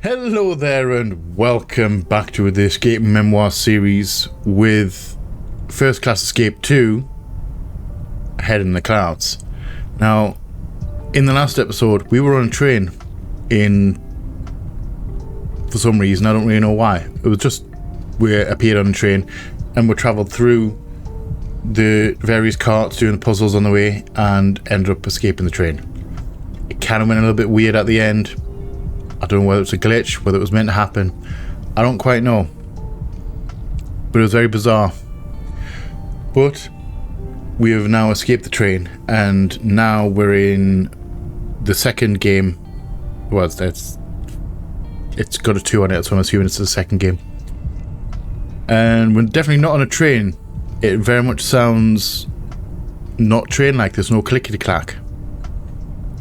Hello there and welcome back to the Escape Memoirs series with First Class Escape 2, Head in the Clouds. Now, in the last episode, we were on a train for some reason, I don't really know why. It was just, we appeared on a train and we travelled through the various carts doing the puzzles on the way and ended up escaping the train. It kind of went a little bit weird at the end. I don't know whether it's a glitch, whether it was meant to happen. I don't quite know. But it was very bizarre. But we have now escaped the train, and now we're in the second game. Well, it's got a 2 on it, so I'm assuming it's the second game. And we're definitely not on a train. It very much sounds not train-like. There's no clickety-clack.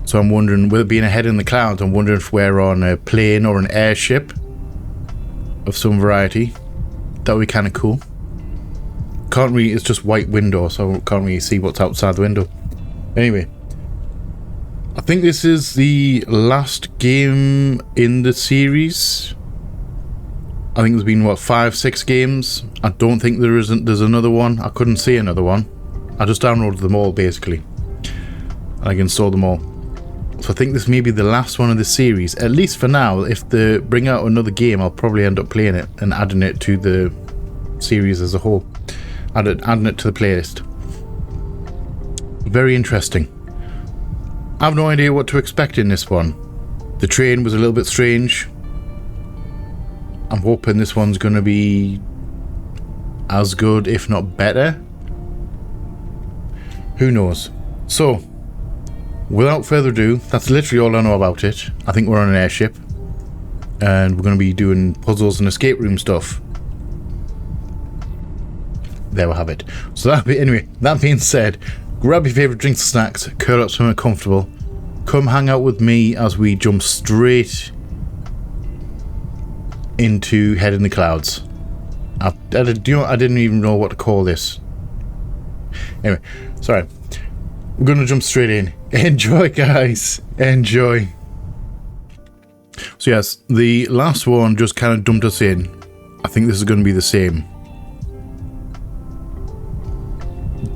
So I'm wondering, with it being a head in the clouds, I'm wondering if we're on a plane or an airship of some variety. That would be kind of cool. Can't really, it's just white window, so I can't really see what's outside the window. Anyway, I think this is the last game in the series. I think there's been, what, 5-6 games? I don't think there's another one. I couldn't see another one. I just downloaded them all, basically. And I can install them all. So I think this may be the last one of the series, at least for now. If they bring out another game, I'll probably end up playing it and adding it to the series as a whole. Adding it to the playlist. Very interesting. I have no idea what to expect in this one. The train was a little bit strange. I'm hoping this one's going to be as good, if not better. Who knows? So, without further ado, that's literally all I know about it. I think we're on an airship and we're going to be doing puzzles and escape room stuff. There we have it. So anyway, that being said, grab your favourite drinks and snacks, curl up somewhere comfortable, come hang out with me as we jump straight into Head in the Clouds. I didn't even know what to call this. Anyway, sorry. We're going to jump straight in. Enjoy, guys. Enjoy. So yes, the last one just kind of dumped us in. I think this is going to be the same.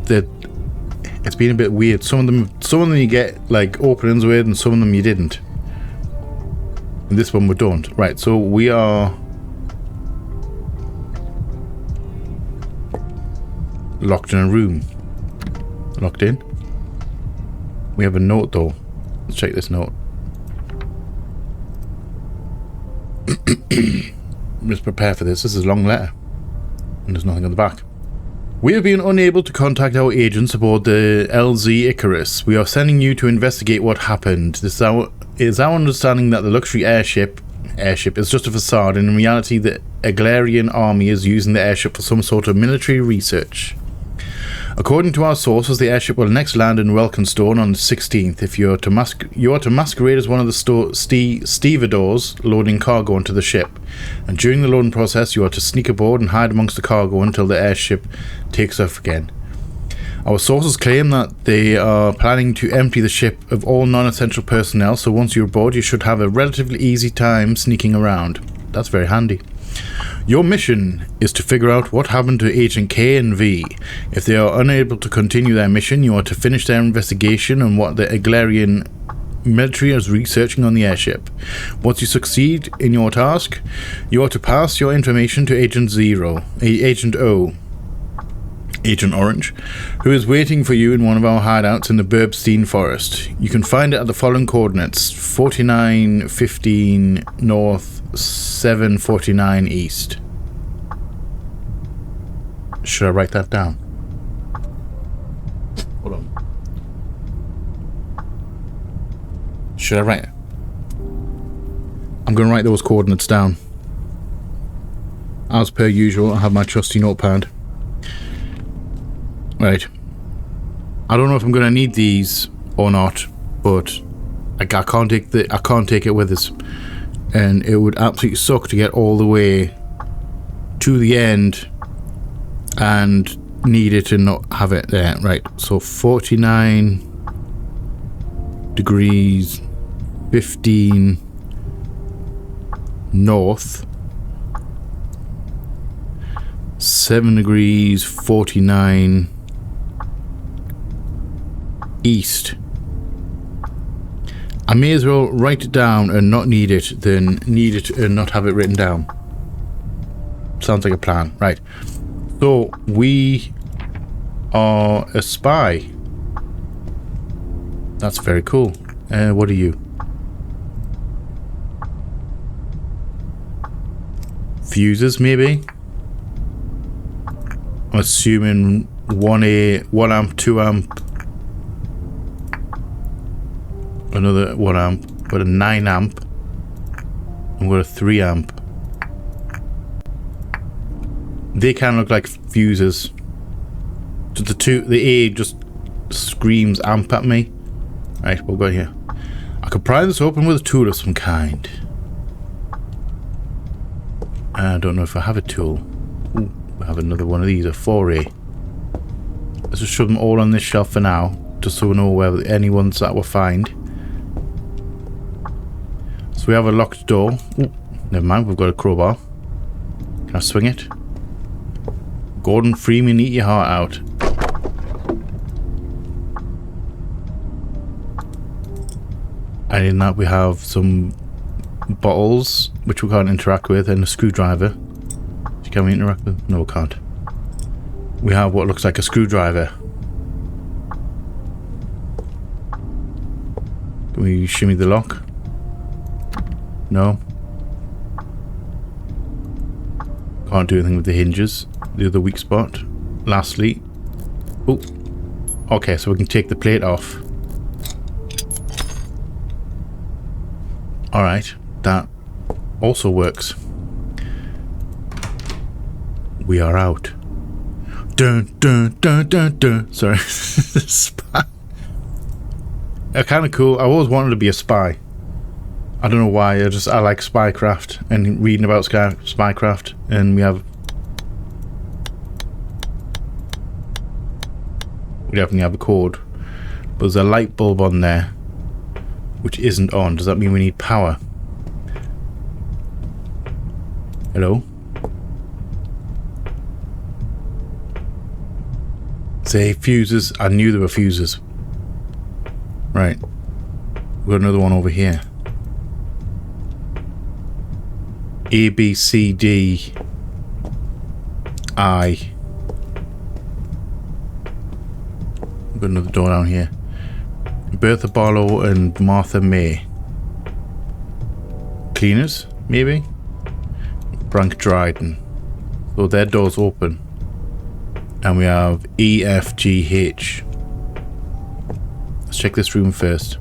It's been a bit weird. Some of them you get like openings with, and some of them you didn't. And this one we don't. Right, so we are locked in a room. Locked in. We have a note though. Let's check this note. Just prepare for this. This is a long letter. And there's nothing on the back. We have been unable to contact our agents aboard the LZ Icarus. We are sending you to investigate what happened. It is our understanding that the luxury airship is just a facade, and in reality the Aglarian army is using the airship for some sort of military research. According to our sources, the airship will next land in Welkenstone on the 16th. If you are to masquerade as one of the stevedores loading cargo onto the ship, and during the loading process you are to sneak aboard and hide amongst the cargo until the airship takes off again. Our sources claim that they are planning to empty the ship of all non-essential personnel, so once you're aboard you should have a relatively easy time sneaking around. That's very handy. Your mission is to figure out what happened to Agent K and V. If they are unable to continue their mission, you are to finish their investigation on what the Aglarian military is researching on the airship. Once you succeed in your task, you are to pass your information to Agent Orange, who is waiting for you in one of our hideouts in the Burbstein Forest. You can find it at the following coordinates: 4915 north, 749 east. Should I write that down? Hold on. Should I write it? I'm going to write those coordinates down. As per usual, I have my trusty notepad. Right. I don't know if I'm going to need these or not, but I can't take it with us. And it would absolutely suck to get all the way to the end and need it and not have it there. Right, so 49 degrees 15 north. 7 degrees 49 east. I may as well write it down and not need it than need it and not have it written down. Sounds like a plan. Right. So we are a spy. That's very cool. What are you? Fuses, maybe? I'm assuming 1 amp, 2 amp. Another 1 amp. Got a 9 amp. And we've got a 3 amp. They kind of look like fuses. Just the A just screams amp at me. Right, we'll go here. I could pry this open with a tool of some kind. I don't know if I have a tool. Ooh, I have another one of these, a 4A. Let's just shove them all on this shelf for now, just so we know where any ones that we'll find. So we have a locked door. Ooh, never mind, we've got a crowbar. Can I swing it? Gordon Freeman, eat your heart out. And in that we have some bottles which we can't interact with and a screwdriver. Can we interact with? No, we can't. We have what looks like a screwdriver. Can we shimmy the lock? No. Can't do anything with the hinges. The other weak spot. Lastly. Oh. Okay, so we can take the plate off. Alright, that also works. We are out. Dun dun dun dun dun. Sorry. Spy. Kind of cool. I always wanted to be a spy. I don't know why. I like spycraft and reading about spycraft. And we definitely have a code. But there's a light bulb on there which isn't on. Does that mean we need power? Hello? Say fuses. I knew there were fuses. Right. We've got another one over here. A, B, C, D, I. We've got another door down here. Bertha Barlow and Martha May. Cleaners, maybe? Frank Dryden. So their door's open. And we have E, F, G, H. Let's check this room first.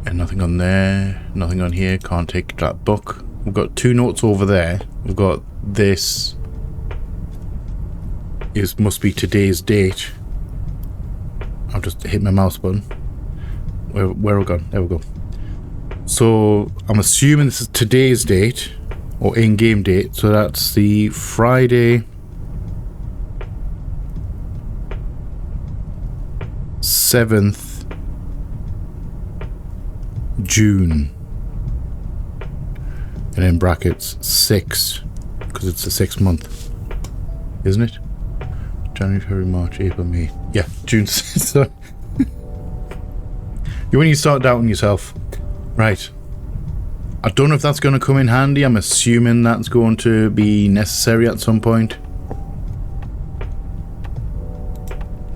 And nothing on there. Nothing on here. Can't take that book. We've got 2 notes over there. We've got this. It must be today's date. I've just hit my mouse button. Where have we gone? There we go. So I'm assuming this is today's date or in-game date. So that's the Friday, 7th June, and in brackets 6 because it's the 6th month, isn't it? January, February, March, April, May. Yeah, June. So when you start doubting yourself. Right. I don't know if that's going to come in handy. I'm assuming that's going to be necessary at some point.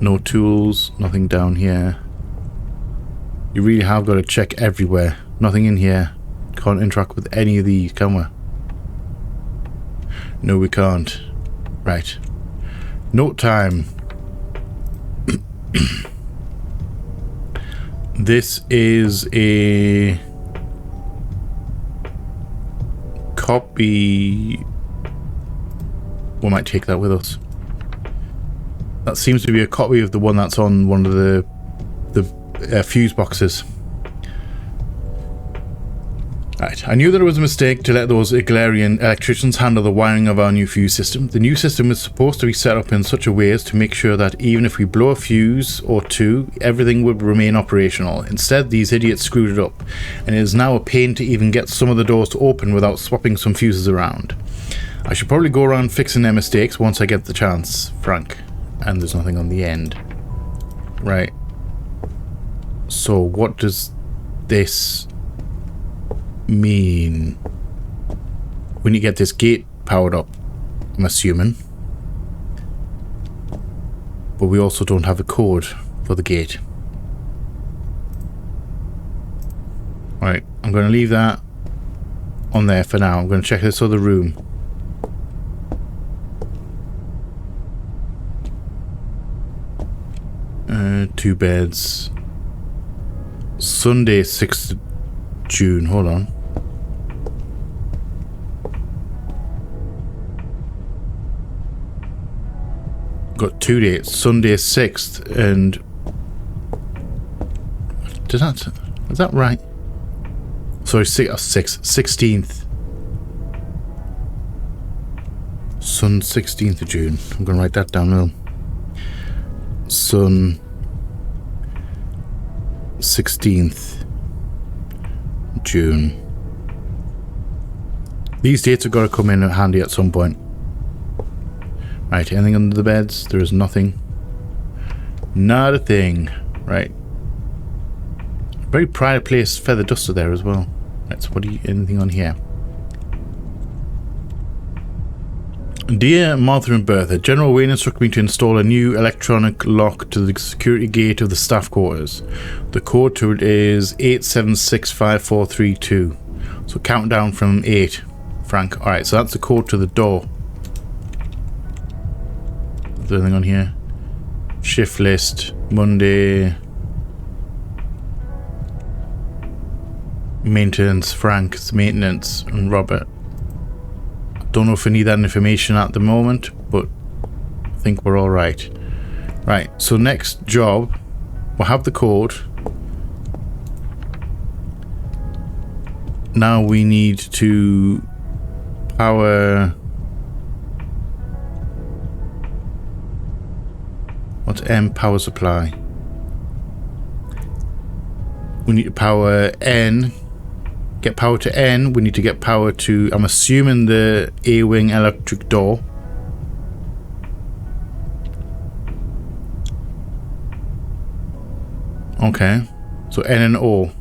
No tools. Nothing down here. You really have got to check everywhere. Nothing in here. Can't interact with any of these, can we? No, we can't. Right. Note time. This is a copy. We might take that with us. That seems to be a copy of the one that's on one of the fuse boxes. Right, I knew that it was a mistake to let those Iglarian electricians handle the wiring of our new fuse system. The new system is supposed to be set up in such a way as to make sure that even if we blow a fuse or two, everything would remain operational. Instead, these idiots screwed it up, and it is now a pain to even get some of the doors to open without swapping some fuses around. I should probably go around fixing their mistakes once I get the chance, Frank. And there's nothing on the end. Right. So what does this mean? We need to get this gate powered up, I'm assuming. But we also don't have a code for the gate. Alright, I'm going to leave that on there for now. I'm going to check this other room. Two beds. Sunday, 6th June. Hold on. Got 2 dates. Sunday, 6th, and is that right? Sorry, 16th. Sun, 16th of June. I'm gonna write that down now. Sun, 16th June. These dates have got to come in handy at some point. Right, anything under the beds? There is nothing. Not a thing. Right. Very pride placed feather duster there as well. Right, so anything on here? Dear Martha and Bertha, General Wayne instructed me to install a new electronic lock to the security gate of the staff quarters. The code to it is 8765432. So count down from 8, Frank. Alright, so that's the code to the door. Is there anything on here? Shift list, Monday. Maintenance, Frank, it's maintenance, and Robert. Don't know if we need that information at the moment, but I think we're all right. Right, so next job, we'll have the code. Now we need to power... What's M? Power supply. We need to power N. Get power to N, we need to get power to, I'm assuming, the A-wing electric door. Okay, so N and O.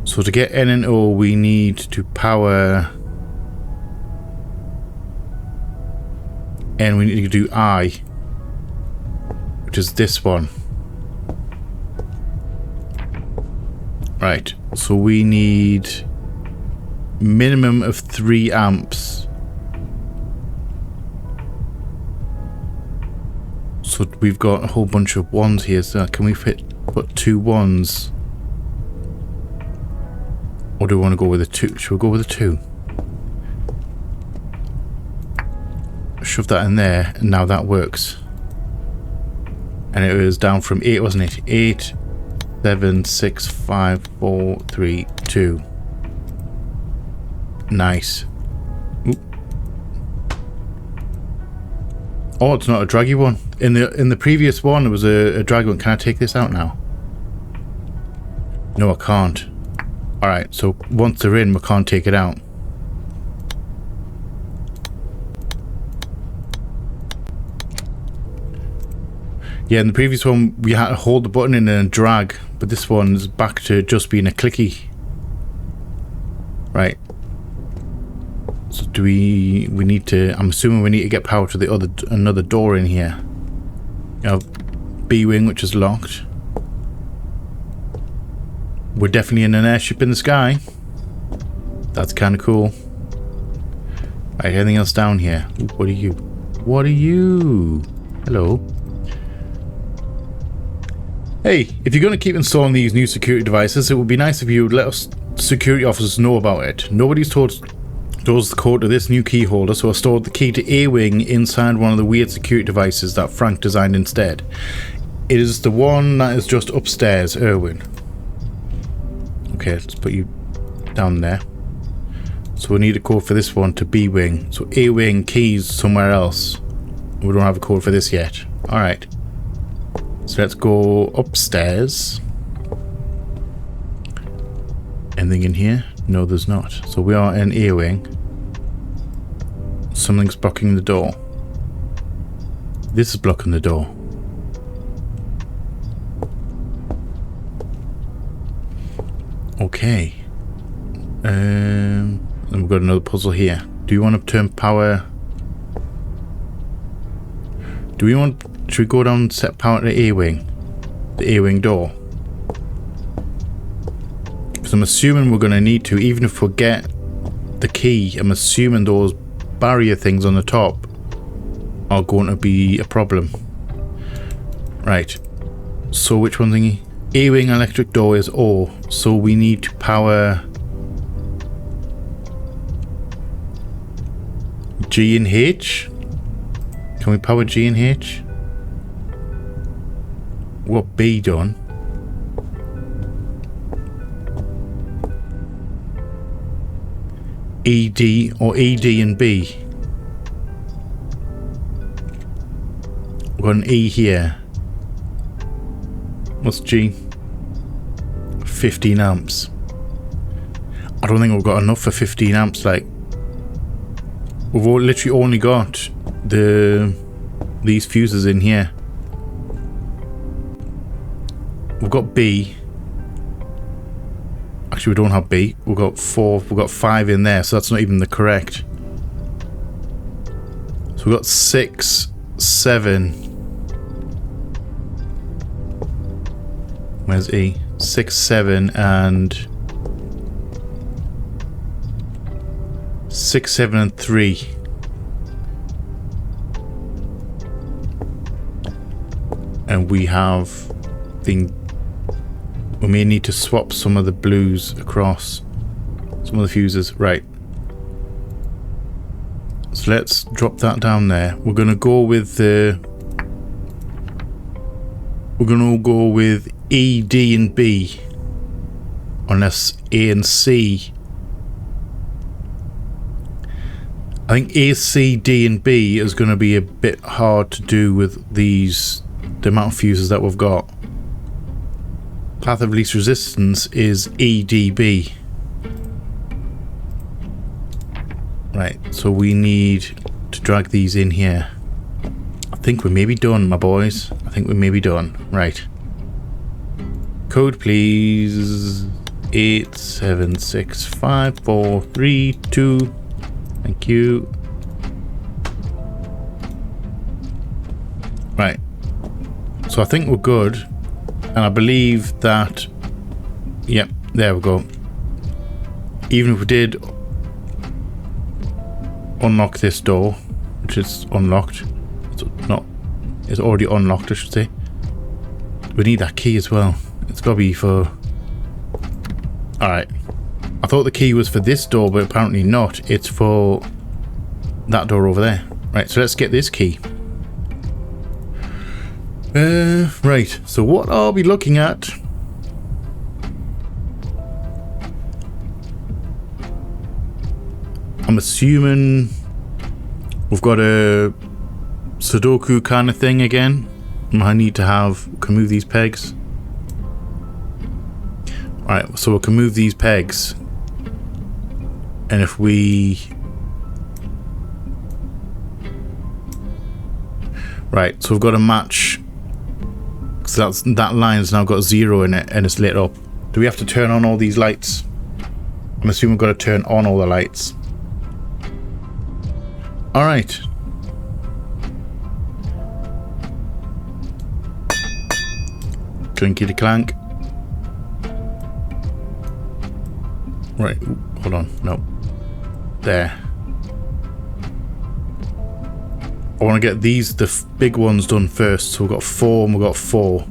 So to get N and O, we need to power N, we need to do I, which is this one. Right, so we need minimum of 3 amps. So we've got a whole bunch of ones here, so can we put 2 ones? Or do we want to go with a 2? Should we go with a 2? Shove that in there, and now that works. And it was down from 8, wasn't it? 8, 7, 6, 5, 4, 3, 2. Nice. Oop. Oh, it's not a draggy one. In the previous one, it was a draggy one. Can I take this out now? No, I can't. Alright, so once they're in, we can't take it out. Yeah, in the previous one, we had to hold the button in and drag, but this one's back to just being a clicky. Right. So do we need to, I'm assuming we need to get power to the another door in here. You know, B-wing, which is locked. We're definitely in an airship in the sky. That's kind of cool. Right, anything else down here? Ooh, what are you? What are you? Hello. Hey, if you're going to keep installing these new security devices, it would be nice if you would let us security officers know about it. Nobody's told us the code to this new key holder, so I stored the key to A-wing inside one of the weird security devices that Frank designed instead. It is the one that is just upstairs, Erwin. Okay, let's put you down there. So we need a code for this one to B wing. So A wing keys somewhere else. We don't have a code for this yet. Alright. So let's go upstairs. Anything in here? No, there's not. So we are in A wing. Something's blocking the door. This is blocking the door. Okay. Then we've got another puzzle here. Do you want to turn power? Should we go down and set power to the A-wing? The A-wing door? Because I'm assuming we're going to need to, even if we get the key, I'm assuming those barrier things on the top are going to be a problem. Right. So which one thingy? A-wing electric door is O. So we need to power G and H. Can we power G and H? What B done? ED or ED and B. We've got an E here. What's G? 15 amps. I don't think we've got enough for 15 amps. Like, we've literally only got these fuses in here. We've got B. Actually, we don't have B. We've got 4. We've got 5 in there, so that's not even the correct. So we've got 6, 7. Where's E? 6, 7, and 6, 7, and 3. And we have we may need to swap some of the blues across some of the fuses. Right. So let's drop that down there. We're gonna go with E, D, and B. Unless A and C. I think A, C, D, and B is going to be a bit hard to do with the amount of fuses that we've got. Path of least resistance is EDB. Right, so we need to drag these in here. I think we may be done, my boys. I think we may be done. Right. Code, please. 8765432. Thank you. Right. So I think we're good. And I believe that... Yep, there we go. Even if we did unlock this door, which is unlocked. It's already unlocked, I should say. We need that key as well. It's got to be for... Alright. I thought the key was for this door, but apparently not. It's for that door over there. Right, so let's get this key. Right, so what I'll be looking at... I'm assuming we've got a Sudoku kind of thing again. I need to can move these pegs. Alright, so we can move these pegs. And if we... Right, so we've got to match... Because that line's now got 0 in it and it's lit up. Do we have to turn on all these lights? I'm assuming we've got to turn on all the lights. Alright. Clinky clank. Right, hold on, no. There. I want to get the big ones done first. So we've got 4 and we've got 4.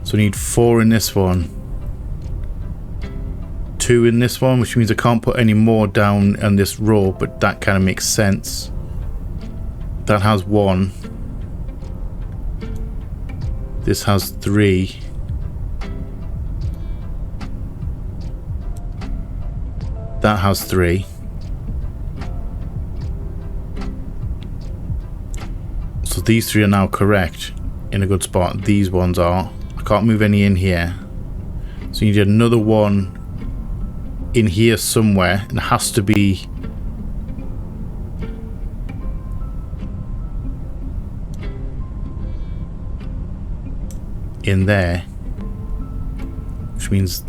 So we need 4 in this one. 2 in this one, which means I can't put any more down on this row, but that kind of makes sense. That has 1. This has 3. That has 3. So these 3 are now correct in a good spot. These ones are. I can't move any in here. So you need another one in here somewhere. And it has to be in there. Which means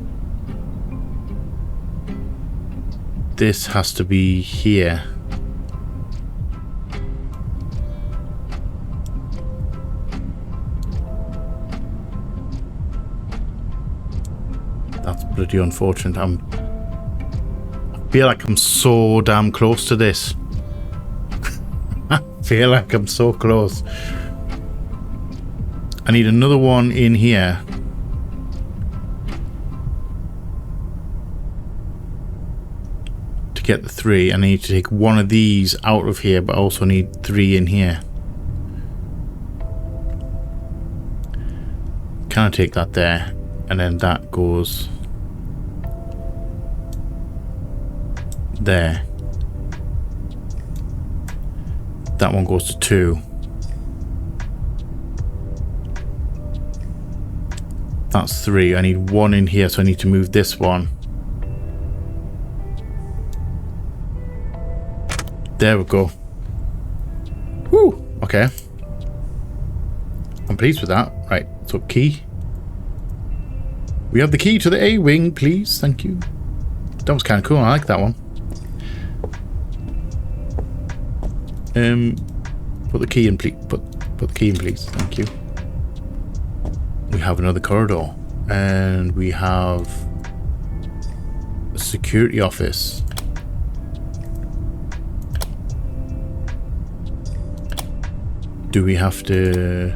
this has to be here. That's bloody unfortunate. I feel like I'm so damn close to this. I feel like I'm so close. I need another one in here. To get the 3, I need to take one of these out of here, but I also need 3 in here. Can I take that there? And then that goes there. That one goes to 2. That's 3. I need 1 in here, so I need to move this one. There we go. Woo! Okay. I'm pleased with that. Right, so key. We have the key to the A-wing, please. Thank you. That was kind of cool. I like that one. Put the key in, please. Put the key in, please. Thank you. We have another corridor, and we have a security office. Do we have to?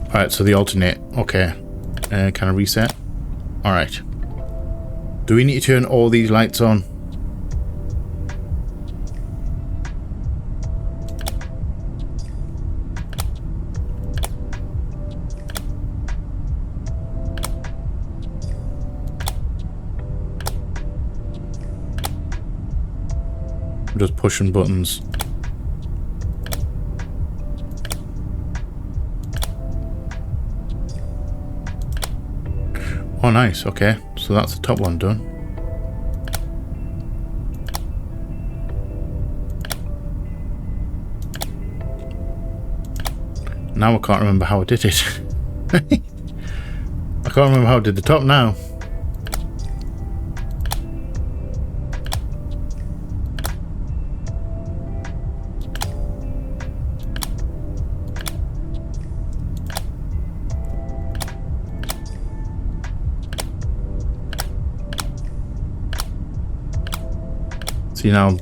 Alright, so the alternate. Okay. Can I reset? Alright. Do we need to turn all these lights on? I'm just pushing buttons. Oh, nice. Okay, so that's the top one done. Now I can't remember how I did it. I can't remember how I did the top now. See, now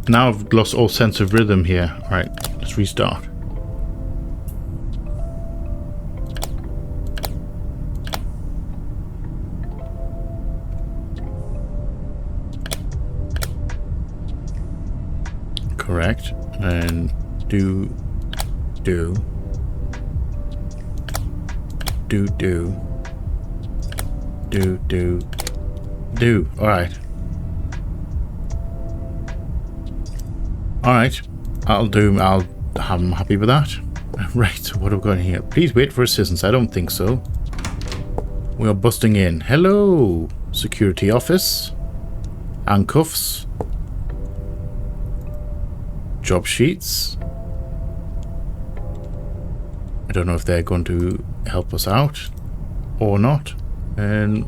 I've lost all sense of rhythm here. Alright, let's restart. Correct. And do. Alright. Alright, I'm happy with that. Right, so what have we got here? Please wait for assistance. I don't think so. We are busting in. Hello, security office. Handcuffs. Job sheets. I don't know if they're going to help us out or not. And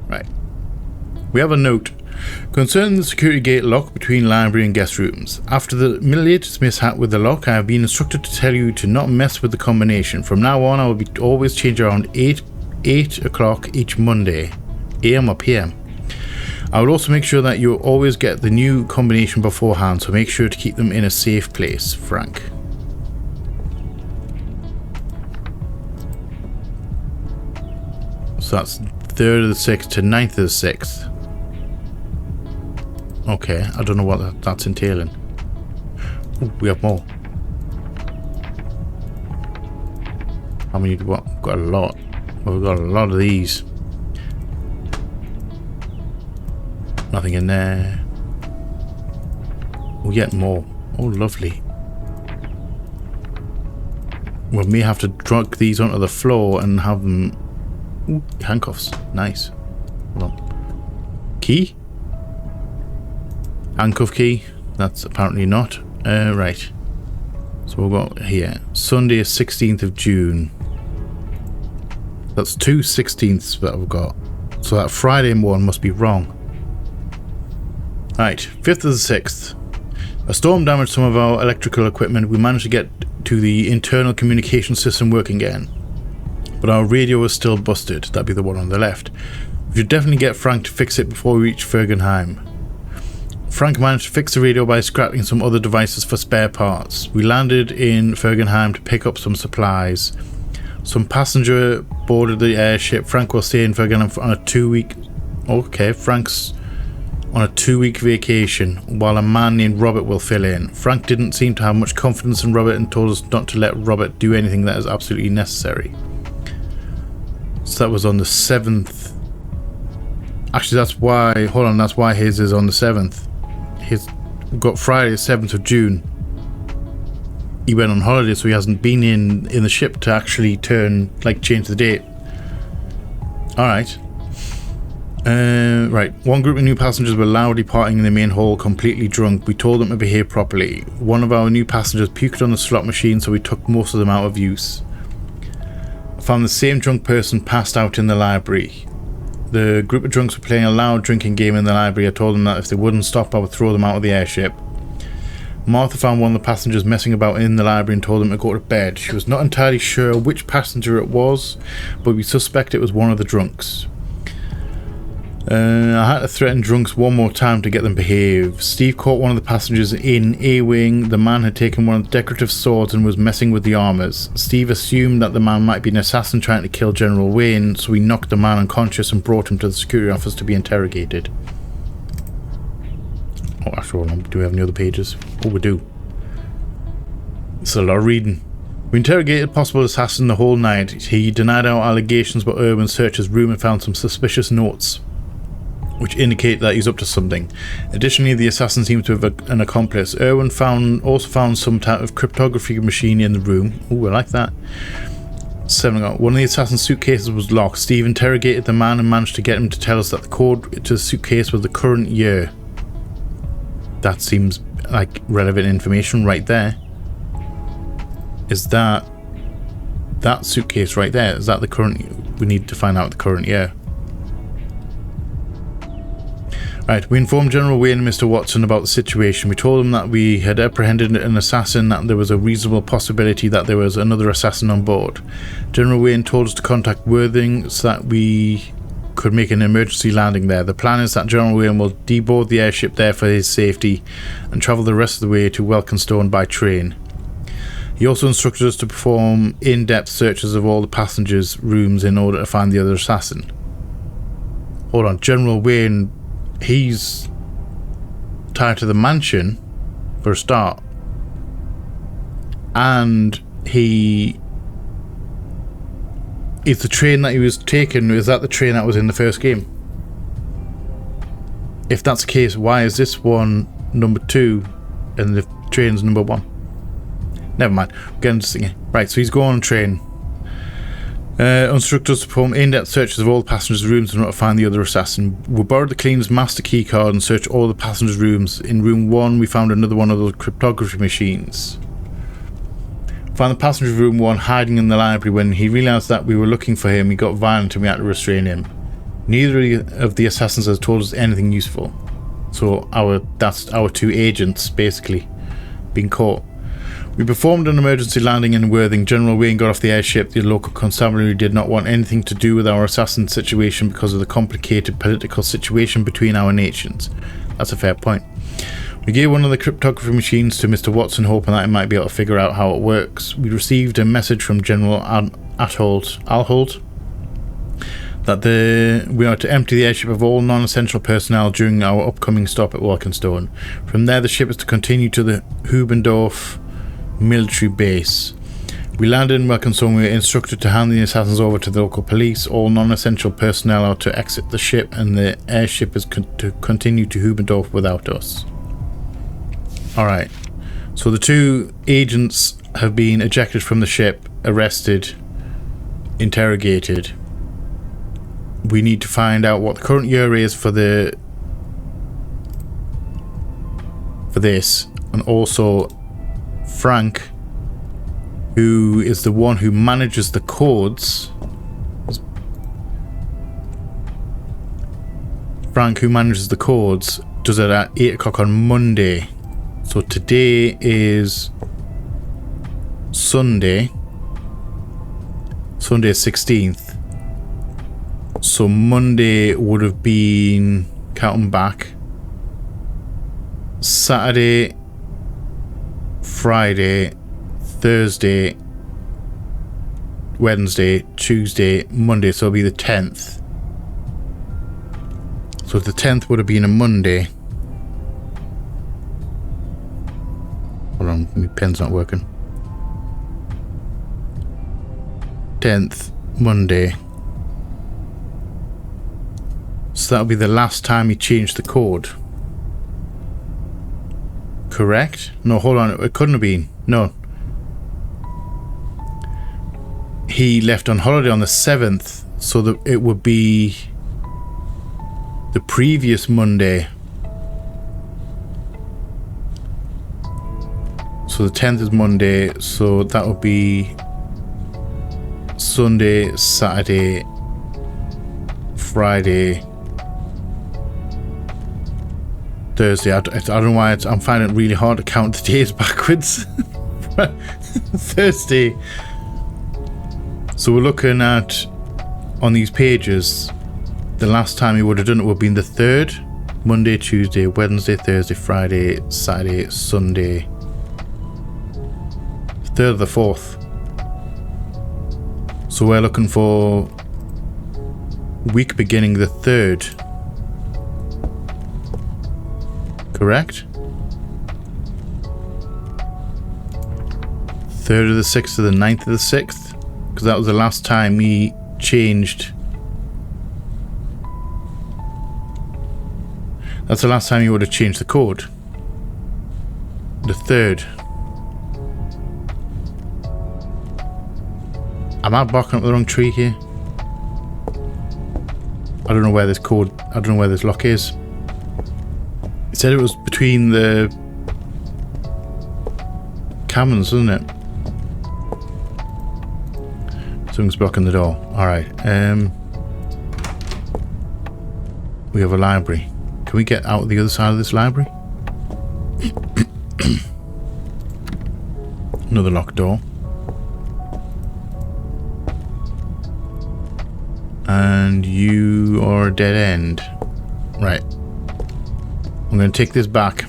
right. We have a note. Concerning the security gate lock between library and guest rooms. After the latest mishap with the lock, I have been instructed to tell you to not mess with the combination. From now on, I will be always change around 8 o'clock each Monday, AM or PM. I will also make sure that you always get the new combination beforehand, so make sure to keep them in a safe place, Frank. So that's 3rd of the 6th to 9th of the 6th. Okay, I don't know what that's entailing. Ooh, we have more. How many do we got? Got a lot. Well, we've got a lot of these. Nothing in there. We'll get more. Oh, lovely. We may have to drag these onto the floor and have them... Ooh, handcuffs. Nice. Hold on. Key? Handcuff key. That's apparently not. Right. So we've got here. Sunday, 16th of June. That's 2 16ths that we've got. So that Friday one must be wrong. Right. 5th of the 6th. A storm damaged some of our electrical equipment. We managed to get to the internal communication system working again. But our radio was still busted. That'd be the one on the left. We should definitely get Frank to fix it before we reach Fergenheim. Frank managed to fix the radio by scrapping some other devices for spare parts. We landed in Fergenheim to pick up some supplies. Some passenger boarded the airship. Frank will stay in Fergenheim on a 2-week... Okay, Frank's on a 2-week vacation, while a man named Robert will fill in. Frank didn't seem to have much confidence in Robert and told us not to let Robert do anything that is absolutely necessary. So that was on the 7th. Actually, that's why... Hold on, that's why his is on the 7th. We've got Friday, the 7th of June. He went on holiday, so he hasn't been in the ship to actually change the date. Alright. Right. One group of new passengers were loudly partying in the main hall, completely drunk. We told them to behave properly. One of our new passengers puked on the slot machine, so we took most of them out of use. I found the same drunk person passed out in the library. The group of drunks were playing a loud drinking game in the library. I told them that if they wouldn't stop, I would throw them out of the airship. Martha found one of the passengers messing about in the library and told him to go to bed. She was not entirely sure which passenger it was, but we suspect it was one of the drunks. I had to threaten drunks one more time to get them to behave. Steve caught one of the passengers in A-wing. The man had taken one of the decorative swords and was messing with the armors. Steve assumed that the man might be an assassin trying to kill General Wayne, so we knocked the man unconscious and brought him to the security office to be interrogated. Oh, actually, hold on. Do we have any other pages? Oh, we do. It's a lot of reading. We interrogated possible assassin the whole night. He denied our allegations, but Irwin searched his room and found some suspicious notes, which indicate that he's up to something. Additionally, the assassin seems to have an accomplice. Irwin also found some type of cryptography machine in the room. Ooh, I like that. 7 o'clock. One of the assassin's suitcases was locked. Steve interrogated the man and managed to get him to tell us that the code to the suitcase was the current year. That seems like relevant information right there. Is that suitcase right there? Is that the current... We need to find out the current year. Right, we informed General Wayne and Mr. Watson about the situation. We told them that we had apprehended an assassin, that there was a reasonable possibility that there was another assassin on board. General Wayne told us to contact Worthing so that we could make an emergency landing there. The plan is that General Wayne will deboard the airship there for his safety and travel the rest of the way to Welkenstone by train. He also instructed us to perform in-depth searches of all the passengers' rooms in order to find the other assassin. Hold on, General Wayne... He's tied to the mansion for a start, and is the train that he was taking, is that the train that was in the first game? If that's the case, why is this one number 2 and the train's number 1? Never mind, we're getting to thinking. Right, so he's going on a train. Instructed us to perform in-depth searches of all the passengers' rooms in order to find the other assassin. We borrowed the cleaner's master key card and searched all the passengers' rooms. In room 1, we found another one of those cryptography machines. Found the passenger of room 1 hiding in the library. When he realised that we were looking for him, he got violent and we had to restrain him. Neither of the assassins has told us anything useful. So that's our 2 agents, basically, being caught. We performed an emergency landing in Worthing. General Wayne got off the airship. The local constabulary did not want anything to do with our assassin situation because of the complicated political situation between our nations. That's a fair point. We gave one of the cryptography machines to Mr. Watson, hoping that he might be able to figure out how it works. We received a message from General Alhold that we are to empty the airship of all non-essential personnel during our upcoming stop at Walkenstone. From there, the ship is to continue to the Hubendorf military base. We landed in Welcome Zone. We were instructed to hand the assassins over to the local police. All non-essential personnel are to exit the ship, and the airship is to continue to Hubendorf without us. Alright. So the 2 agents have been ejected from the ship, arrested, interrogated. We need to find out what the current year is for this, and also Frank, who is the one who manages the codes. Frank, who manages the codes, does it at 8 o'clock on Monday. So today is Sunday 16th. So Monday would have been, counting back, Saturday, Friday, Thursday, Wednesday, Tuesday, Monday, so it'll be the 10th. So the 10th would have been a Monday. Hold on, my pen's not working. 10th, Monday. So that'll be the last time he changed the code. Correct? No, hold on, it couldn't have been. No. He left on holiday on the 7th, so that it would be the previous Monday. So the 10th is Monday, so that would be Sunday, Saturday, Friday, Thursday. I don't know why I'm finding it really hard to count the days backwards. Thursday. So we're looking at, on these pages, the last time he would have done it would have been the 3rd. Monday, Tuesday, Wednesday, Thursday, Friday, Saturday, Sunday. 3rd of the 4th. So we're looking for week beginning the 3rd. Correct? 3rd of the 6th to the 9th of the 6th. Because that was the last time he changed. That's the last time he would have changed the code. The 3rd. Am I barking up the wrong tree here? I don't know where this code, I don't know where this lock is. It said it was between the cabins, wasn't it? Something's blocking the door. Alright. We have a library. Can we get out the other side of this library? Another locked door. And you are a dead end. Right. I'm going to take this back.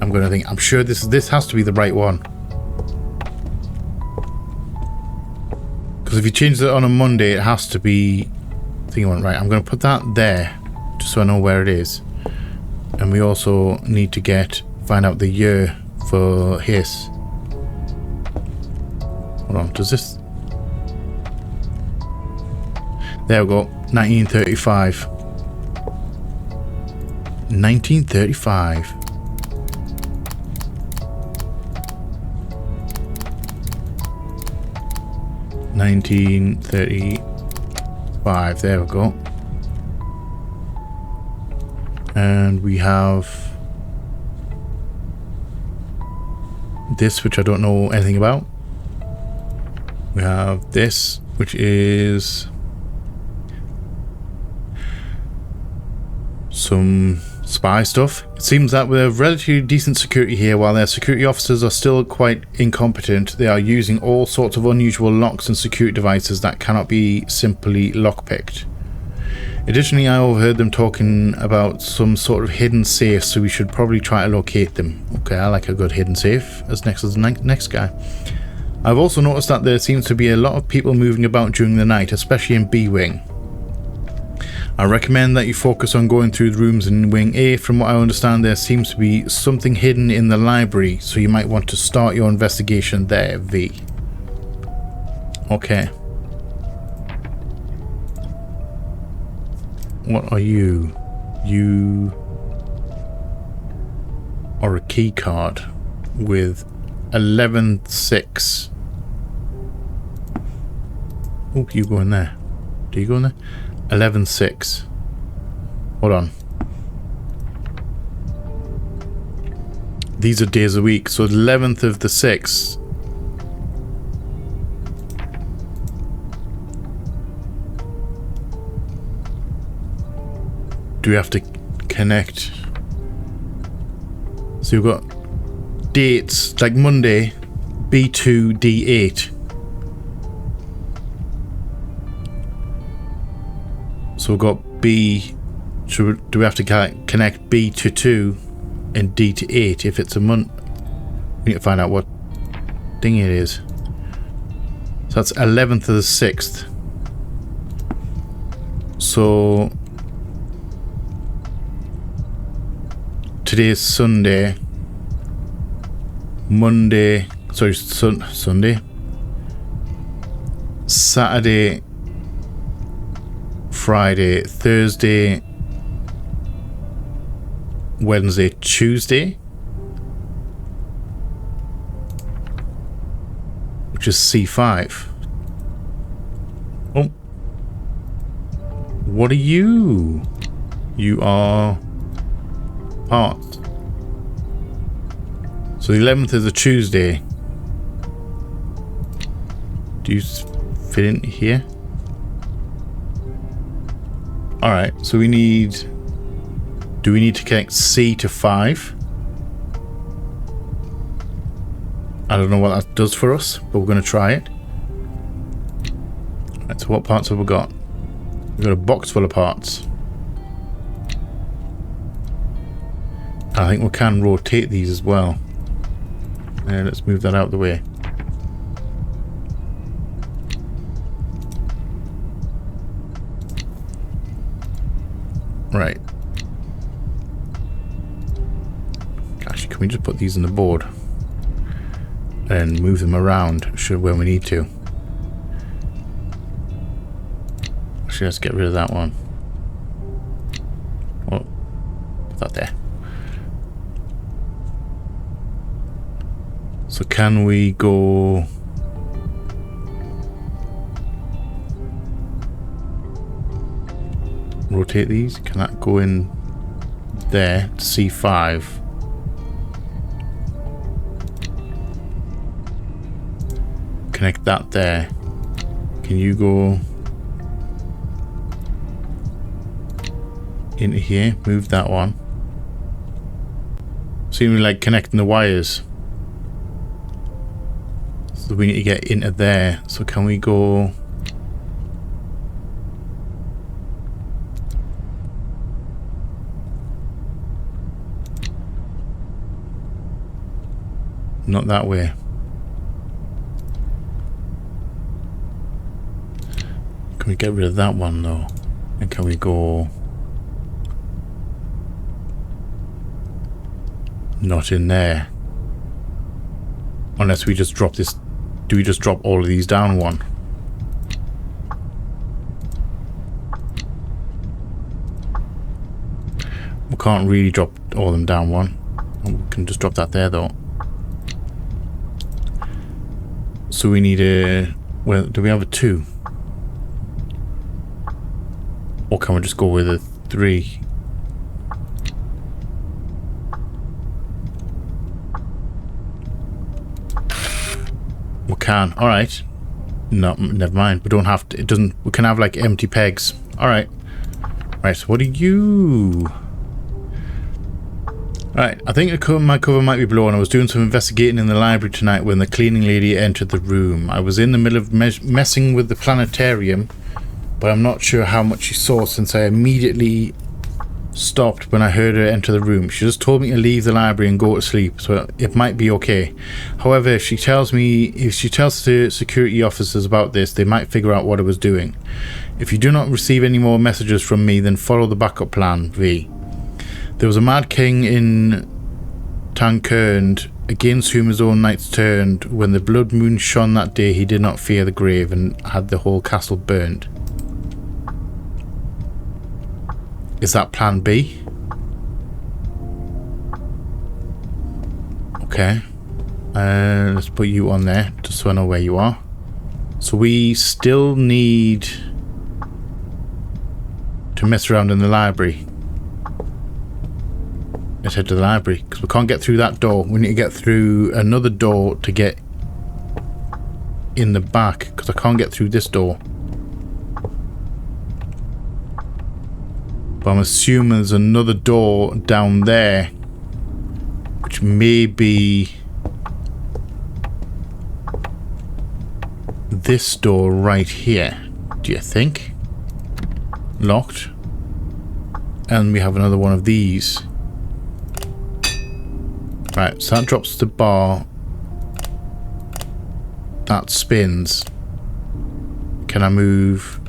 I'm going to think, I'm sure this has to be the right one. Because if you change it on a Monday, it has to be... I think I went right. I'm going to put that there, just so I know where it is. And we also need to find out the year for his. Hold on, does this... There we go, 1935. 1935. There we go. And we have this, which I don't know anything about. We have this, which is some spy stuff. It seems that we have relatively decent security here. While their security officers are still quite incompetent, they are using all sorts of unusual locks and security devices that cannot be simply lockpicked. Additionally, I overheard them talking about some sort of hidden safe, so we should probably try to locate them. Okay, I like a good hidden safe, as next as the next guy. I've also noticed that there seems to be a lot of people moving about during the night, especially in B-Wing. I recommend that you focus on going through the rooms in Wing A. From what I understand, there seems to be something hidden in the library, so you might want to start your investigation there, V. Okay. What are you? You are a key card with 11-6. Oh, you go in there. Do you go in there? 11-6. Hold on. These are days a week, so 11th of the 6th. Do we have to connect? So we've got dates like Monday, B2, D8. So we've got B. Do we have to connect B to 2 and D to 8 if it's a month? We need to find out what thing it is. So that's 11th of the 6th. So today is Sunday. Monday. Sorry, Sunday. Saturday. Friday. Thursday. Wednesday, Tuesday, which is C5. Oh, what are you? You are part. So the 11th is a Tuesday. Do you fit in here? All right, so we need. Do we need to connect C to 5? I don't know what that does for us, but we're going to try it. Right, so what parts have we got? We've got a box full of parts. I think we can rotate these as well. Let's move that out of the way. Right. Can we just put these on the board and move them around when we need to? Actually, let's get rid of that one. Oh, put that there. So can we go... rotate these? Can that go in there to C5? Connect that there. Can you go into here? Move that one. Seems like connecting the wires. So we need to get into there. So can we go... Not that way. Can we get rid of that one though? And can we go... Not in there. Unless we just drop this... Do we just drop all of these down one? We can't really drop all of them down one. We can just drop that there though. So we need a... Well, do we have a 2? Or can we just go with a 3? We can. Alright. No, never mind. We don't have to... It doesn't... We can have like empty pegs. Alright. Right, so what are you... Right, I think my cover might be blown. I was doing some investigating in the library tonight when the cleaning lady entered the room. I was in the middle of messing with the planetarium, but I'm not sure how much she saw since I immediately stopped when I heard her enter the room. She just told me to leave the library and go to sleep, so it might be okay. However, if she tells the security officers about this, they might figure out what I was doing. If you do not receive any more messages from me, then follow the backup plan, V. There was a Mad King in Tankerned against whom his own knights turned. When the blood moon shone that day, he did not fear the grave and had the whole castle burned. Is that plan B? Okay. Let's put you on there just so I know where you are. So we still need to mess around in the library. Let's head to the library because we can't get through that door. We need to get through another door to get in the back because I can't get through this door. But I'm assuming there's another door down there which may be this door right here. Do you think? Locked. And we have another one of these. Right, so that drops the bar. That spins. Can I move?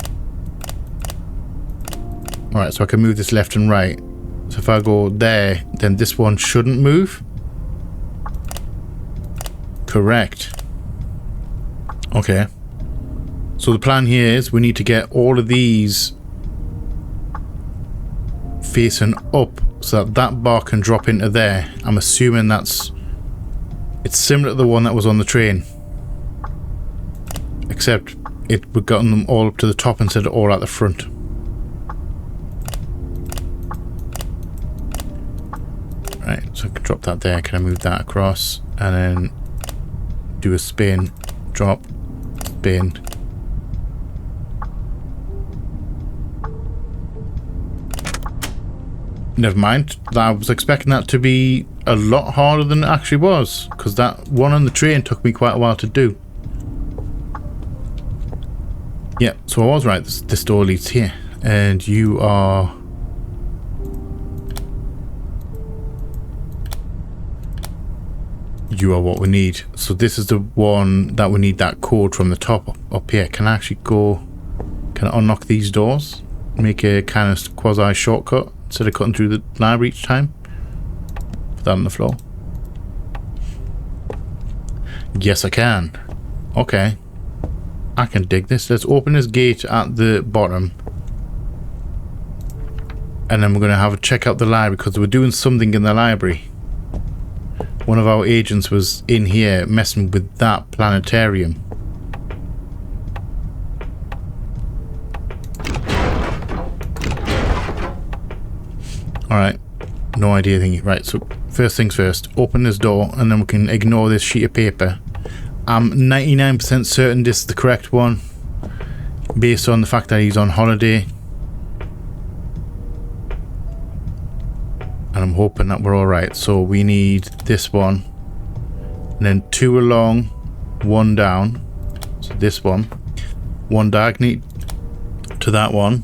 Alright, so I can move this left and right. So if I go there, then this one shouldn't move. Correct. Okay. So the plan here is we need to get all of these facing up so that that bar can drop into there. I'm assuming it's similar to the one that was on the train, except we've gotten them all up to the top instead of all at the front. Right, so I can drop that there. Can I move that across and then do a spin, drop, spin. Never mind. I was expecting that to be a lot harder than it actually was, because that one on the train took me quite a while to do. Yeah, so I was right. This door leads here. And you are... You are what we need. So this is the one that we need that code from the top up here. Can I actually go... Can I unlock these doors? Make a kind of quasi shortcut? Instead of cutting through the library each time. Put that on the floor. Yes, I can. Okay. I can dig this. Let's open this gate at the bottom. And then we're going to have a check out the library because we're doing something in the library. One of our agents was in here messing with that planetarium. Alright, no idea thingy. Right, so first things first, open this door and then we can ignore this sheet of paper. I'm 99% certain this is the correct one based on the fact that he's on holiday. And I'm hoping that we're alright. So we need this one and then 2 along, 1 down. So this one. 1 diagonally to that one.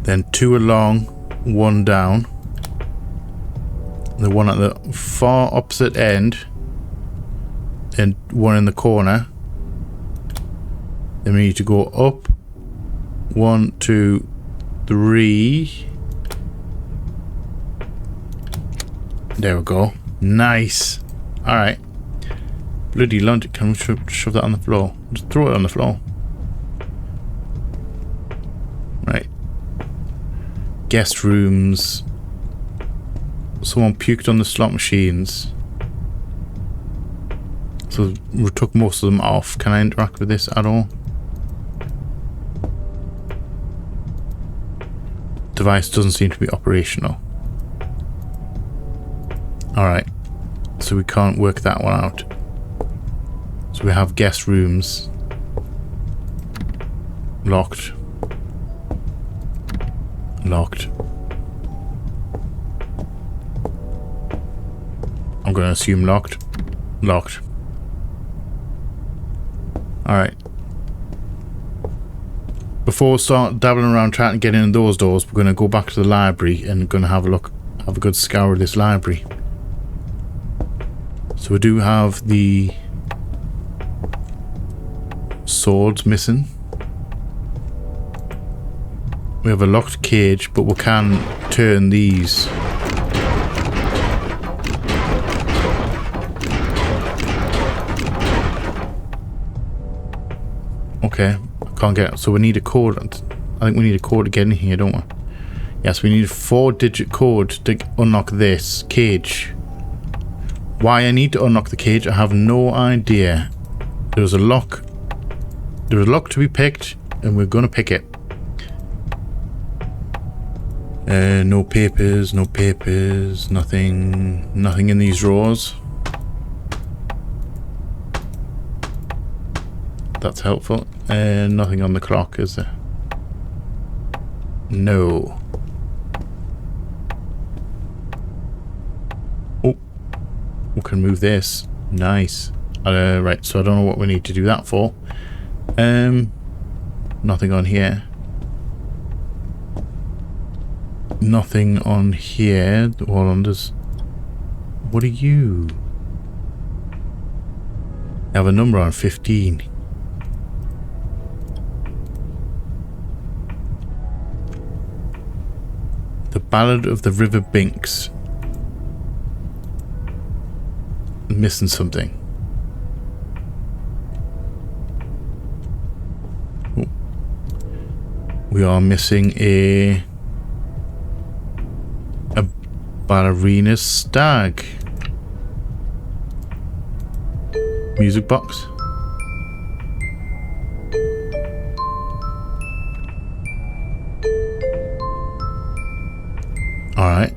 Then 2 along, 1 down. The one at the far opposite end. And 1 in the corner. Then we need to go up. 1, 2, 3. There we go. Nice. Alright. Bloody lunch. Can we shove that on the floor? Just throw it on the floor. Right. Guest rooms. Someone puked on the slot machines. So we took most of them off. Can I interact with this at all? Device doesn't seem to be operational. Alright. So we can't work that one out. So we have guest rooms. Locked. Locked. I'm going to assume locked. Locked. Alright. Before we start dabbling around trying to get in those doors, we're going to go back to the library and going to have a look, have a good scour of this library. So we do have the swords missing. We have a locked cage, but we can turn these. Okay, I can't get it. So we need a code. I think we need a code to get in here, don't we? Yes, we need a 4-digit code to unlock this cage. Why I need to unlock the cage, I have no idea. There's a lock. There's a lock to be picked, and we're gonna pick it. No papers, no papers, nothing in these drawers. That's helpful. Nothing on the clock, is there? No. Oh, we can move this. Nice. Right, so I don't know what we need to do that for. Nothing on here. Nothing on here. All on this. What are you? I have a number on 15. The Ballad of the River Binks. I'm missing something. Oh. We are missing a ballerina stag. Music box. Alright.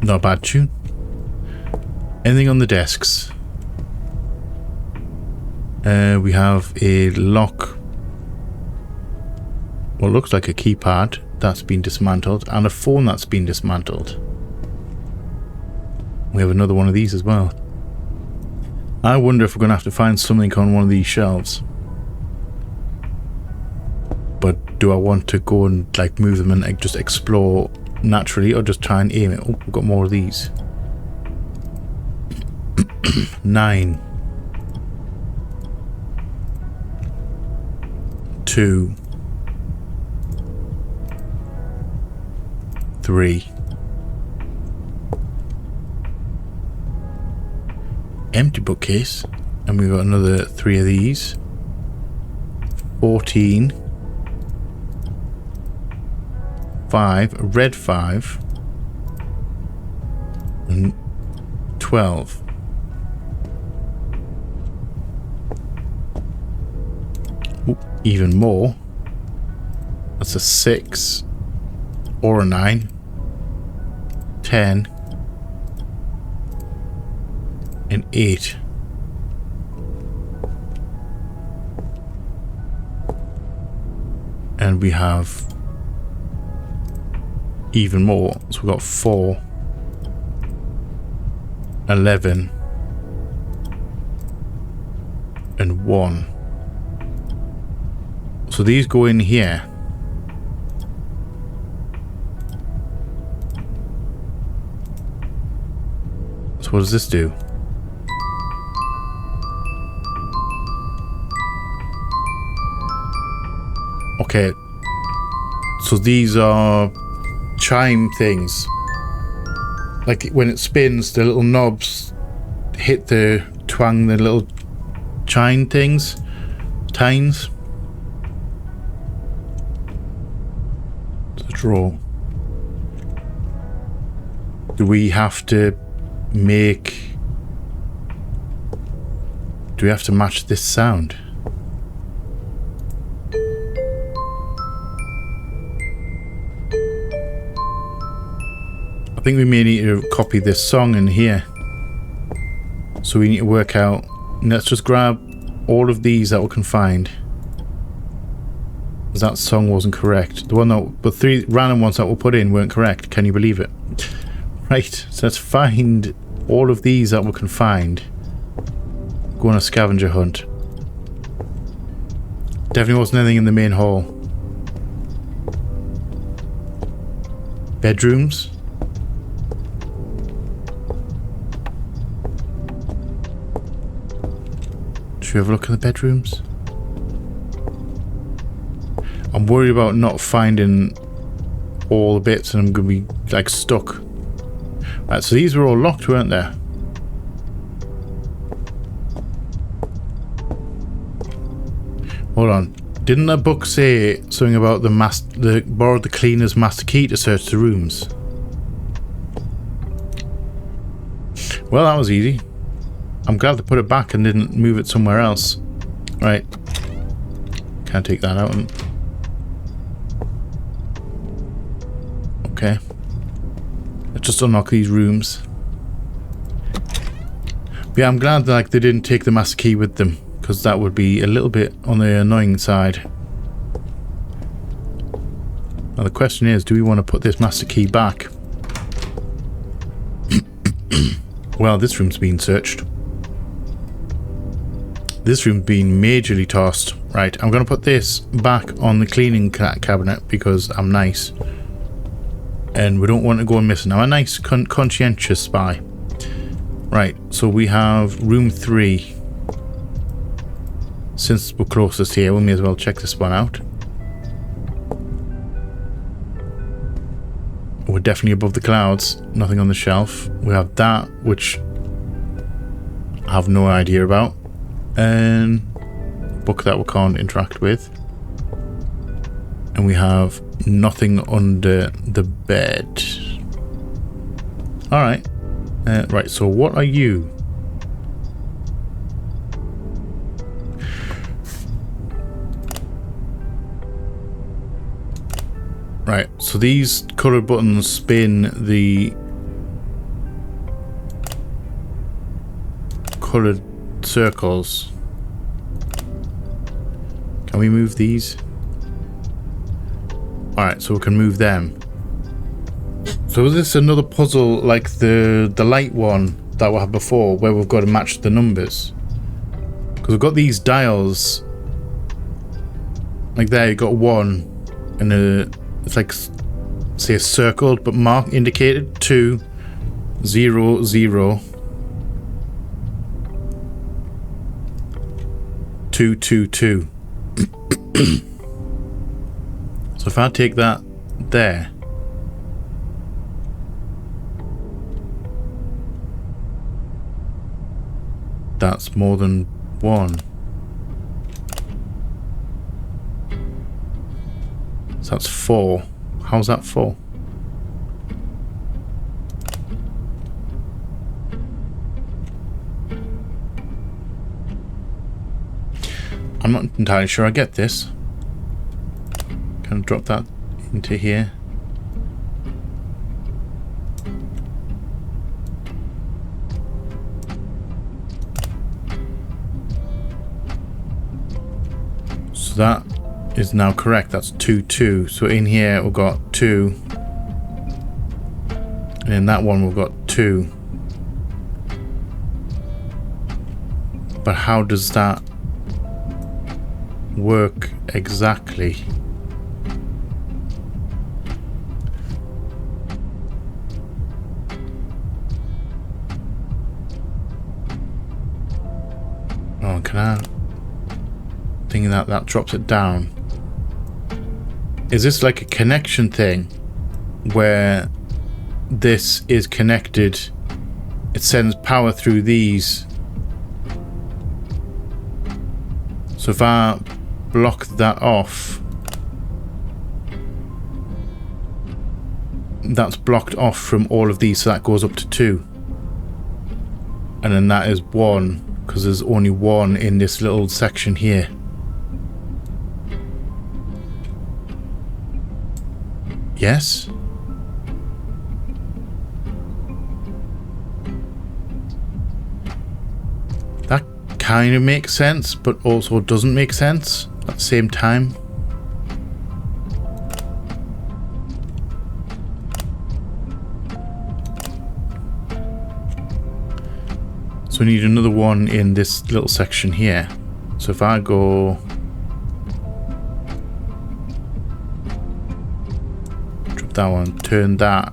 Not a bad tune. Anything on the desks? We have a lock. What looks like a keypad that's been dismantled, and a phone that's been dismantled. We have another one of these as well. I wonder if we're going to have to find something on one of these shelves. But do I want to go and like move them and just explore naturally, or just try and aim it? Oh, we've got more of these. 9. 2. 3. Empty bookcase. And we've got another 3 of these. 14. 5. A red 5. And 12. Ooh, even more. That's a 6. Or a 9. 10. And 8. And we have even more. So we've got 4. 11. And 1. So these go in here. So what does this do? Okay. So these are chime things. Like when it spins, the little knobs hit the twang, the little chime things. Tines. It's a draw. Do we have to make... Do we have to match this sound? I think we may need to copy this song in here. So we need to work out... Let's just grab all of these that we can find. That song wasn't correct. The one that... The 3 random ones that we put in weren't correct. Can you believe it? Right, so let's find all of these that we can find. Go on a scavenger hunt. Definitely wasn't anything in the main hall. Bedrooms. Should we have a look at the bedrooms? I'm worried about not finding all the bits and I'm going to be like stuck. Right, so these were all locked, weren't they? Hold on. Didn't that book say something about borrowed the cleaner's master key to search the rooms? Well, that was easy. I'm glad they put it back and didn't move it somewhere else. Right. Can't take that out. Okay. Let's just unlock these rooms. But yeah, I'm glad that, like, they didn't take the master key with them, because that would be a little bit on the annoying side. Now the question is, do we want to put this master key back? Well, this room's been searched. This room's been majorly tossed. Right, I'm going to put this back on the cleaning cabinet because I'm nice. And we don't want to go missing. I'm a nice, conscientious spy. Right, so we have room 3. Since we're closest here, we may as well check this one out. We're definitely above the clouds. Nothing on the shelf. We have that, which I have no idea about. And book that we can't interact with. And we have nothing under the bed. Alright. Right, so what are you? Right, so these coloured buttons spin the coloured circles. Can we move these? Alright, so we can move them. So is this another puzzle like the light one that we had before, where we've got to match the numbers? Because we've got these dials. Like there, you've got 1 and it's like, say, circled but marked, indicated. 2, 0, 0. 2, 2, 2. So if I take that there, that's more than 1. So that's 4. How's that 4? I'm not entirely sure I get this. Can I drop that into here? So that is now correct. That's 2, 2. So in here we've got 2. And in that one we've got 2. But how does that work exactly? Oh, can I? Thinking that drops it down. Is this like a connection thing where this is connected? It sends power through these. So if I block that off, that's blocked off from all of these, so that goes up to 2. And then that is 1, because there's only 1 in this little section here. Yes? That kind of makes sense, but also doesn't make sense at the same time. So we need another one in this little section here. So if I go... drop that one, turn that,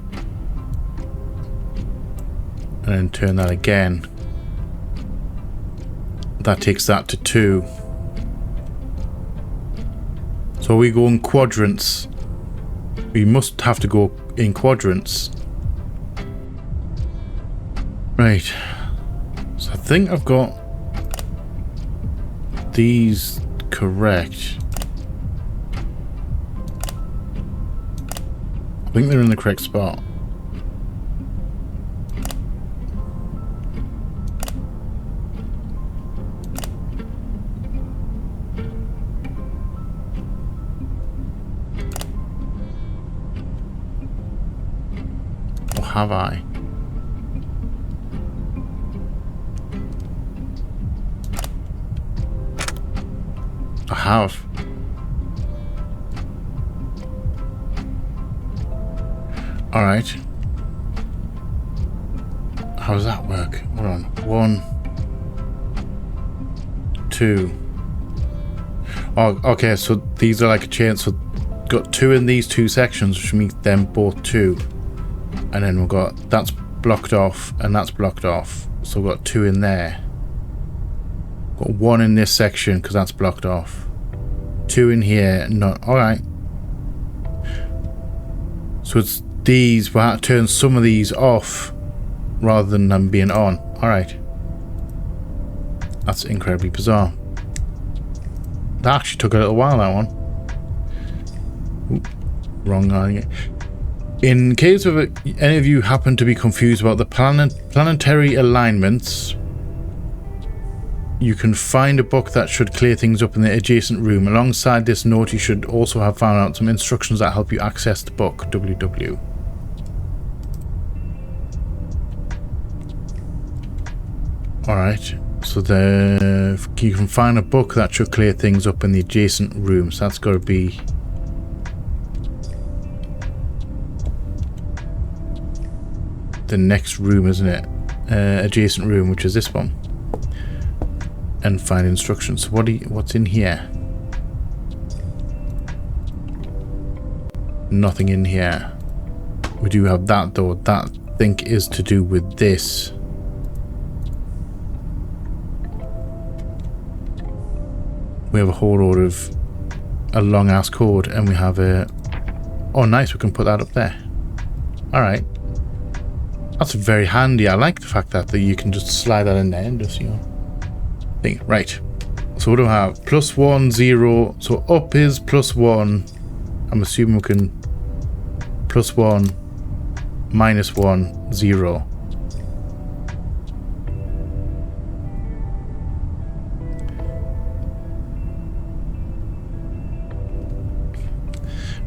and then turn that again. That takes that to 2. So we go in quadrants. We must have to go in quadrants. Right. So I think I've got these correct. I think they're in the correct spot. Or have I? I have. Alright. How does that work? Hold on. 1, 2. Oh, okay, so these are like a chain. So got 2 in these 2 sections, which means them both 2. And then we've got that's blocked off and that's blocked off. So we've got 2 in there. Got 1 in this section because that's blocked off. 2 in here, not. Alright. So it's these, we'll have to turn some of these off rather than them being on. Alright. That's incredibly bizarre. That actually took a little while, that one. Ooh, wrong line. In case of any of you happen to be confused about the planetary alignments, you can find a book that should clear things up in the adjacent room. Alongside this note, you should also have found out some instructions that help you access the book. WW. Alright, so you can find a book that should clear things up in the adjacent room. So that's got to be the next room, isn't it? Adjacent room, which is this one. And find instructions. So what's in here? Nothing in here. We do have that though. That I think is to do with this. We have a whole load of a long ass code, and we have a. Oh, nice! We can put that up there. All right. That's very handy. I like the fact that you can just slide that in there and just, you know, thing. Right. So what do I have? +1, 0. So up is +1. I'm assuming we can +1, -1, 0.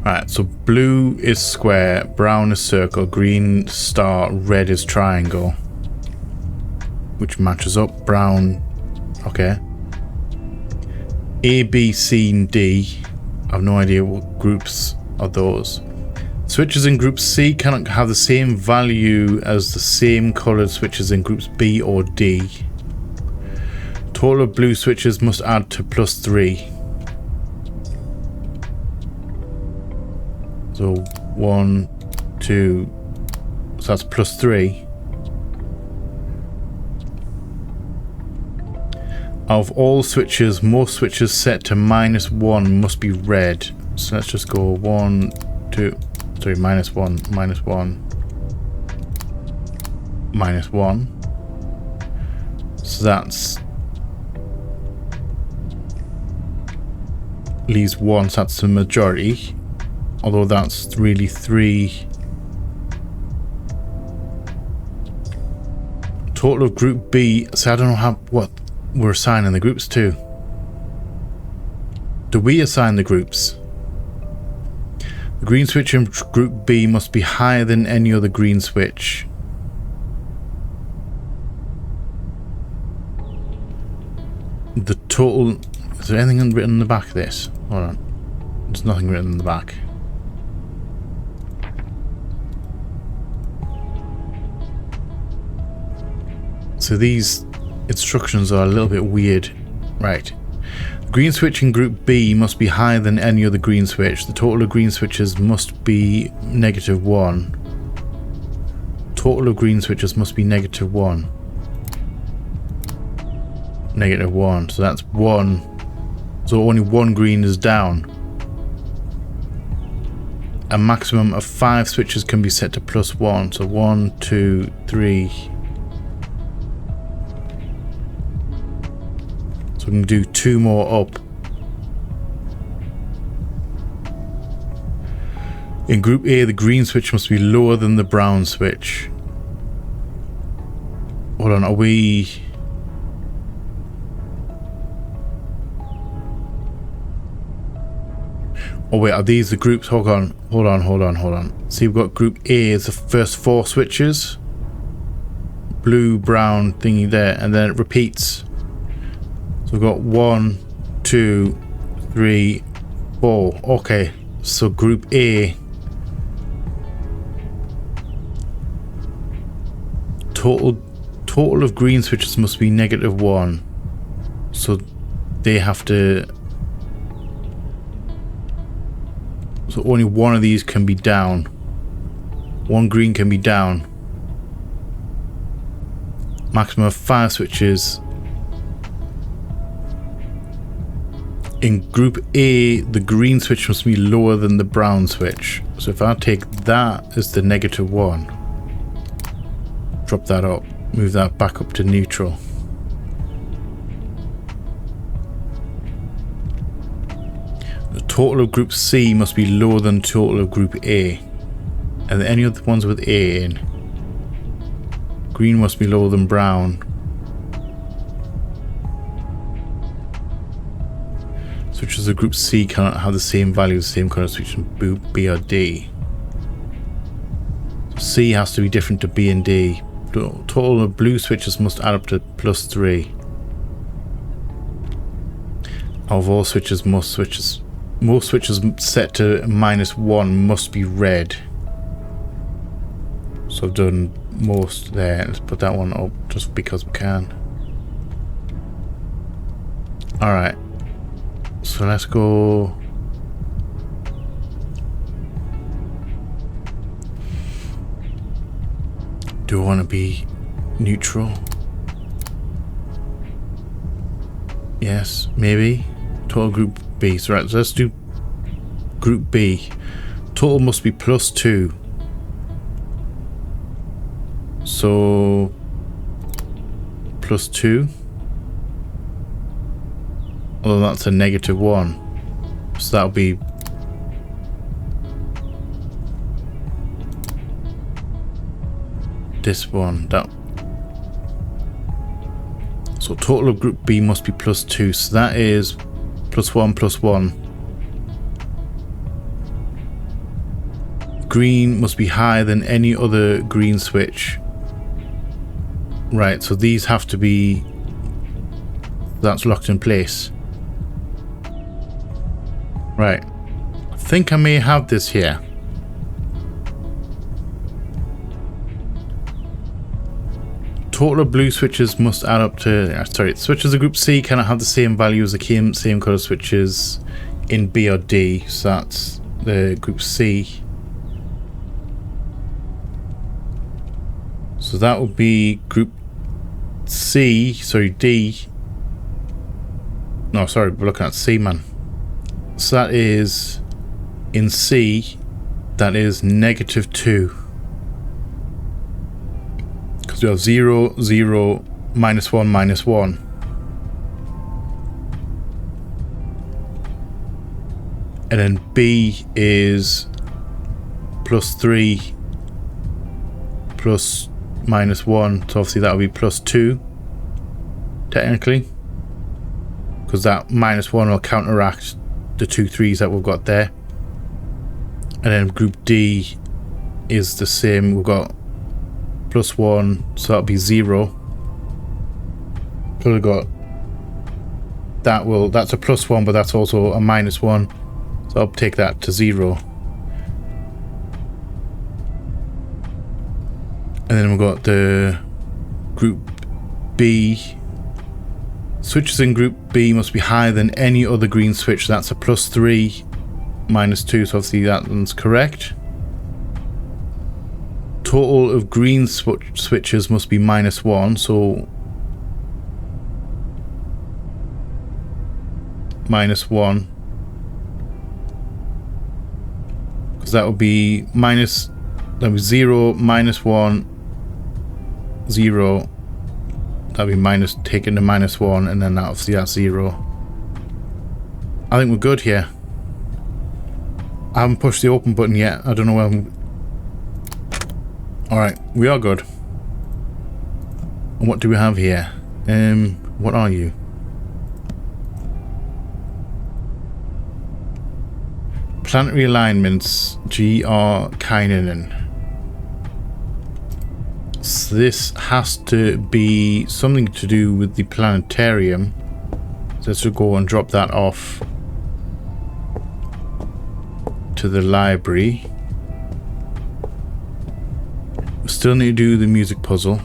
Right, so blue is square, brown is circle, green star, red is triangle. Which matches up. Brown, okay. A, B, C, and D. I have no idea what groups are those. Switches in group C cannot have the same value as the same coloured switches in groups B or D. Total of blue switches must add to +3. So 1, 2, so that's +3. Of all switches, most switches set to -1 must be red. So let's just go 1, 2, sorry, -1, -1, -1. So that's leaves 1, so that's the majority. Although that's really 3. Total of group B. So I don't know what we're assigning the groups to. Do we assign the groups? The green switch in group B must be higher than any other green switch. The total. Is there anything written in the back of this? Hold on. There's nothing written in the back. So these instructions are a little bit weird. Right. The green switch in group B must be higher than any other green switch. The total of green switches must be -1. Total of green switches must be -1. -1. So that's 1. So only 1 green is down. A maximum of 5 switches can be set to +1. So 1, 2, 3. So we can do 2 more up. In group A, the green switch must be lower than the brown switch. Hold on, are we... Oh wait, are these the groups? Hold on. See, we've got group A is the first 4 switches. Blue, brown thingy there, and then it repeats. So we've got 1, 2, 3, 4. Okay, so group A. Total of green switches must be -1. So they have to... So only one of these can be down. One green can be down. Maximum of 5 switches. In group A, the green switch must be lower than the brown switch. So if I take that as the -1, drop that up, move that back up to neutral. The total of group C must be lower than total of group A. And any other ones with A in? Green must be lower than brown. Switches of group C cannot have the same value as the same kind of switch in B or D. So C has to be different to B and D. The total of blue switches must add up to +3. Out of all switches, most switches set to -1 must be red. So I've done most there. Let's put that one up just because we can. Alright. So let's go. Do I want to be neutral? Yes, maybe. Total group B. So right, so let's do group B. Total must be +2. So +2. Although that's a -1. So that'll be this one. So total of group B must be +2. So that is +1 +1. Green must be higher than any other green switch. Right, so these have to be... That's locked in place. Right. I think I may have this here. Total of blue switches must add up to... Sorry, switches of group C cannot have the same value as the same color switches in B or D. So that's the group C. So that would be group C, sorry, D. No, sorry, we're looking at C, man. So that is, in C, that is -2. Because we have 0, 0, -1, -1. And then B is +3 plus -1, so obviously that would be +2 technically, because that -1 will counteract the 2 3s that we've got there. And then group D is the same, we've got +1, so that'll be 0. So we've got that's a +1, but that's also a -1, so I'll take that to 0. And then we've got the group B. Switches in group B must be higher than any other green switch. That's a +3, -2, so obviously that one's correct. Total of green switches must be -1, so -1. Because that would be that would be 0, -1, 0, that'd be taking the -1, and then obviously that's 0. I think we're good here. I haven't pushed the open button yet. I don't know where I'm... Alright, we are good. And what do we have here? What are you? Planetary alignments, G.R. Kynanen. So this has to be something to do with the planetarium. So let's go and drop that off to the library. We still need to do the music puzzle.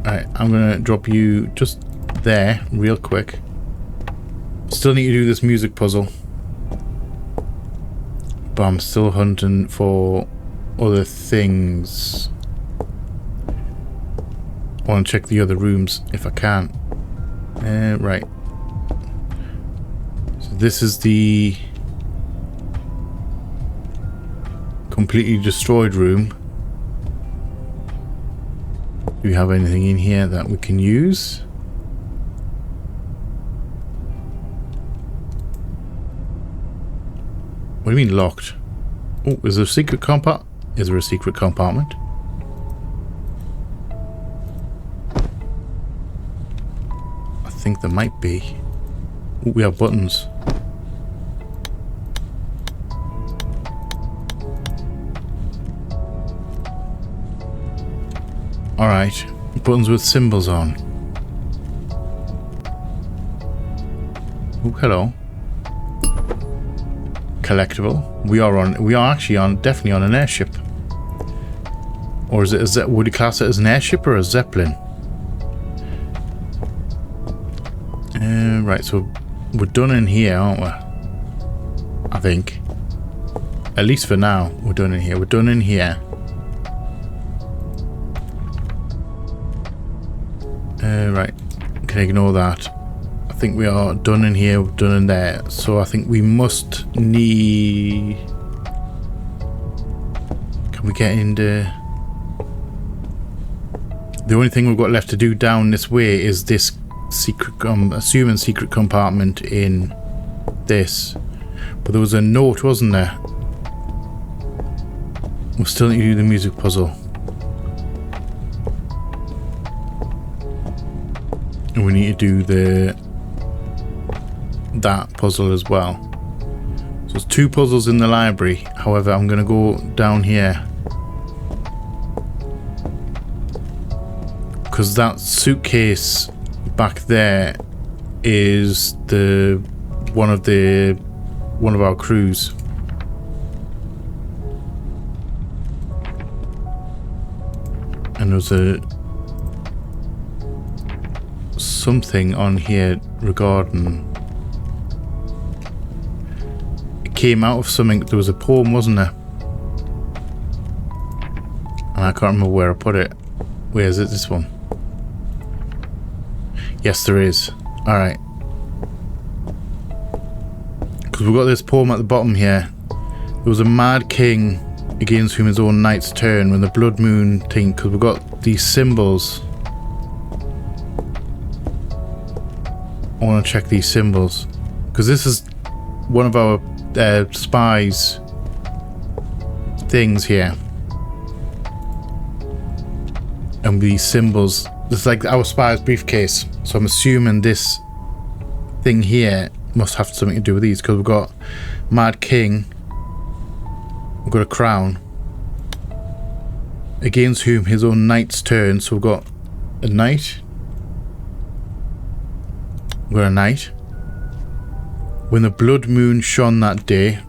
Alright, I'm gonna drop you just there real quick. Still need to do this music puzzle. But I'm still hunting for other things. I want to check the other rooms if I can. Right. So this is the completely destroyed room. Do we have anything in here that we can use? What do you mean locked? Oh, is there a secret compartment? Is there a secret compartment? I think there might be. Oh, we have buttons. Alright, buttons with symbols on. Oh, hello. Collectible. We are actually definitely on an airship. Or is it would you class it as an airship or a zeppelin? Right, so we're done in here, aren't we? I think. At least for now, we're done in here. We're done in here. Right, can ignore that. I think we are done in here, done in there. So I think we must need... Can we get into... The only thing we've got left to do down this way is this secret, assuming secret compartment in this. But there was a note, wasn't there? We still need to do the music puzzle. And we need to do that puzzle as well. So there's 2 puzzles in the library. However, I'm going to go down here. Because that suitcase back there is one of our crews. And there's something on here regarding... It came out of something. There was a poem, wasn't there? And I can't remember where I put it. Where is it? This one. Yes, there is. Alright. Because we've got this poem at the bottom here. There was a mad king against whom his own knights turn when the blood moon thing. Because we've got these symbols. I want to check these symbols. Because this is one of our spies things here. And these symbols, it's like our spy's briefcase. So I'm assuming this thing here must have something to do with these, because we've got Mad King, we've got a crown, against whom his own knights turn. So we've got a knight, we've got a knight. When the blood moon shone that day,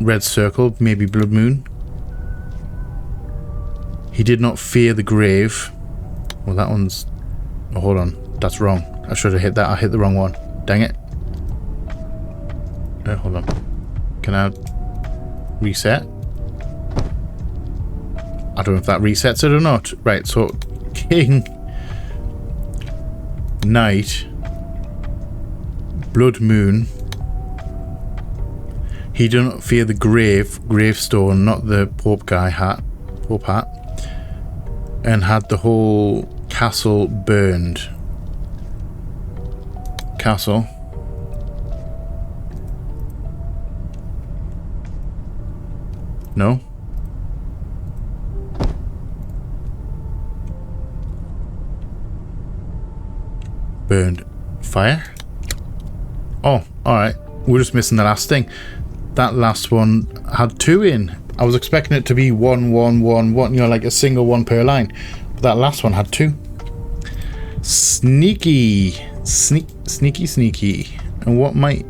red circle, maybe blood moon. He did not fear the grave. Well, that one's... Oh, hold on. That's wrong. I should have hit that. I hit the wrong one. Dang it. Hold on. Can I reset? I don't know if that resets it or not. Right, so King, Knight, Blood Moon. He did not fear the gravestone, not the Pope hat, and had the whole castle burned. Castle. No? Burned fire? Oh, alright. We're just missing the last thing. That last one had 2 in. I was expecting it to be 1, 1, 1, 1, you know, like a single one per line. But that last one had 2. Sneaky. Sneaky, sneaky. And what might...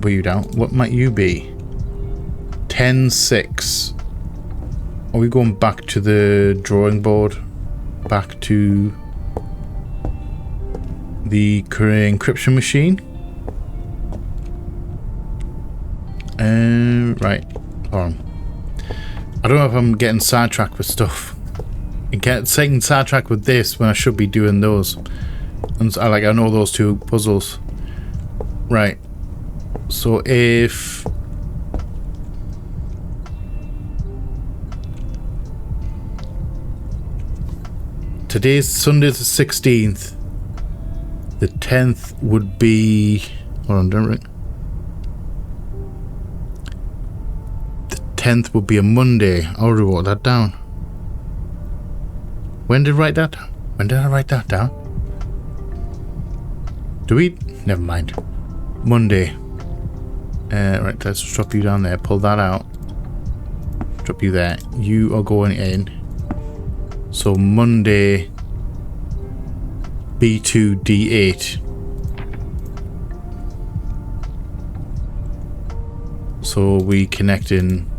put you down. What might you be? 10, 6. Are we going back to the drawing board? Back to the encryption machine? Right. Hold on. I don't know if I'm getting sidetracked with stuff. Getting sidetracked with this when I should be doing those. And I know those 2 puzzles. Right. So if... today's Sunday the 16th. The 10th would be... hold on, don't it? The 10th would be a Monday. I already wrote that down. When did I write that down? When did I write that down? Do we? Never mind. Monday. Right, let's drop you down there. Pull that out. Drop you there. You are going in. So Monday... B2, D8. So we connect in...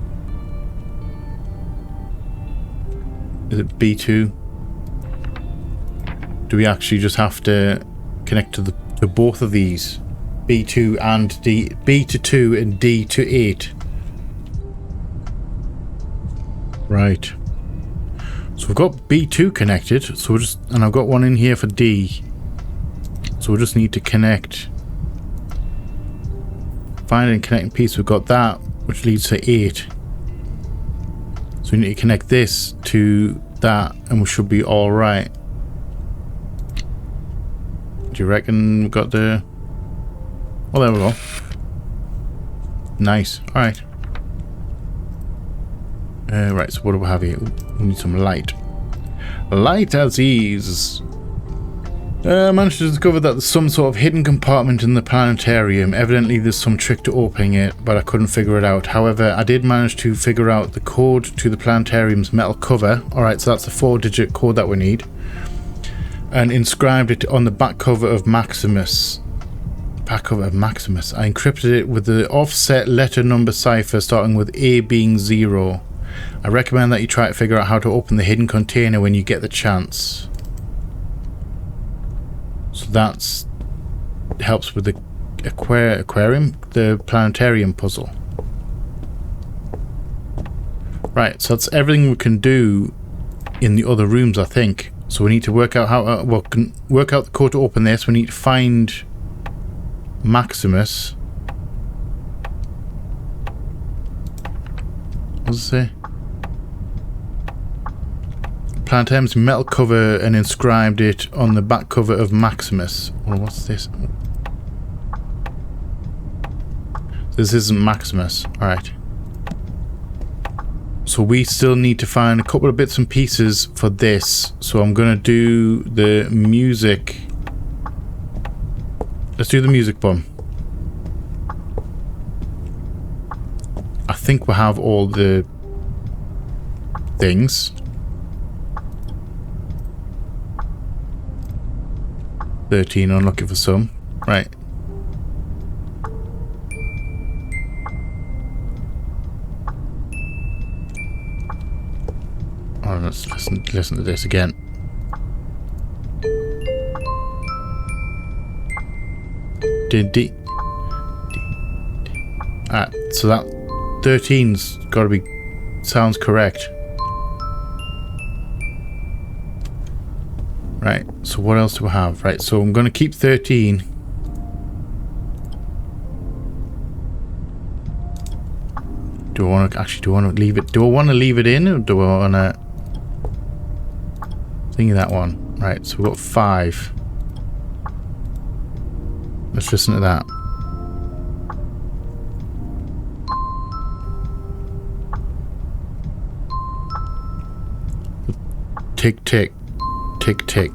is it B2? Do we actually just have to connect to both of these? B2 and D... B to 2 and D to 8. Right. So we've got B2 connected, so we'll just... and I've got one in here for D. So we'll just need to connect... find and connecting piece. We've got that, which leads to 8. So we need to connect this to that, and we should be alright. Do you reckon we've got the... well, there we go. Nice. Alright. Right, so what do we have here? We need some light. Light as ease. I managed to discover that there's some sort of hidden compartment in the planetarium. Evidently there's some trick to opening it, but I couldn't figure it out. However, I did manage to figure out the code to the planetarium's metal cover. Alright, so that's the 4-digit code that we need. And inscribed it on the back cover of Maximus. Back cover of Maximus. I encrypted it with the offset letter number cipher starting with A being 0. I recommend that you try to figure out how to open the hidden container when you get the chance. So that's helps with the aquarium, the planetarium puzzle. Right, so that's everything we can do in the other rooms, I think. So we need to work out how work out the code to open this. We need to find Maximus. What does it say? Planetarium's metal cover and inscribed it on the back cover of Maximus. Well, what's this? This isn't Maximus. Alright. So we still need to find a couple of bits and pieces for this. So I'm going to do the music. Let's do the music bomb. I think we have all the things. 13, I'm looking for some. Right. Oh, let's listen to this again. D. So that 13's got to be sounds correct. Right, so what else do we have? Right, so I'm going to keep 13. Do I want to leave it? Do I want to leave it in, or do I want to thingy that one? Right, so we've got 5. Let's listen to that. Tick, tick. Tick, tick.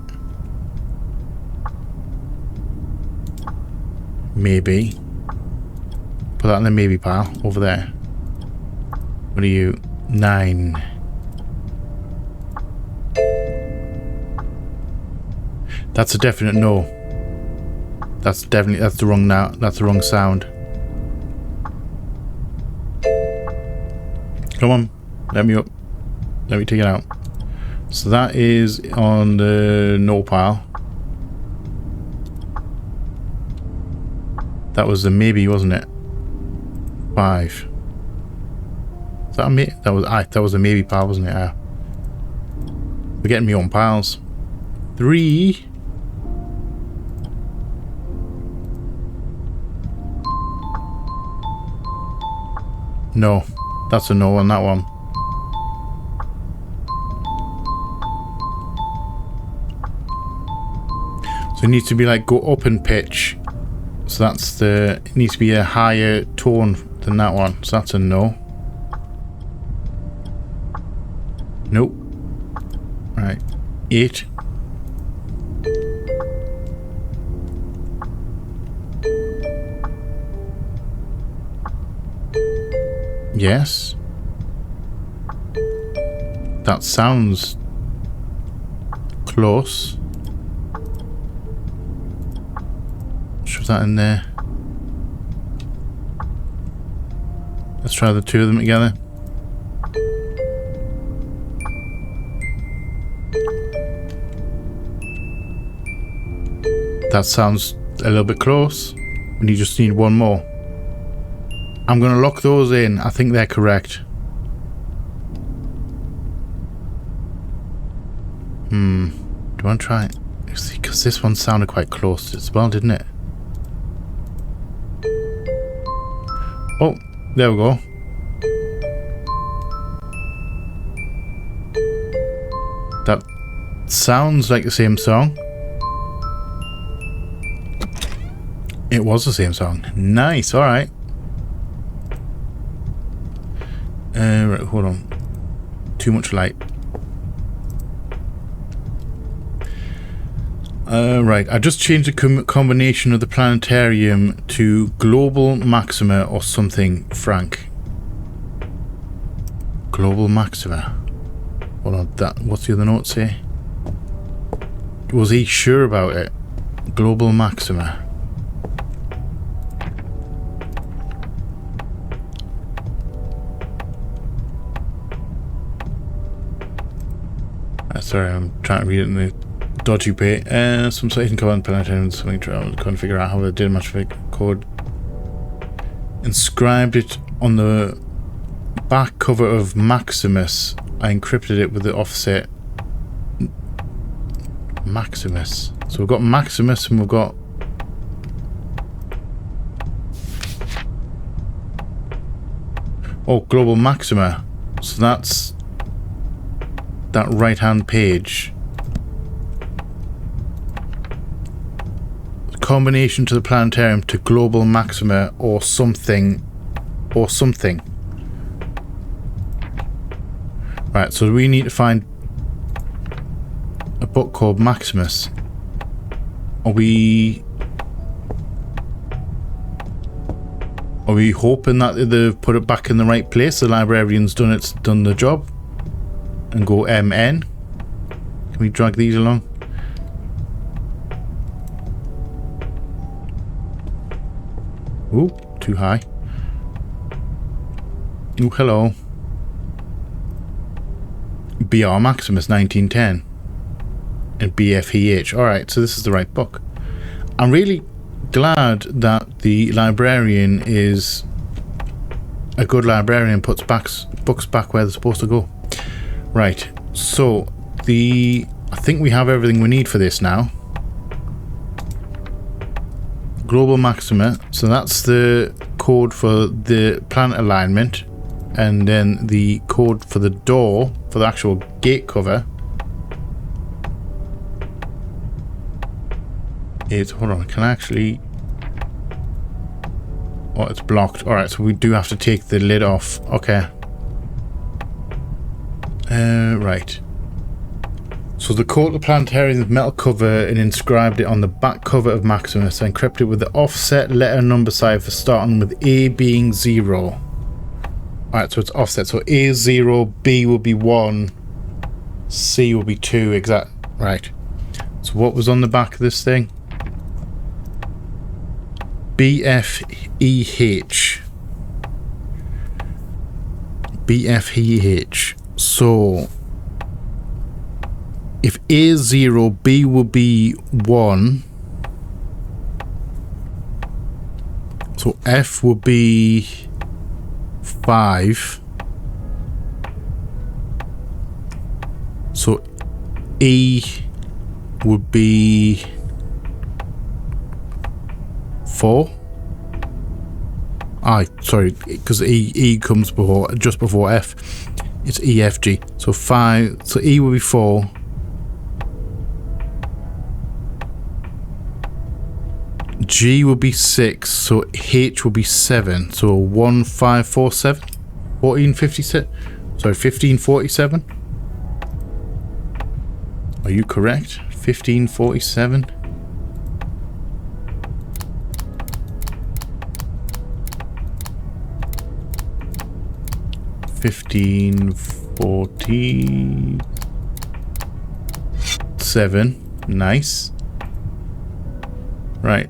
Maybe. Put that in the maybe pile. Over there. What are you? 9. That's a definite no. That's the wrong now. That's the wrong sound. Come on. Let me up. Let me take it out. So that is on the no pile. That was the maybe, wasn't it? 5. Is that a maybe? That was a maybe pile, wasn't it? We're getting me on piles. 3. No. That's a no on that one. So it needs to be like go up in pitch. So that's it needs to be a higher tone than that one. So that's a no. Nope. Right. 8. Yes. That sounds close. Shove that in there. Let's try the two of them together. That sounds a little bit close. And you just need one more. I'm going to lock those in. I think they're correct. Do I want to try it? Because this one sounded quite close as well, didn't it? Oh, there we go. That sounds like the same song. It was the same song. Nice, alright. Right, hold on. Too much light. Right, I just changed the combination of the planetarium to Global Maxima or something, Frank. Global Maxima. Hold on, what's the other note say? Was he sure about it? Global Maxima. Sorry, I'm trying to read it in the dodgy bit. Some Satan command planetarium, something trying to figure out how they did much code. Inscribed it on the back cover of Maximus. I encrypted it with the offset Maximus. So we've got Maximus and we've got Global Maxima. So that's that right hand page. Combination to the planetarium to Global Maxima or something. Right, so we need to find a book called Maximus. Are we hoping that they've put it back in the right place? The librarian's done the job? And go MN. Can we drag these along? Ooh, too high. Ooh, hello. BR Maximus 1910 and BFEH. Alright, so this is the right book. I'm really glad that the librarian is a good librarian, puts books back where they're supposed to go. Right, so I think we have everything we need for this now. Global Maxima, so that's the code for the planet alignment, and then the code for the door, for the actual gate cover is, hold on, can I actually, oh, it's blocked. Alright, so we do have to take the lid off. Okay. Right. So the coat the planetarian's metal cover and inscribed it on the back cover of Maximus, and encrypted with the offset letter number cipher starting with A being 0. Alright, so it's offset. So A is 0, B will be 1, C will be 2, exact. Right. So what was on the back of this thing? BFEH. BFEH. So if A is 0, B will be 1. So F will be 5. So E would be 4. Sorry, because E comes before, just before F. It's EFG. So 5. So E will be 4. G will be 6. So H will be 7. So 1547. 1457. Sorry, 1547. Are you correct? 1547. 1547. Nice. Right.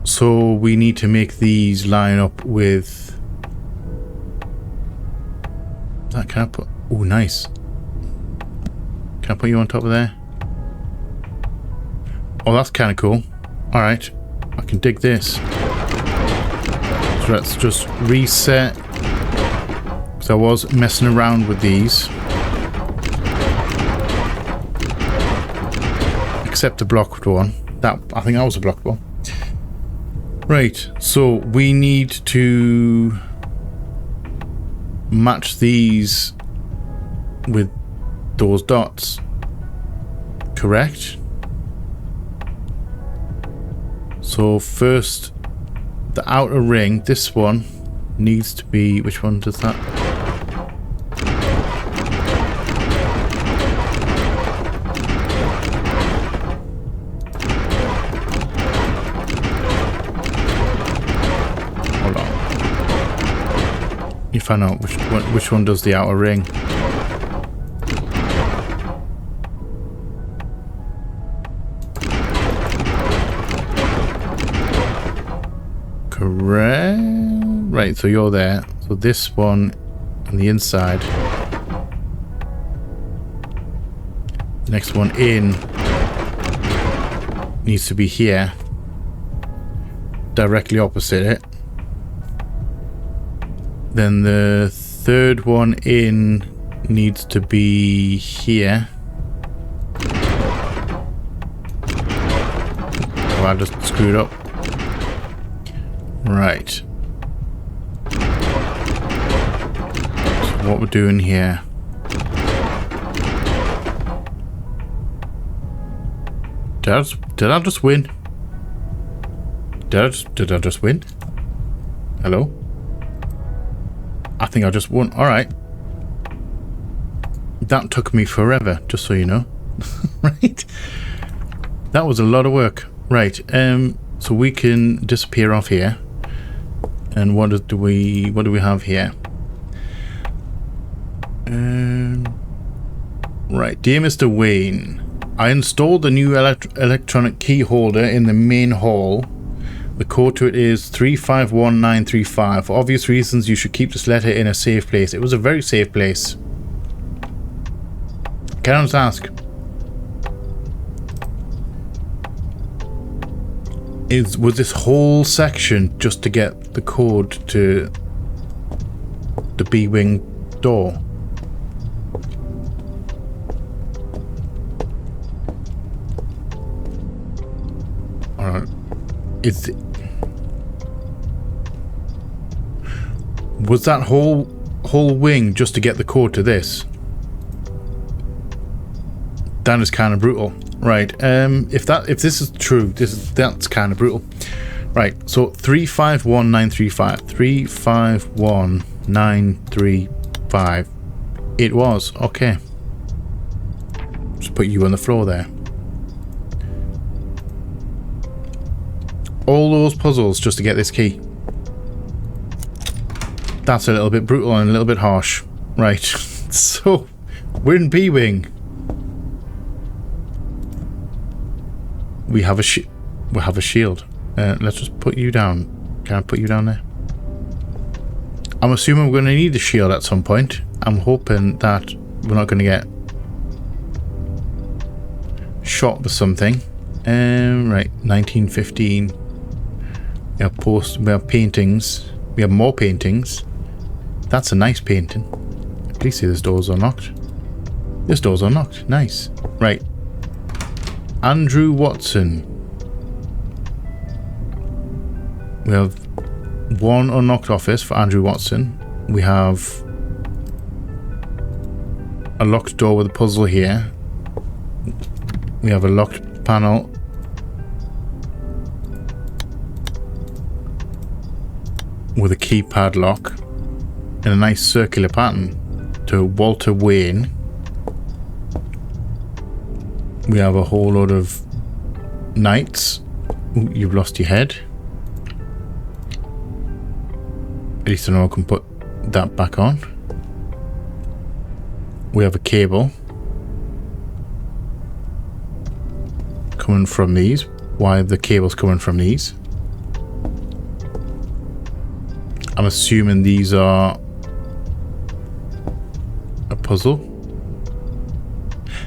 So we need to make these line up with that. Can I put? Oh, nice. Can I put you on top of there? Oh, that's kind of cool. All right, I can dig this. So let's just reset. So I was messing around with these. Except the blocked one. That, I think that was a blocked one. Right, so we need to match these with those dots. Correct? So first, the outer ring, this one needs to be, which one does that? Hold on. You find out which one does the outer ring. Correct. Right, so you're there. So this one on the inside. Next one in needs to be here. Directly opposite it. Then the third one in needs to be here. Oh, I just screwed up. Right. So what we're doing here. Did I just win? Did I just win? Hello? I think I just won. Alright. That took me forever, just so you know. Right? That was a lot of work. Right, so we can disappear off here. And what do we have here? Right, dear Mr. Wayne, I installed the new electronic key holder in the main hall. The code to it is 351935. For obvious reasons, you should keep this letter in a safe place. It was a very safe place. Can I just ask? Was this whole section just to get the code to the B-wing door? Alright. Was that whole wing just to get the code to this? That is kind of brutal. Right, if this is true, that's kind of brutal. Right, so 351935. 351935. It was, okay. Just put you on the floor there. All those puzzles just to get this key. That's a little bit brutal and a little bit harsh. Right. So, we're in B-Wing. We have a shield. Let's just put you down. Can I put you down there? I'm assuming we're going to need the shield at some point. I'm hoping that we're not going to get shot with something. Right, 1915. We have paintings. We have more paintings. That's a nice painting. Please say this door's unlocked. This door's unlocked. Nice. Right. Andrew Watson. We have one unlocked office for Andrew Watson. We have a locked door with a puzzle here. We have a locked panel. With a keypad lock. And a nice circular pattern to Walter Wayne. We have a whole load of knights. Ooh, you've lost your head. At least I know I can put that back on. We have a cable coming from these. Why are the cables coming from these? I'm assuming these are a puzzle.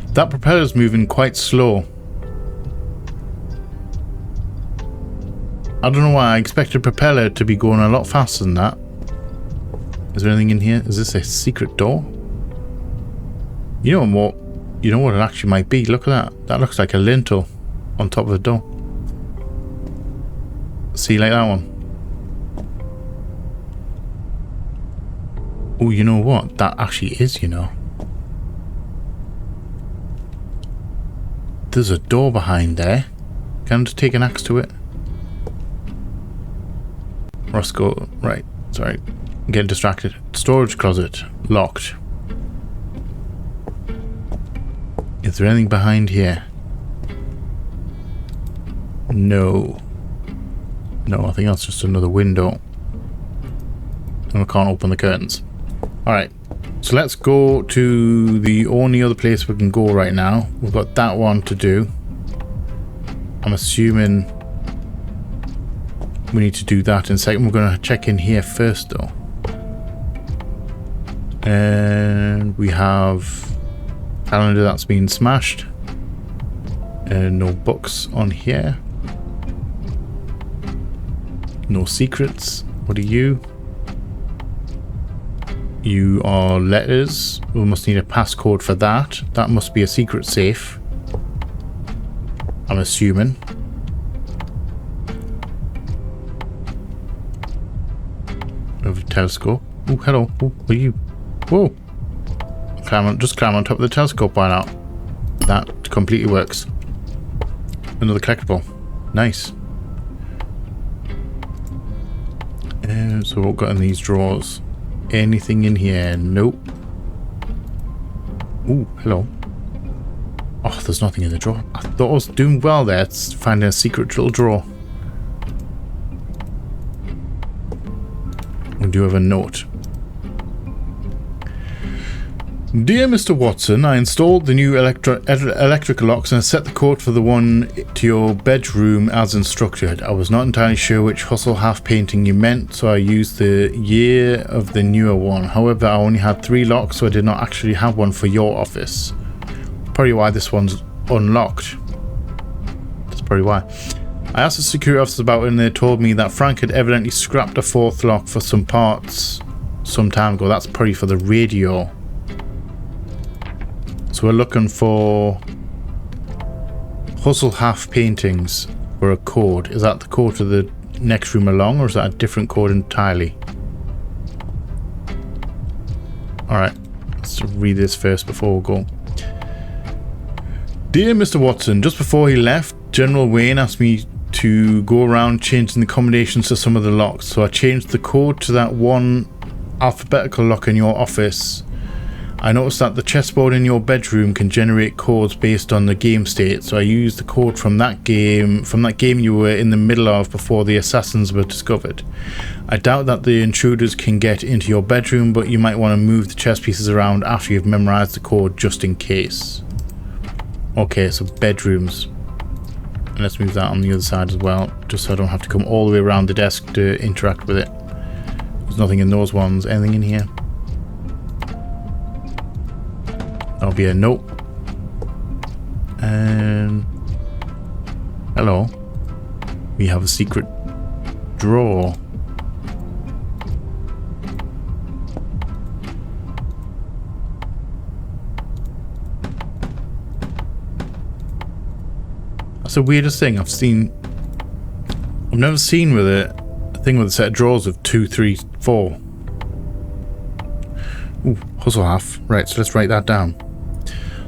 That propeller's moving quite slow. I don't know why. I expected propeller to be going a lot faster than that. Is there anything in here? Is this a secret door? You know what it actually might be. Look at that. That looks like a lintel on top of the door. See, like that one. Oh, you know what? That actually is, you know. There's a door behind there. Can I just take an axe to it? Roscoe, right. Sorry. I'm getting distracted. Storage closet. Locked. Is there anything behind here? No. No, I think that's just another window. And we can't open the curtains. Alright. So let's go to the only other place we can go right now. We've got that one to do. I'm assuming we need to do that in a second. We're going to check in here first though. And we have calendar that's been smashed. And no books on here. No secrets. What are you? You are letters. We must need a passcode for that. That must be a secret safe. I'm assuming. Over the telescope. Oh, hello. Oh, what are you? Whoa. Just climb on top of the telescope. Why not? That completely works. Another collectible. Nice. So what we've got in these drawers? Anything in here? Nope. Ooh, hello. Oh, there's nothing in the drawer. I thought I was doing well there. It's finding a secret little drawer. We do have a note. Dear Mr. Watson, I installed the new electrical locks and set the code for the one to your bedroom as instructed. I was not entirely sure which Hustle-Half painting you meant, so I used the year of the newer one. However, I only had 3 locks, so I did not actually have one for your office. Probably why this one's unlocked. That's probably why. I asked the security officers about it and they told me that Frank had evidently scrapped a 4th lock for some parts some time ago. That's probably for the radio. So we're looking for Hustle-Half paintings for a code. Is that the code to the next room along, or is that a different code entirely? Alright, let's read this first before we go. Dear Mr. Watson, just before he left, General Wayne asked me to go around changing the combinations to some of the locks. So I changed the code to that one alphabetical lock in your office. I noticed that the chessboard in your bedroom can generate codes based on the game state, so I used the code from that game you were in the middle of before the assassins were discovered. I doubt that the intruders can get into your bedroom, but you might want to move the chess pieces around after you've memorized the code just in case. Okay, so bedrooms. And let's move that on the other side as well, just so I don't have to come all the way around the desk to interact with it. There's nothing in those ones. Anything in here? That'll be a nope. And hello. We have a secret drawer. That's the weirdest thing I've seen. I've never seen with a thing with a set of drawers of 2, 3, 4. Ooh, hustle half. Right, so let's write that down.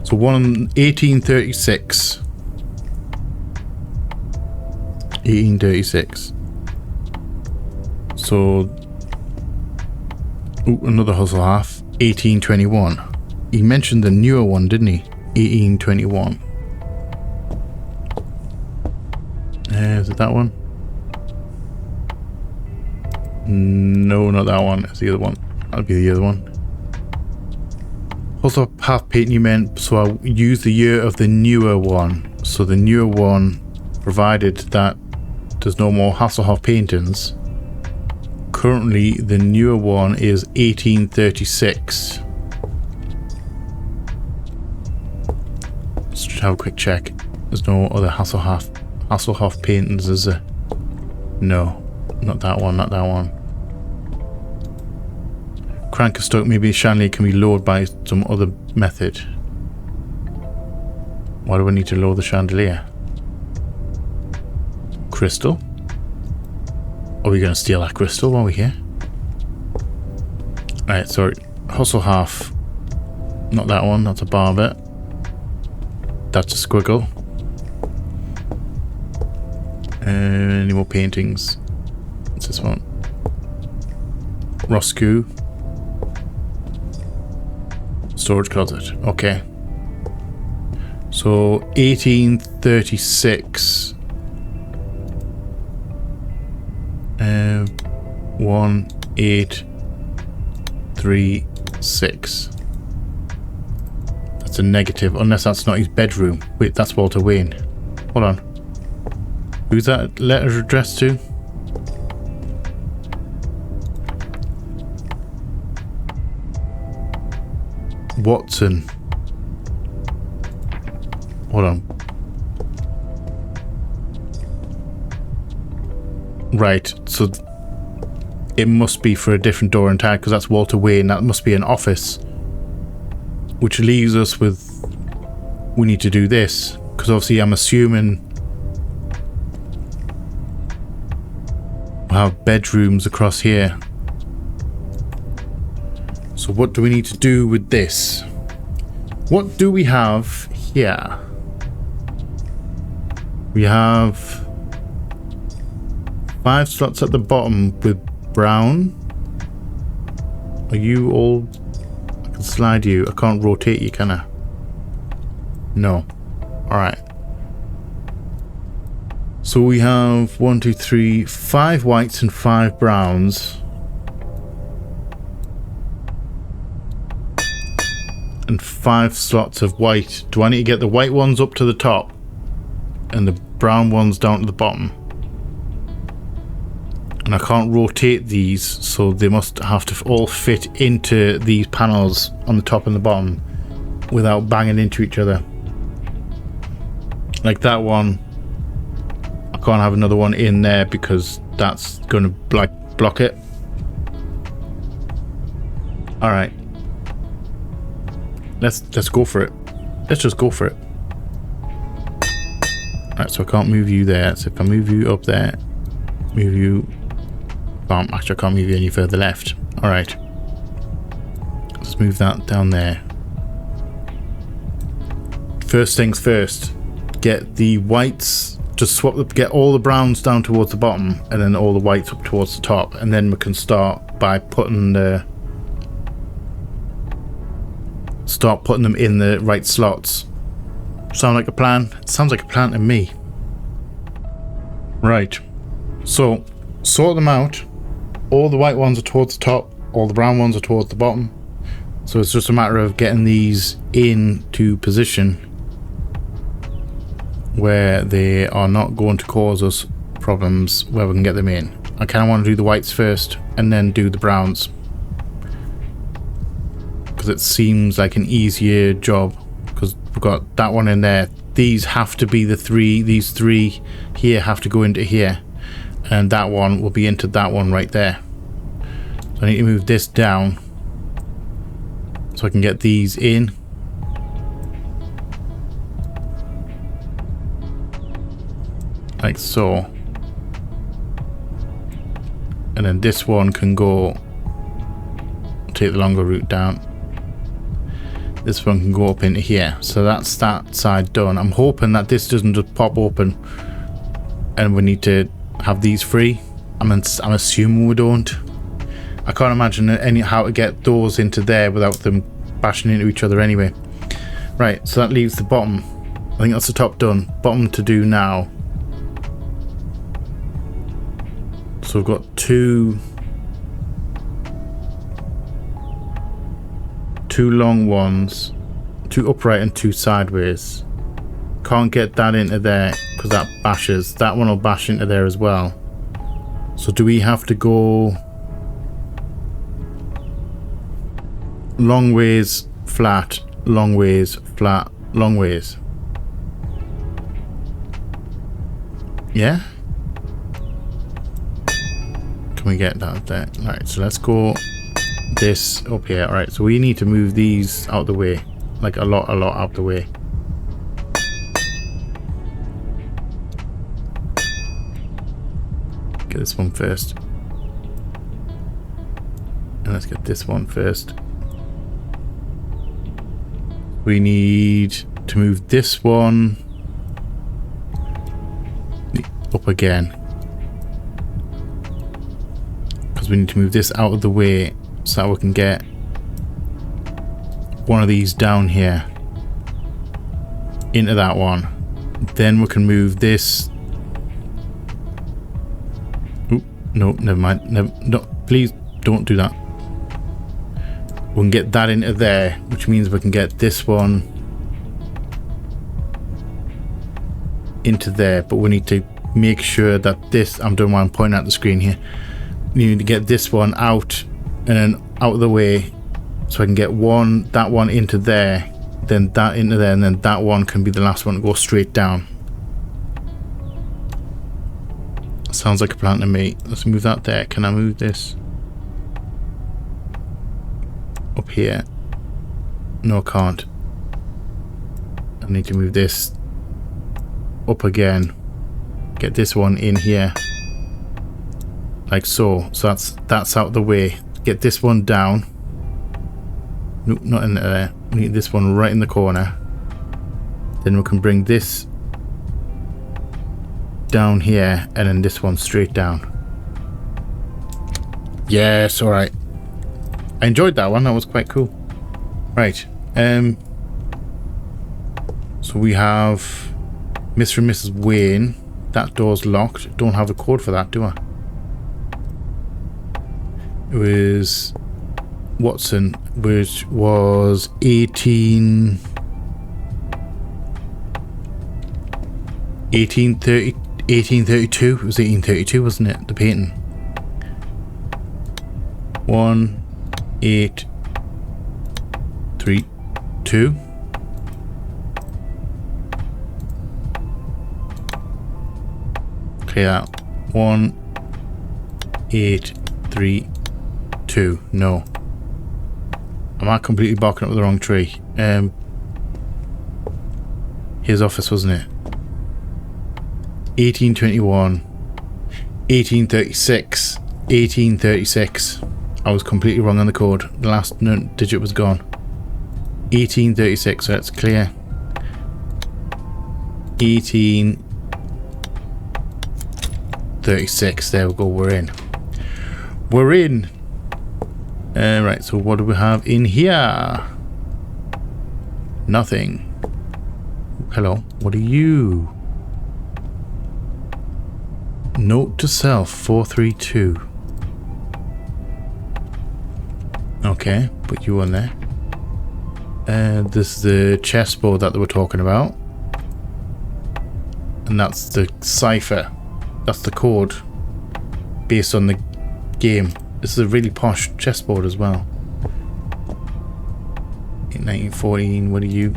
So 1836. 1836. So ooh, another hustle half. 1821. He mentioned the newer one, didn't he? 1821. Is it that one? No, not that one. It's the other one. That'll be the other one. Also, half painting you meant, so I'll use the year of the newer one. So the newer one, provided that there's no more Hasselhoff paintings. Currently, the newer one is 1836. Let's just have a quick check. There's no other Hasselhoff paintings, is there? No, not that one, not that one. Crank is stuck. Maybe chandelier can be lowered by some other method. Why do I need to lower the chandelier? Crystal? Are we going to steal that crystal while we're here? Right, sorry. Hustle half. Not that one, that's a barber. That's a squiggle. Any more paintings? What's this one? Roscoe. Storage closet. Okay. So 1836. 1836. That's a negative, unless that's not his bedroom. Wait, that's Walter Wayne. Hold on. Who's that letter addressed to? Watson. Hold on. Right, so it must be for a different door entirely, because that's Walter Wayne. That must be an office. Which leaves us with... we need to do this. Because obviously I'm assuming... we'll have bedrooms across here. So what do we need to do with this? What do we have here? We have 5 slots at the bottom with brown. Are you all... I can slide you. I can't rotate you, can I? No. Alright. So we have 1, 2, 3, 5 whites and 5 browns. And 5 slots of white. Do I need to get the white ones up to the top and the brown ones down to the bottom? And I can't rotate these, so they must have to all fit into these panels on the top and the bottom without banging into each other. Like that one, I can't have another one in there because that's going to block it. All right. Let's go for it. Let's just go for it. Alright, so I can't move you there. So if I move you up there, move you... actually I can't move you any further left. Alright. Let's move that down there. First things first. Get the whites... just get all the browns down towards the bottom and then all the whites up towards the top. And then we can start by putting the... start putting them in the right slots. Sound like a plan? It sounds like a plan to me. Right. So, sort them out. All the white ones are towards the top. All the brown ones are towards the bottom. So it's just a matter of getting these into position where they are not going to cause us problems, where we can get them in. I kind of want to do the whites first and then do the browns, because it seems like an easier job, because we've got that one in there. These have to be the three, these three here have to go into here, and that one will be into that one right there. So I need to move this down so I can get these in. Like so. And then this one can go, take the longer route down. This one can go up into here. So that's that side done. I'm hoping that this doesn't just pop open and we need to have these free. I'm assuming we don't. I can't imagine how to get those into there without them bashing into each other anyway. Right, so that leaves the bottom. I think that's the top done. Bottom to do now. So we've got two long ones, two upright and two sideways. Can't get that into there because that bashes. That one will bash into there as well. So do we have to go long ways, flat, long ways, flat, long ways? Yeah? Can we get that there? Alright, so let's go this up here. Alright, so we need to move these out the way. Like a lot out the way. Get this one first. And let's get this one first. We need to move this one up again, because we need to move this out of the way so that we can get one of these down here into that one. Then we can move this. Oop, no, never mind. No, please don't do that. We can get that into there, which means we can get this one into there, but we need to make sure that this, I'm doing while I'm pointing at the screen here, you need to get this one out and then out of the way so I can get that one into there, then that into there, and then that one can be the last one to go straight down. Sounds like a plan to me. Let's move that there. Can I move this up here? No, I can't. I need to move this up again. Get this one in here. Like so. So that's out of the way. Get this one down. Nope, not in there. We need this one right in the corner. Then we can bring this down here, and then this one straight down. Yes, alright. I enjoyed that one, that was quite cool. Right. So we have Mr. and Mrs. Wayne. That door's locked. Don't have a code for that, do I? It was Watson, which was 1832. It was 1832, wasn't it? The painting. 1832. Clear that. 1832. No. Am I completely barking up the wrong tree? His office, wasn't it? 1821. 1836. 1836. I was completely wrong on the code. The last digit was gone. 1836. So that's clear. 1836. There we go. We're in. We're in. Right. So what do we have in here? Nothing. Hello. What are you? Note to self 432. Okay, put you on there. This is the chessboard that they were talking about. And that's the cipher. That's the code based on the game. This is a really posh chessboard as well. In 1914, what are you?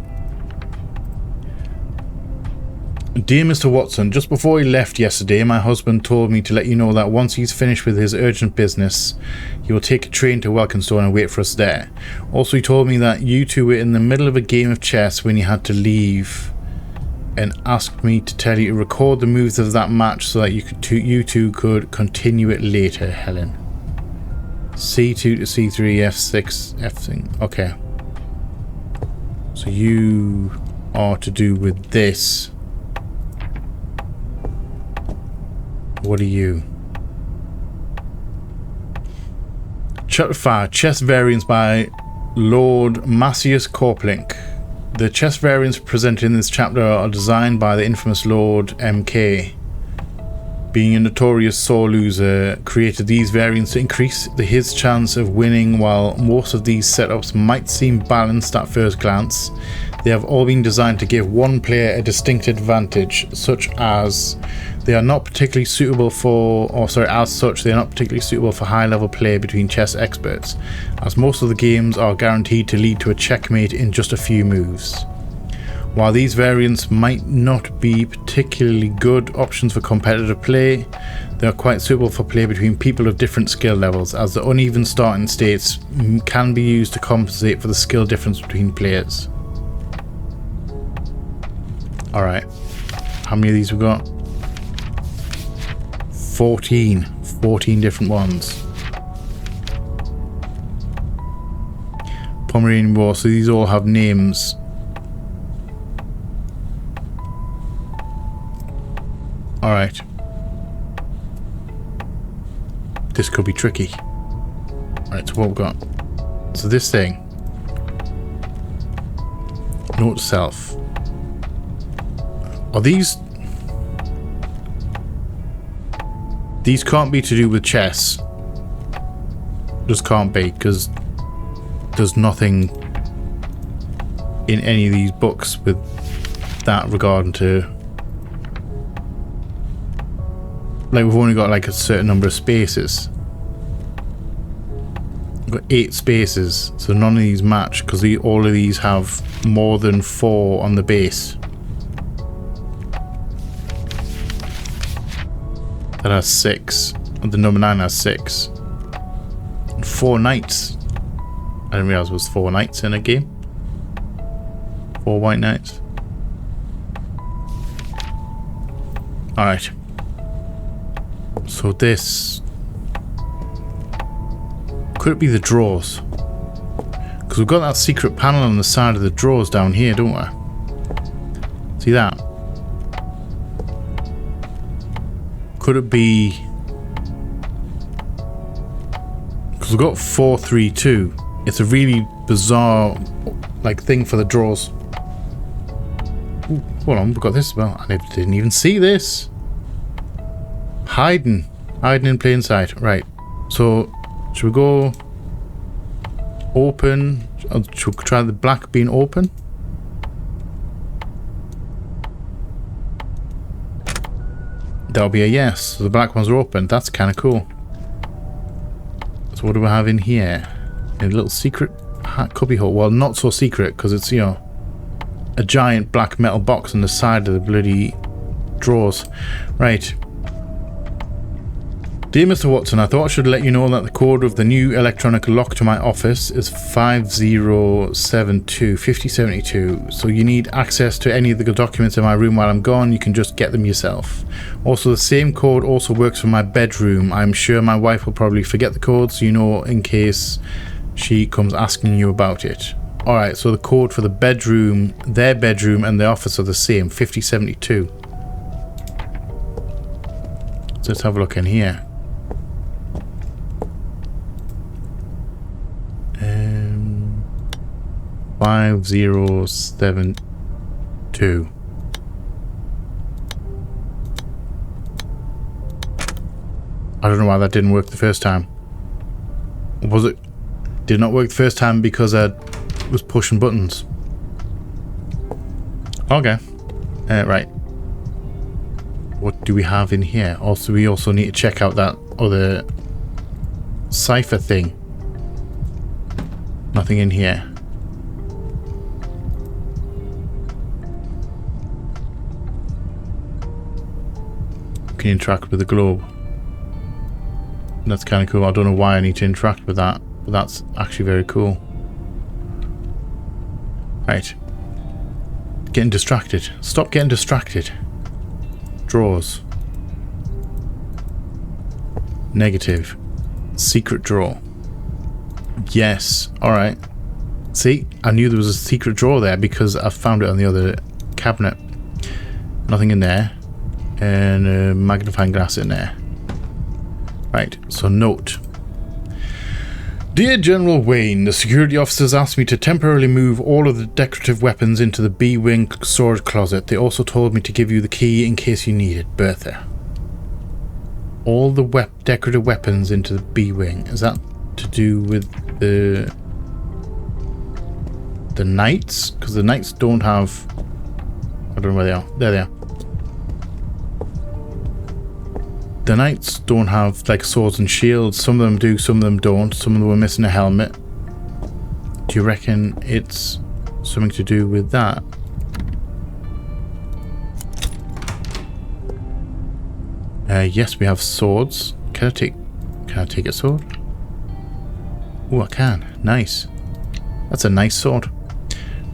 Dear Mr. Watson, just before he left yesterday, my husband told me to let you know that once he's finished with his urgent business, he will take a train to Welkenstone and wait for us there. Also, he told me that you two were in the middle of a game of chess when you had to leave, and asked me to tell you to record the moves of that match so that you two could continue it later, Helen. C2 to C3, F6, F6. Okay. So you are to do with this. What are you? Chapter 5, Chess Variants by Lord Massius Corplink. The chess variants presented in this chapter are designed by the infamous Lord MK. Being a notorious sore loser, created these variants to increase his chance of winning. While most of these setups might seem balanced at first glance, they have all been designed to give one player a distinct advantage, such as they are not particularly suitable for, they are not particularly suitable for high-level play between chess experts, as most of the games are guaranteed to lead to a checkmate in just a few moves. While these variants might not be particularly good options for competitive play, they are quite suitable for play between people of different skill levels, as the uneven starting states can be used to compensate for the skill difference between players. Alright, how many of these we got? 14 different ones. Pomeranian War, so these all have names. Alright. This could be tricky. Alright, so what we've got? So this thing. Note to self. Are these... These can't be to do with chess. Just can't be, because there's nothing in any of these books with that regarding to... Like, we've only got like a certain number of spaces. We've got 8 spaces, so none of these match, because all of these have more than 4 on the base. That has 6. And the number 9 has 6. And 4 knights. I didn't realize there was 4 knights in a game. 4 white knights. Alright. So this... Could it be the drawers? Because we've got that secret panel on the side of the drawers down here, don't we? See that? Could it be... Because we've got 432. It's a really bizarre like thing for the drawers. Ooh, hold on, we've got this as well. I didn't even see this. Hiding in plain sight. Right. So, should we go open? Should we try the black being open? That'll be a yes. So the black ones are open. That's kind of cool. So what do we have in here? A little secret cubby hole. Well, not so secret because it's, you know, a giant black metal box on the side of the bloody drawers. Right. Dear Mr. Watson, I thought I should let you know that the code of the new electronic lock to my office is 5072. So you need access to any of the documents in my room while I'm gone, you can just get them yourself. Also, the same code also works for my bedroom. I'm sure my wife will probably forget the code, so you know in case she comes asking you about it. Alright, so the code for the bedroom, their bedroom and the office are the same, 5072. So let's have a look in here. 5072. I don't know why that didn't work the first time. Was it? Did not work the first time because I was pushing buttons. Okay. Right. What do we have in here? Also, we also need to check out that other cipher thing. Nothing in here. Can you interact with the globe? That's kind of cool. I don't know why I need to interact with that, but that's actually very cool. Right. Getting distracted. Stop getting distracted. Drawers. Negative. Secret drawer. Yes. Alright. See? I knew there was a secret drawer there because I found it on the other cabinet. Nothing in there. And a magnifying glass in there. Right. So note. Dear General Wayne, the security officers asked me to temporarily move all of the decorative weapons into the B-wing storage closet. They also told me to give you the key in case you need it. Bertha. All the decorative weapons into the B-wing. Is that to do with the knights? Because the knights don't have... I don't know where they are. There they are. The knights don't have like swords and shields. Some of them do, some of them don't. Some of them were missing a helmet. Do you reckon it's something to do with that? Yes, we have swords. Can I take a sword? Oh, I can. Nice. That's a nice sword.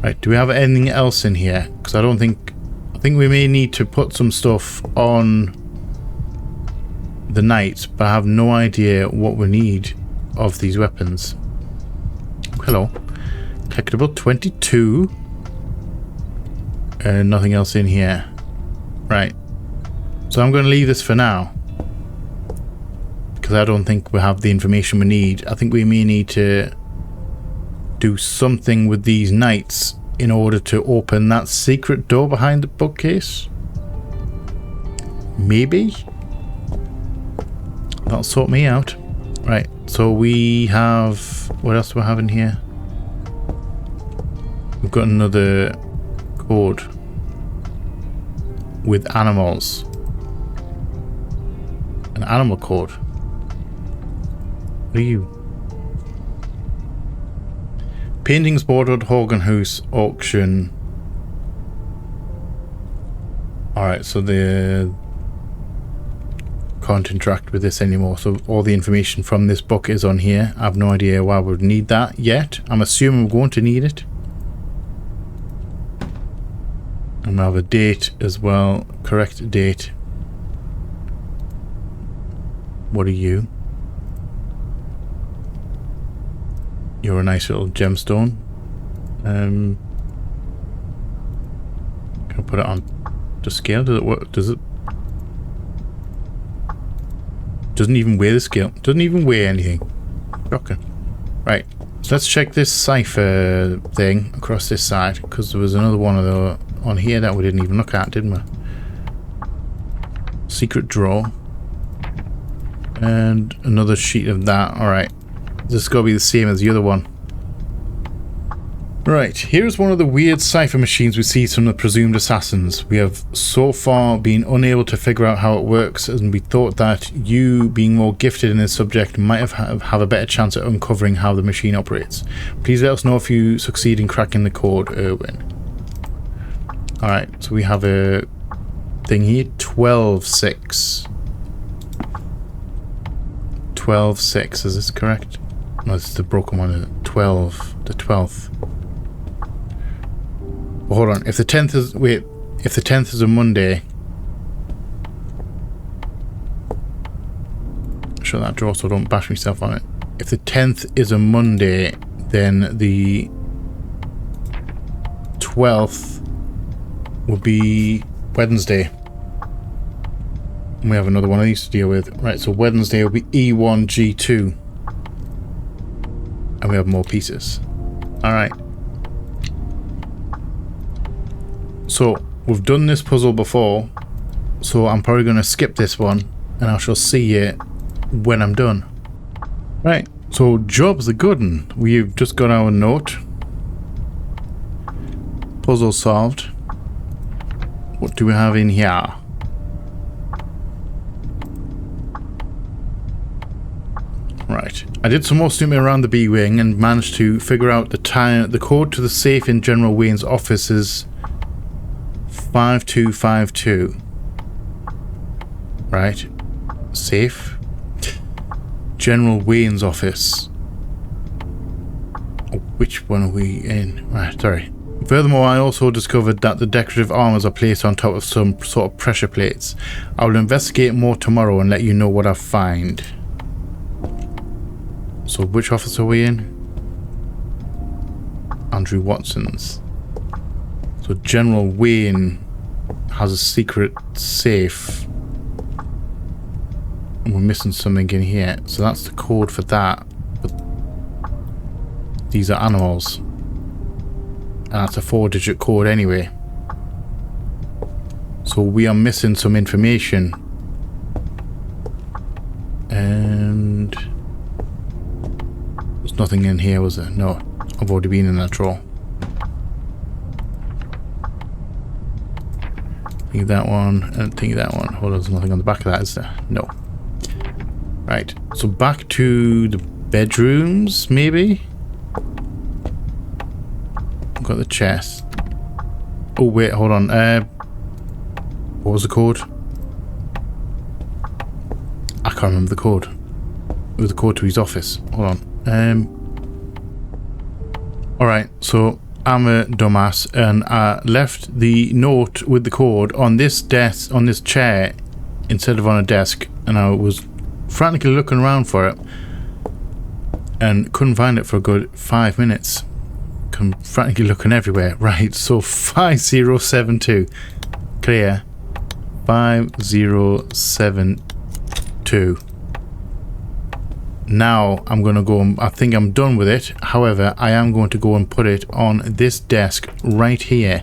Right, do we have anything else in here? Because I think we may need to put some stuff on the knights, but I have no idea what we need of these weapons. Hello. Collectible 22. And nothing else in here. Right. So I'm going to leave this for now. Because I don't think we have the information we need. I think we may need to do something with these knights in order to open that secret door behind the bookcase. Maybe? That'll sort me out. Right, so we have... What else do we have in here? We've got another code with animals. An animal code. What are you? Paintings bordered Hoganhouse auction. Alright, so the... Can't interact with this anymore, so all the information from this book is on here. I have no idea why we would need that yet. I'm assuming we're going to need it. And we have a date as well. Correct date. What are you? You're a nice little gemstone. Can I put it on to scale? Does it work? Does it? Doesn't even weigh the scale. Doesn't even weigh anything. Shocking. Right. So let's check this cipher thing across this side, because there was another one of the on here that we didn't even look at, didn't we? Secret drawer. And another sheet of that. Alright. This is going to be the same as the other one. Right, here's one of the weird cipher machines we see from the presumed assassins. We have so far been unable to figure out how it works, and we thought that you, being more gifted in this subject, might have a better chance at uncovering how the machine operates. Please let us know if you succeed in cracking the code, Erwin. Alright, so we have a thing here, 12-6. 12-6, is this correct? No, this is the broken one, 12, the 12th. Well, hold on, if the 10th is, wait, if the 10th is a Monday, shut that drawer so I don't bash myself on it. If the 10th is a Monday, then the 12th would be Wednesday. And we have another one of these to deal with. Right, so Wednesday will be E1G2. And we have more pieces. Alright. So we've done this puzzle before, so I'm probably going to skip this one, and I shall see you when I'm done. Right, so job's a good one. We've just got our note. Puzzle solved. What do we have in here? Right, I did some more snooping around the B wing and managed to figure out the code to the safe in General Wayne's office is 5252. Right, safe. General Wayne's office. Oh, which one are we in? Right, sorry. Furthermore, I also discovered that the decorative armors are placed on top of some sort of pressure plates. I will investigate more tomorrow and let you know what I find. So which office are we in? Andrew Watson's. So General Wayne has a secret safe. And we're missing something in here. So that's the code for that. But these are animals. And that's a 4-digit code anyway. So we are missing some information. And there's nothing in here, was there? No. I've already been in that drawer. Think that one. I don't think that one. Hold on, there's nothing on the back of that, is there? No. Right. So back to the bedrooms, maybe? I've got the chest. Oh, wait, hold on. What was the code? I can't remember the code. It was the code to his office. Hold on. Alright, so I'm a dumbass and I left the note with the code on this desk, on this chair, instead of on a desk, and I was frantically looking around for it and couldn't find it for a good 5 minutes. Frantically looking everywhere. Right, so 5072. Clear. 5072. Now I'm going to go and I think I'm done with it. However, I am going to go and put it on this desk right here.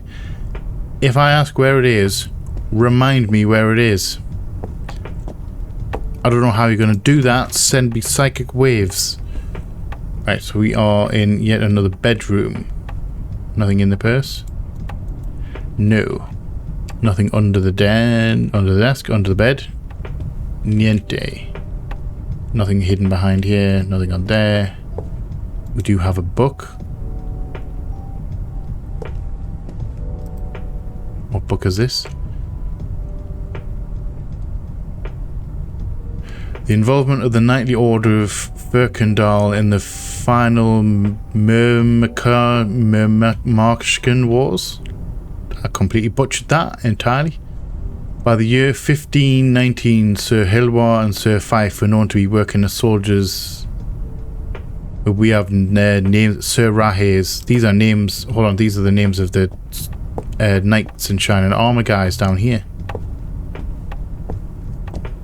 If I ask where it is, remind me where it is. I don't know how you're going to do that. Send me psychic waves. Right, so we are in yet another bedroom. Nothing in the purse? No. Nothing under the desk, under the bed? Niente. Nothing hidden behind here, nothing on there. We do have a book. What book is this? The involvement of the Knightly Order of Firkendal in the final Mermarsken Wars. I completely butchered that entirely. By the year 1519, Sir Hilwar and Sir Fife were known to be working as soldiers. We have names, Sir Rahes. These are names, hold on, these are the names of the knights in shining armor guys down here.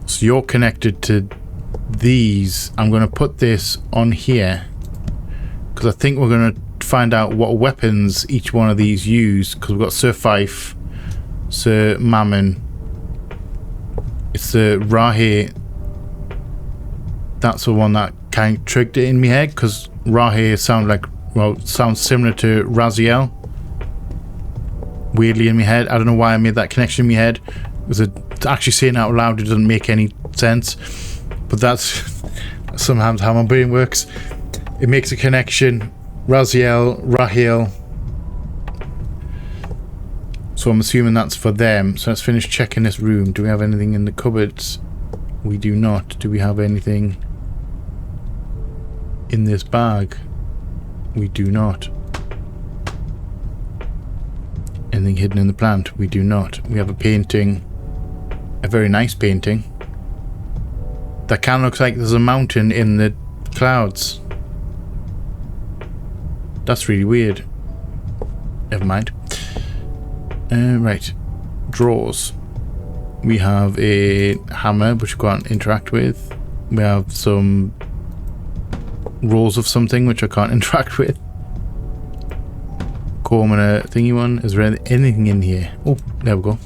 So you're connected to these. I'm going to put this on here because I think we're going to find out what weapons each one of these use, because we've got Sir Fife, Sir Mammon. It's the Rahe. That's the one that kind of triggered it in my head, because Rahe sounds similar to Raziel. Weirdly in my head. I don't know why I made that connection in my head. Actually saying it out loud, it doesn't make any sense. But that's sometimes how my brain works. It makes a connection. Raziel, Rahel. So I'm assuming that's for them. So let's finish checking this room. Do we have anything in the cupboards? We do not. Do we have anything in this bag? We do not. Anything hidden in the plant? We do not. We have a painting. A very nice painting. That kind of looks like there's a mountain in the clouds. That's really weird. Never mind. Right. Drawers. We have a hammer which we can't interact with. We have some rolls of something which I can't interact with. comb and a thingy one. Is there anything in here? Oh, there we go.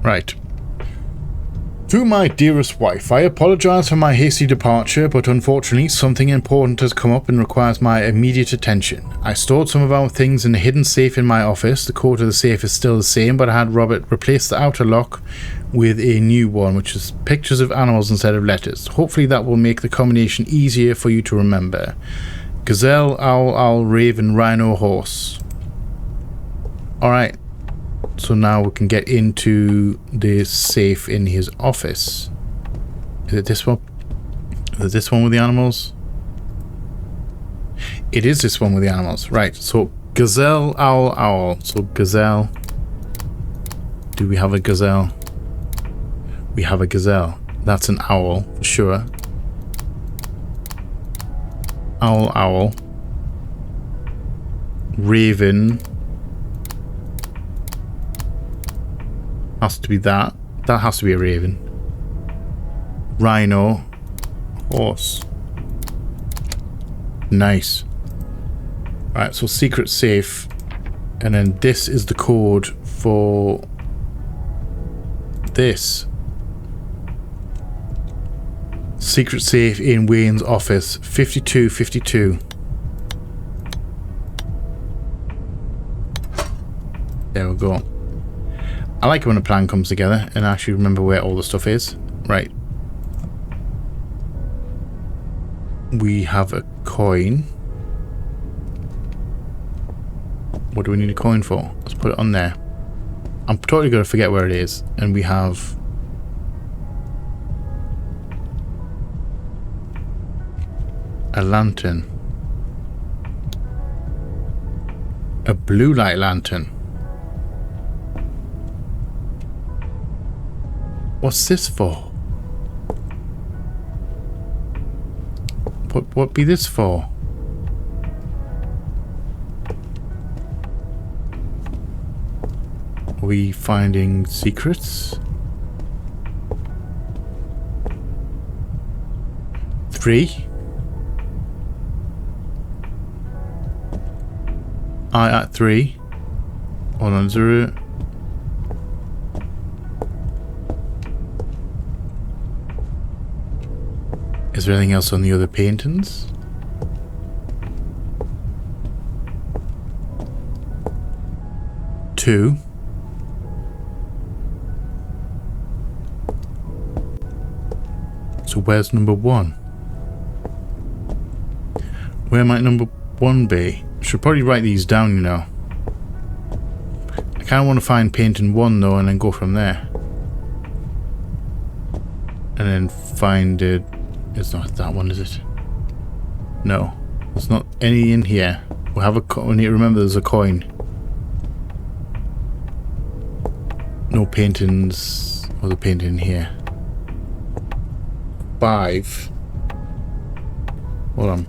Right. To my dearest wife, I apologize for my hasty departure, but unfortunately something important has come up and requires my immediate attention. I stored some of our things in a hidden safe in my office. The code to the safe is still the same, but I had Robert replace the outer lock with a new one, which is pictures of animals instead of letters. Hopefully that will make the combination easier for you to remember. Gazelle, owl, raven, rhino, horse. Alright. So now we can get into the safe in his office. Is it this one? Is it this one with the animals? It is this one with the animals. Right, so gazelle, owl. So gazelle. Do we have a gazelle? We have a gazelle. That's an owl, for sure. Owl. Raven. Has to be that. That has to be a raven. Rhino. Horse. Nice. Right, so secret safe. And then this is the code for this. Secret safe in Wayne's office. 5252. There we go. I like it when a plan comes together and I actually remember where all the stuff is. Right. We have a coin. What do we need a coin for? Let's put it on there. I'm totally going to forget where it is. And we have... a lantern. A blue light lantern. What's this for? What be this for? Are we finding secrets? 3. I at 3. Hold on, 0. Is there anything else on the other paintings? Two. So where's number 1? Where might number 1 be? Should probably write these down, you know. I kind of want to find painting 1 though, and then go from there. And then find it. It's not that one, is it? No, there's not any in here. We have a. We need to remember there's a coin. No paintings. Or the painting in here. 5. Hold on.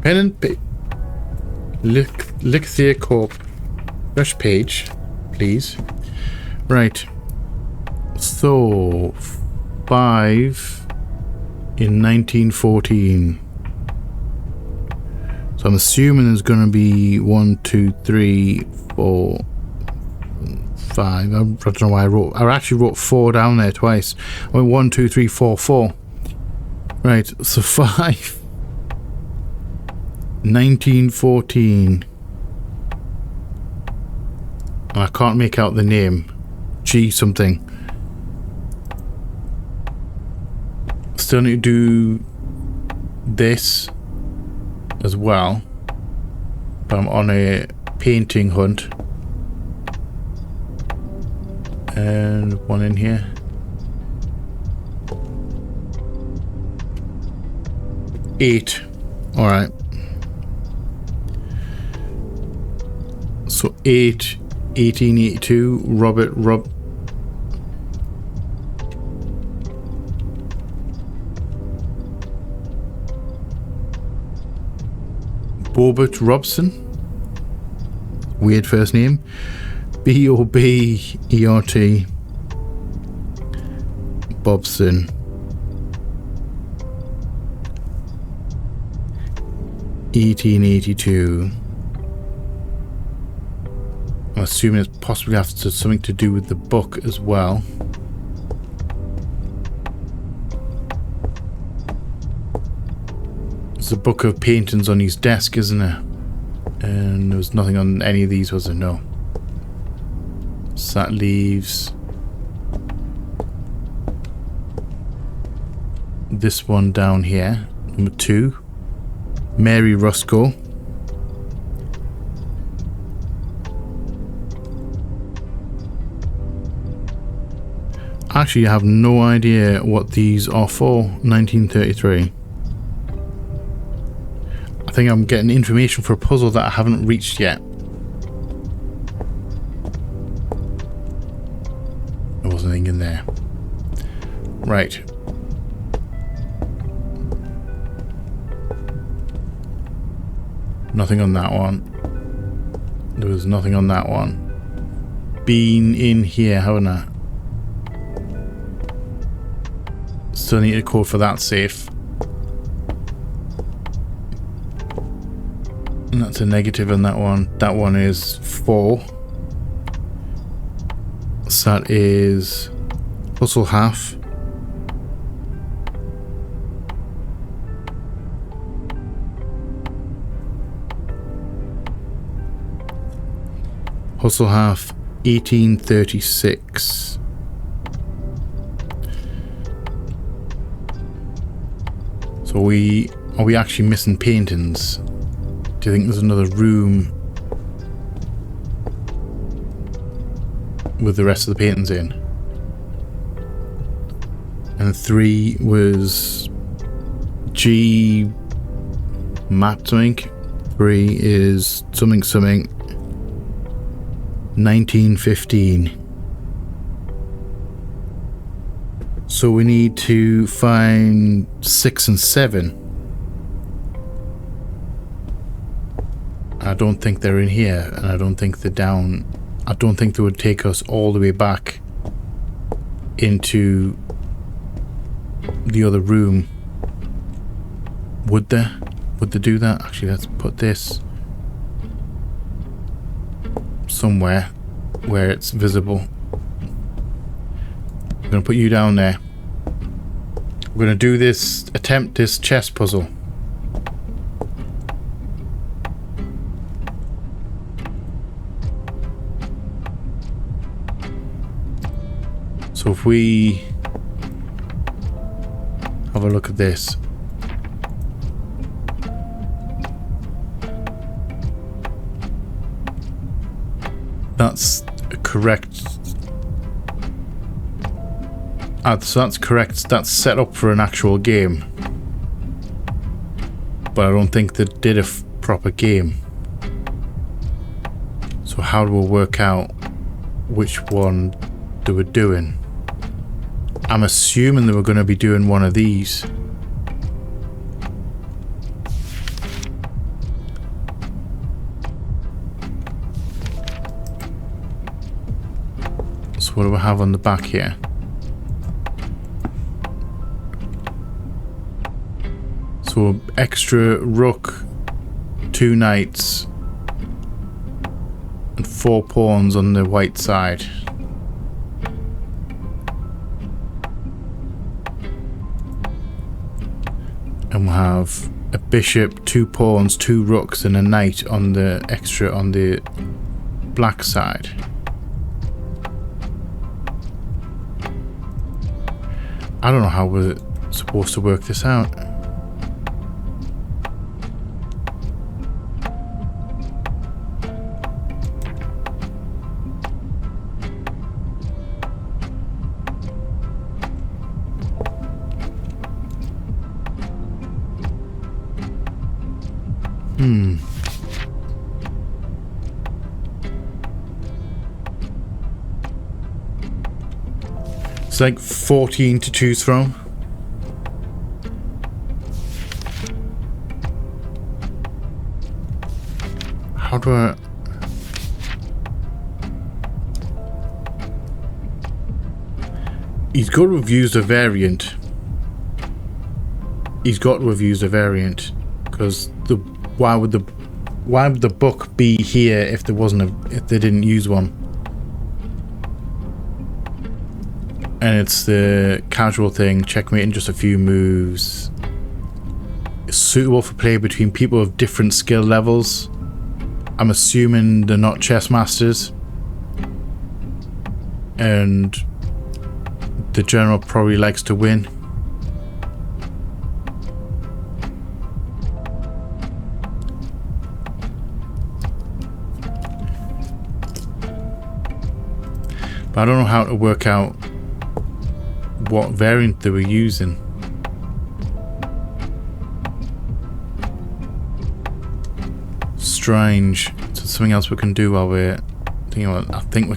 Pen and paper. Lithia Corp. Fresh page, please. Right. So 5 in 1914. So I'm assuming there's going to be 1, 2, 3, 4, 5. I don't know why I actually wrote 4 down there twice. I went 1, 2, 3, 4, 4. Right, so 5. 1914. And I can't make out the name. G something. Still need to do this as well. But I'm on a painting hunt. And one in here. Eight. Alright. So 8, 1882, Robert Bobert Robson. Weird first name. Bobert Bobson. 1882. I'm assuming it's possibly has something to do with the book as well. There's a book of paintings on his desk, isn't there? And there was nothing on any of these, was there? No. So that leaves this one down here, number 2. Mary Roscoe. Actually, I have no idea what these are for. 1933. I think I'm getting information for a puzzle that I haven't reached yet. There wasn't anything in there. Right. Nothing on that one. There was nothing on that one. Been in here, haven't I? Still need a code for that safe. And that's a negative on that one. That one is 4. So that is puzzle half. Hustle half 1836. So are we actually missing paintings? Do you think there's another room with the rest of the paintings in? And 3 was G map something. 3 is something 1915. So we need to find 6 and 7. I don't think they're in here, and I don't think they're down. I don't think they would take us all the way back into the other room. Would they? Would they do that? Actually, let's put this somewhere where it's visible. I'm going to put you down there. We're going to do this, attempt this chess puzzle. So if we have a look at this. That's correct. So that's correct. That's set up for an actual game. But I don't think they did a proper game. So how do we work out which one they were doing? I'm assuming they were going to be doing one of these. So what do we have on the back here? So extra rook, 2 knights, and 4 pawns on the white side. And we'll have a bishop, 2 pawns, 2 rooks, and a knight on the extra on the black side. I don't know how we're supposed to work this out. It's like 14 to choose from. How do I... He's got to have used a variant. He's got to have used a variant because the why would the book be here if there wasn't if they didn't use one? And it's the casual thing, checkmate in just a few moves. It's suitable for play between people of different skill levels. I'm assuming they're not chess masters. And the general probably likes to win. But I don't know how to work out what variant they were using. Strange. So something else we can do while we're thinking about. I think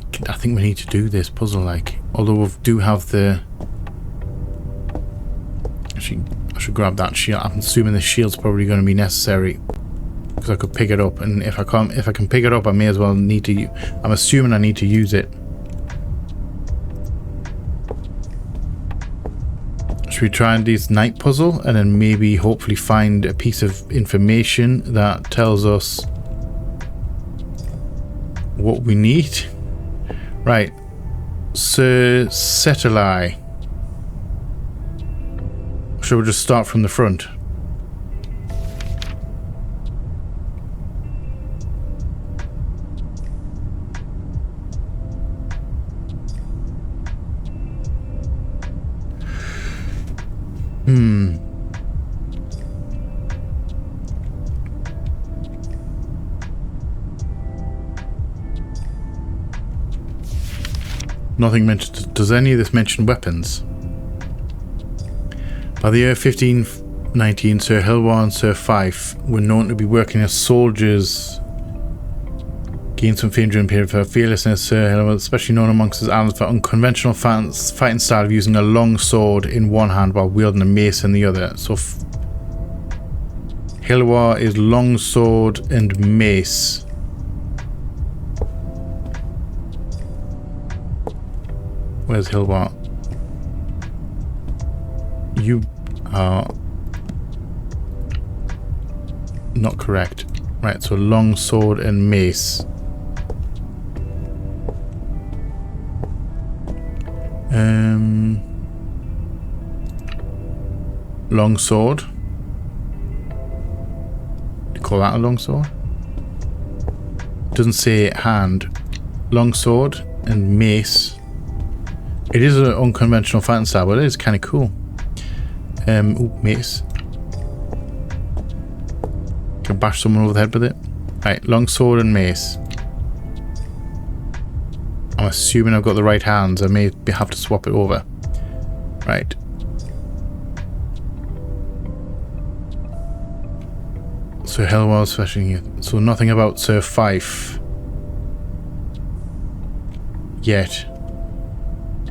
we need to do this puzzle, like. Although we do have the. Actually, I should grab that shield. I'm assuming the shield's probably going to be necessary because I could pick it up, and if I can pick it up, I may as well need to. I'm assuming I need to use it. Should we try and do this night puzzle and then maybe hopefully find a piece of information that tells us what we need? Right. Sir Setterly. Should we just start from the front? Nothing mentioned. Does any of this mention weapons? By the year 1519, Sir Hilwar and Sir Fife were known to be working as soldiers. Gained some fame during the period for fearlessness. Sir Hilwar, especially known amongst his allies for unconventional fighting style of using a long sword in one hand while wielding a mace in the other. So Hilwar is long sword and mace. Where's Hilwar? You are not correct. Right, so long sword and mace. Long sword. Do you call that a long sword? Doesn't say hand. Long sword and mace. It is an unconventional fighting style, but it is kind of cool. Ooh, mace. Can bash someone over the head with it. Right, long sword and mace. I'm assuming I've got the right hands. I may have to swap it over. Right. So Hilwar's fetching you. So nothing about Sir Fife yet.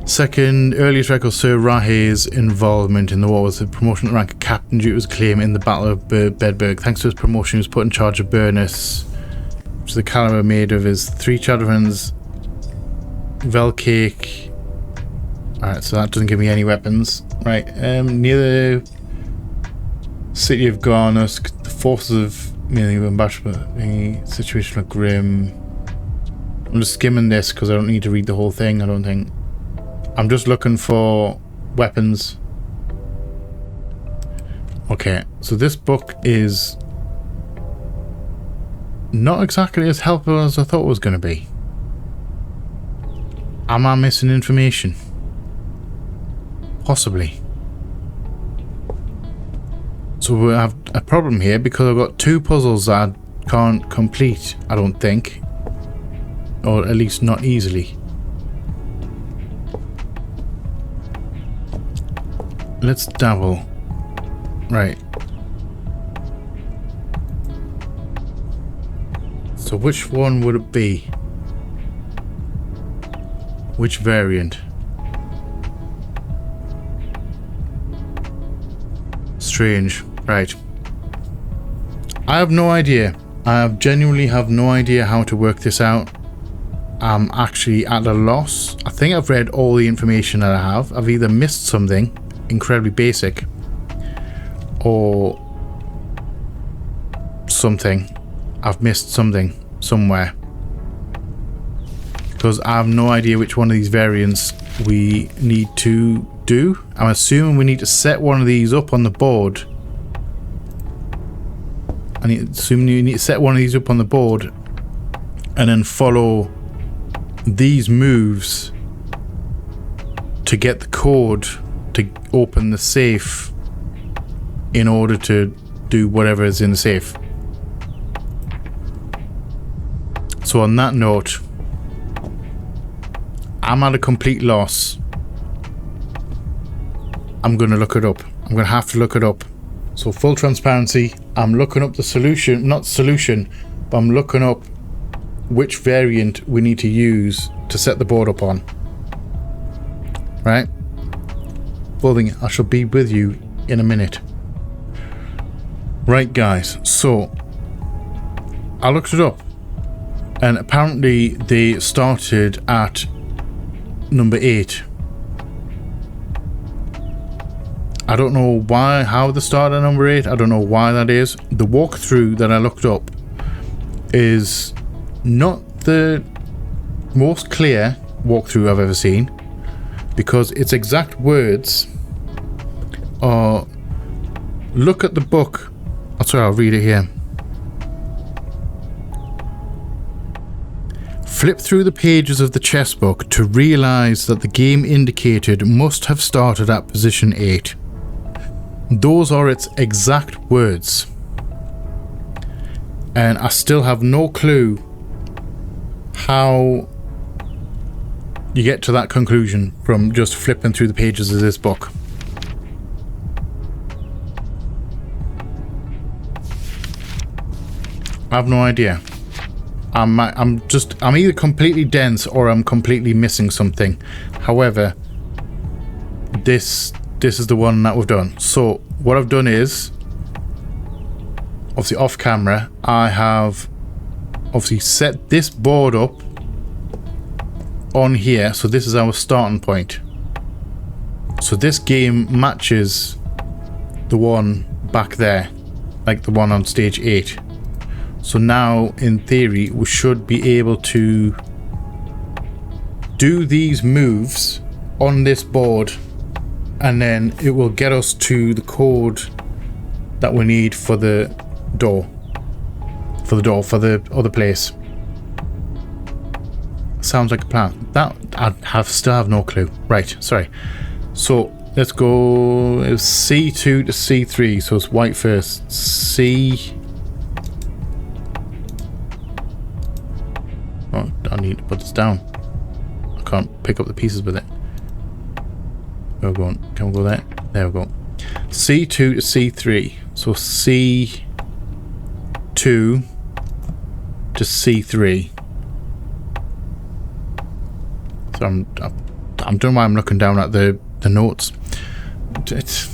Second, earliest record Sir Rahe's involvement in the war was the promotion to the rank of captain due to his claim in the Battle of Bedburg. Thanks to his promotion, he was put in charge of Burness, which is the caliber made of his 3 Chadovans, Velcake. Alright, so that doesn't give me any weapons. Right, near the city of Garnusk, the forces of the situation of Grim. I'm just skimming this because I don't need to read the whole thing, I don't think. I'm just looking for weapons. Okay, so this book is not exactly as helpful as I thought it was going to be. Am I missing information? Possibly. So we have a problem here because I've got 2 puzzles that I can't complete, I don't think. Or at least not easily. Let's dabble. Right. So which one would it be? Which variant? Strange. Right. I have no idea. I genuinely have no idea how to work this out. I'm actually at a loss. I think I've read all the information that I have. I've either missed something incredibly basic or something. I've missed something somewhere. Because I have no idea which one of these variants we need to do. I'm assuming we need to set one of these up on the board. I assume you need to set one of these up on the board and then follow these moves to get the code to open the safe in order to do whatever is in the safe. So on that note, I'm at a complete loss. I'm going to look it up. I'm going to have to look it up. So full transparency, I'm looking up the solution, not solution, but I'm looking up which variant we need to use to set the board up on. Right? Building, I shall be with you in a minute. Right guys, so I looked it up and apparently they started at number 8. I don't know why, how they started at number 8. I don't know why that is. The walkthrough that I looked up is not the most clear walkthrough I've ever seen, because its exact words are, look at the book. Oh, sorry, I'll read it here. Flip through the pages of the chess book to realize that the game indicated must have started at position 8. Those are its exact words. And I still have no clue how you get to that conclusion from just flipping through the pages of this book. I have no idea. I'm either completely dense or I'm completely missing something. However, this is the one that we've done. So what I've done is, obviously off camera, I have obviously set this board up on here. So this is our starting point. So this game matches the one back there, like the one on stage 8. So now, in theory, we should be able to do these moves on this board, and then it will get us to the code that we need for the door. For the other place. Sounds like a plan. That I still have no clue. Right, sorry. So let's go. It's C2 to C3. So it's white first. C. Oh, I need to put this down. I can't pick up the pieces with it. Where are we going? Can we go there? There we go. C2 to C3. So C2 to C3. So I'm don't know why I'm looking down at the notes. It's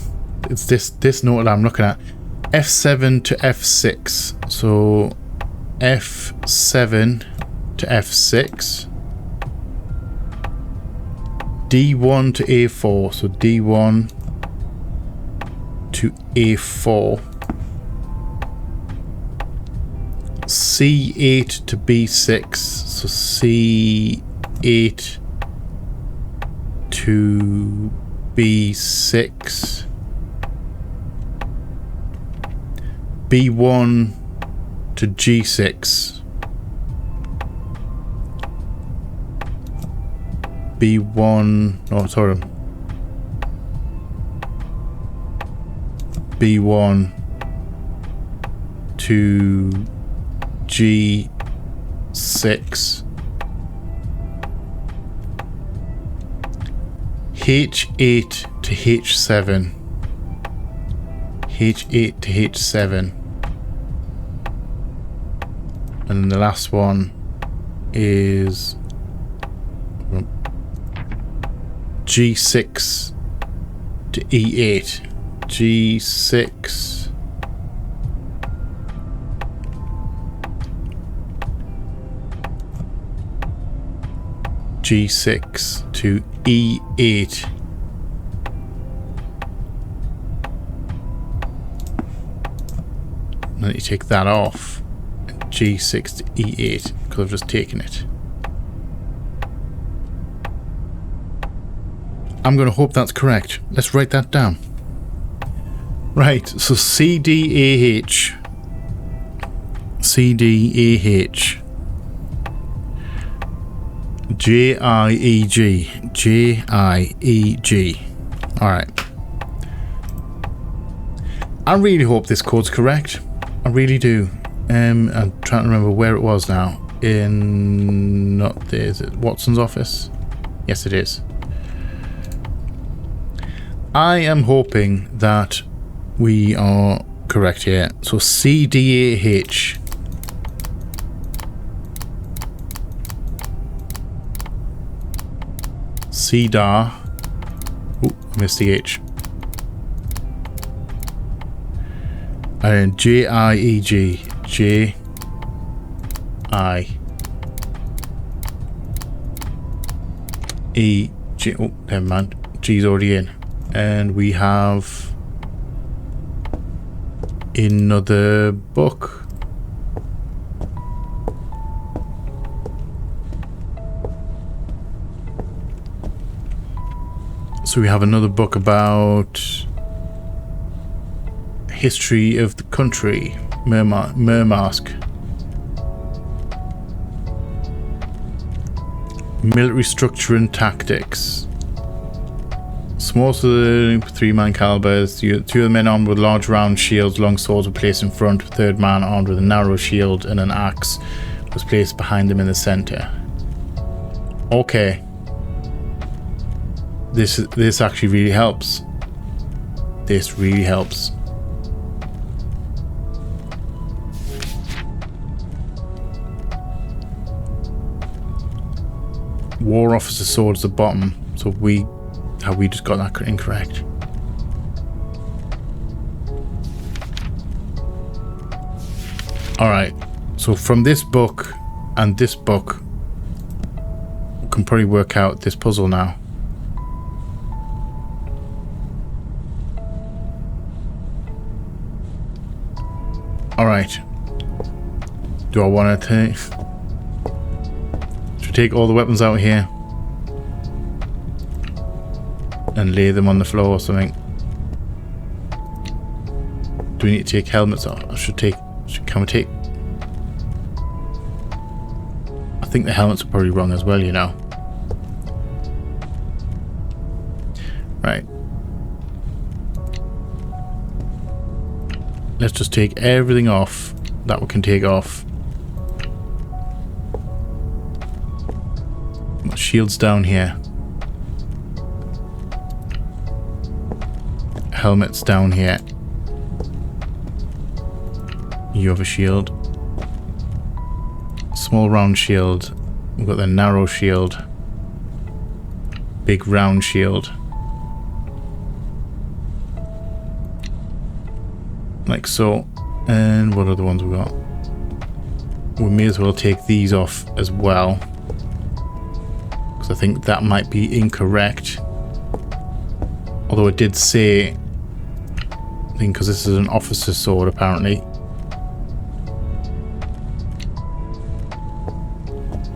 this note that I'm looking at. F7 to F6. So F7 to F6. D1 to A4. So D1 to A4. C8 to B6. So C8 to B6. B1 to G6. B1, oh sorry, B1 to G6. H8 to H7. H8 to H7. And then the last one is G6 to E8. G6 G6 to E8. And then you take that off. G6 to E8, because I've just taken it. I'm going to hope that's correct. Let's write that down. Right, so CDAH. CDAH. JIEG. JIEG. Alright. I really hope this code's correct. I really do. I'm trying to remember where it was now. Not there. Is it Watson's office? Yes, it is. I am hoping that we are correct here. So CDAH. CDAR. Oh, I missed the H. And then JIEG. JI. EG. Oh, never mind. G's already in. And we have another book. So we have another book about history of the country. Memoirs. Military structure and tactics. Small to 3-man calibers. Two of the men armed with large round shields, long swords were placed in front. The third man armed with a narrow shield and an axe was placed behind them in the center. Okay. This actually really helps. This really helps. War officer sword at the bottom. So have we just got that incorrect? Alright, so from this book and this book, we can probably work out this puzzle now. Alright. Do I want to take... Should we take all the weapons out here? And lay them on the floor or something? Do we need to take helmets off? Can we take... I think the helmets are probably wrong as well, you know. Right. Let's just take everything off that we can take off. My shield's down here. Helmet's down here. You have a shield. Small round shield. We've got the narrow shield. Big round shield. Like so. And what other ones we got? We may as well take these off as well, because I think that might be incorrect. Although it did say, I think because this is an officer's sword apparently.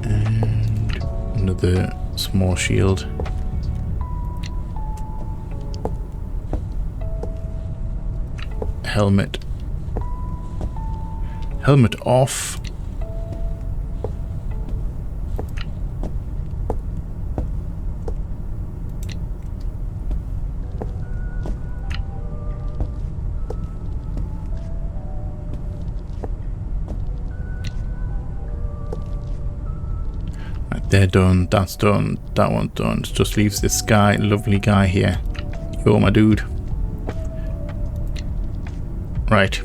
And another small shield. Helmet. Helmet off. Right, they're done. That's done. That one's done. It just leaves this guy, lovely guy here. Yo, my dude. Right.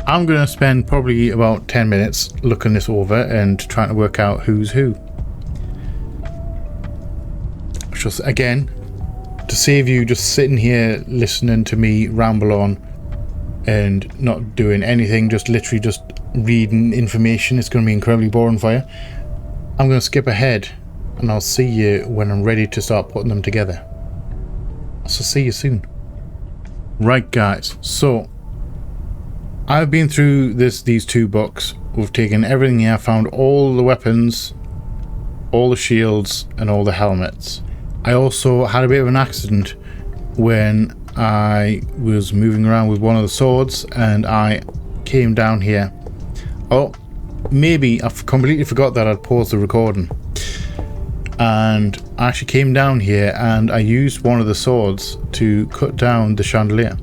I'm going to spend probably about 10 minutes looking this over and trying to work out who's who. Just again, to save you just sitting here listening to me ramble on and not doing anything, just literally just reading information. It's going to be incredibly boring for you. I'm going to skip ahead and I'll see you when I'm ready to start putting them together. So see you soon. Right, guys, so I've been through these 2 books. We've taken everything here, found all the weapons, all the shields, and all the helmets. I also had a bit of an accident when I was moving around with one of the swords and I came down here. Oh, maybe I've completely forgot that I'd paused the recording. And I actually came down here and I used one of the swords to cut down the chandelier.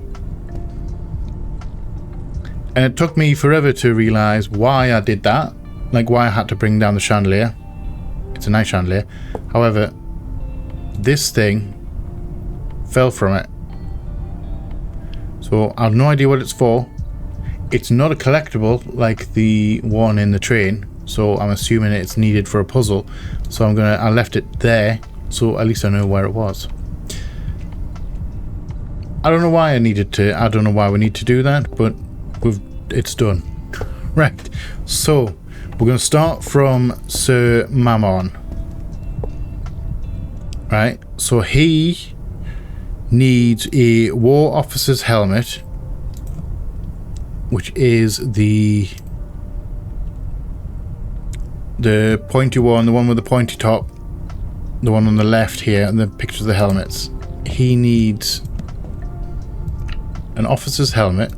And it took me forever to realise why I did that. Like why I had to bring down the chandelier. It's a nice chandelier. However, this thing fell from it. So I have no idea what it's for. It's not a collectible like the one in the train. So I'm assuming it's needed for a puzzle. So I left it there, so at least I know where it was. I don't know why I don't know why we need to do that, but it's done. Right, so we're going to start from Sir Mammon. Right, so he needs a war officer's helmet, which is the pointy one, the one with the pointy top, the one on the left here, and the pictures of the helmets. He needs an officer's helmet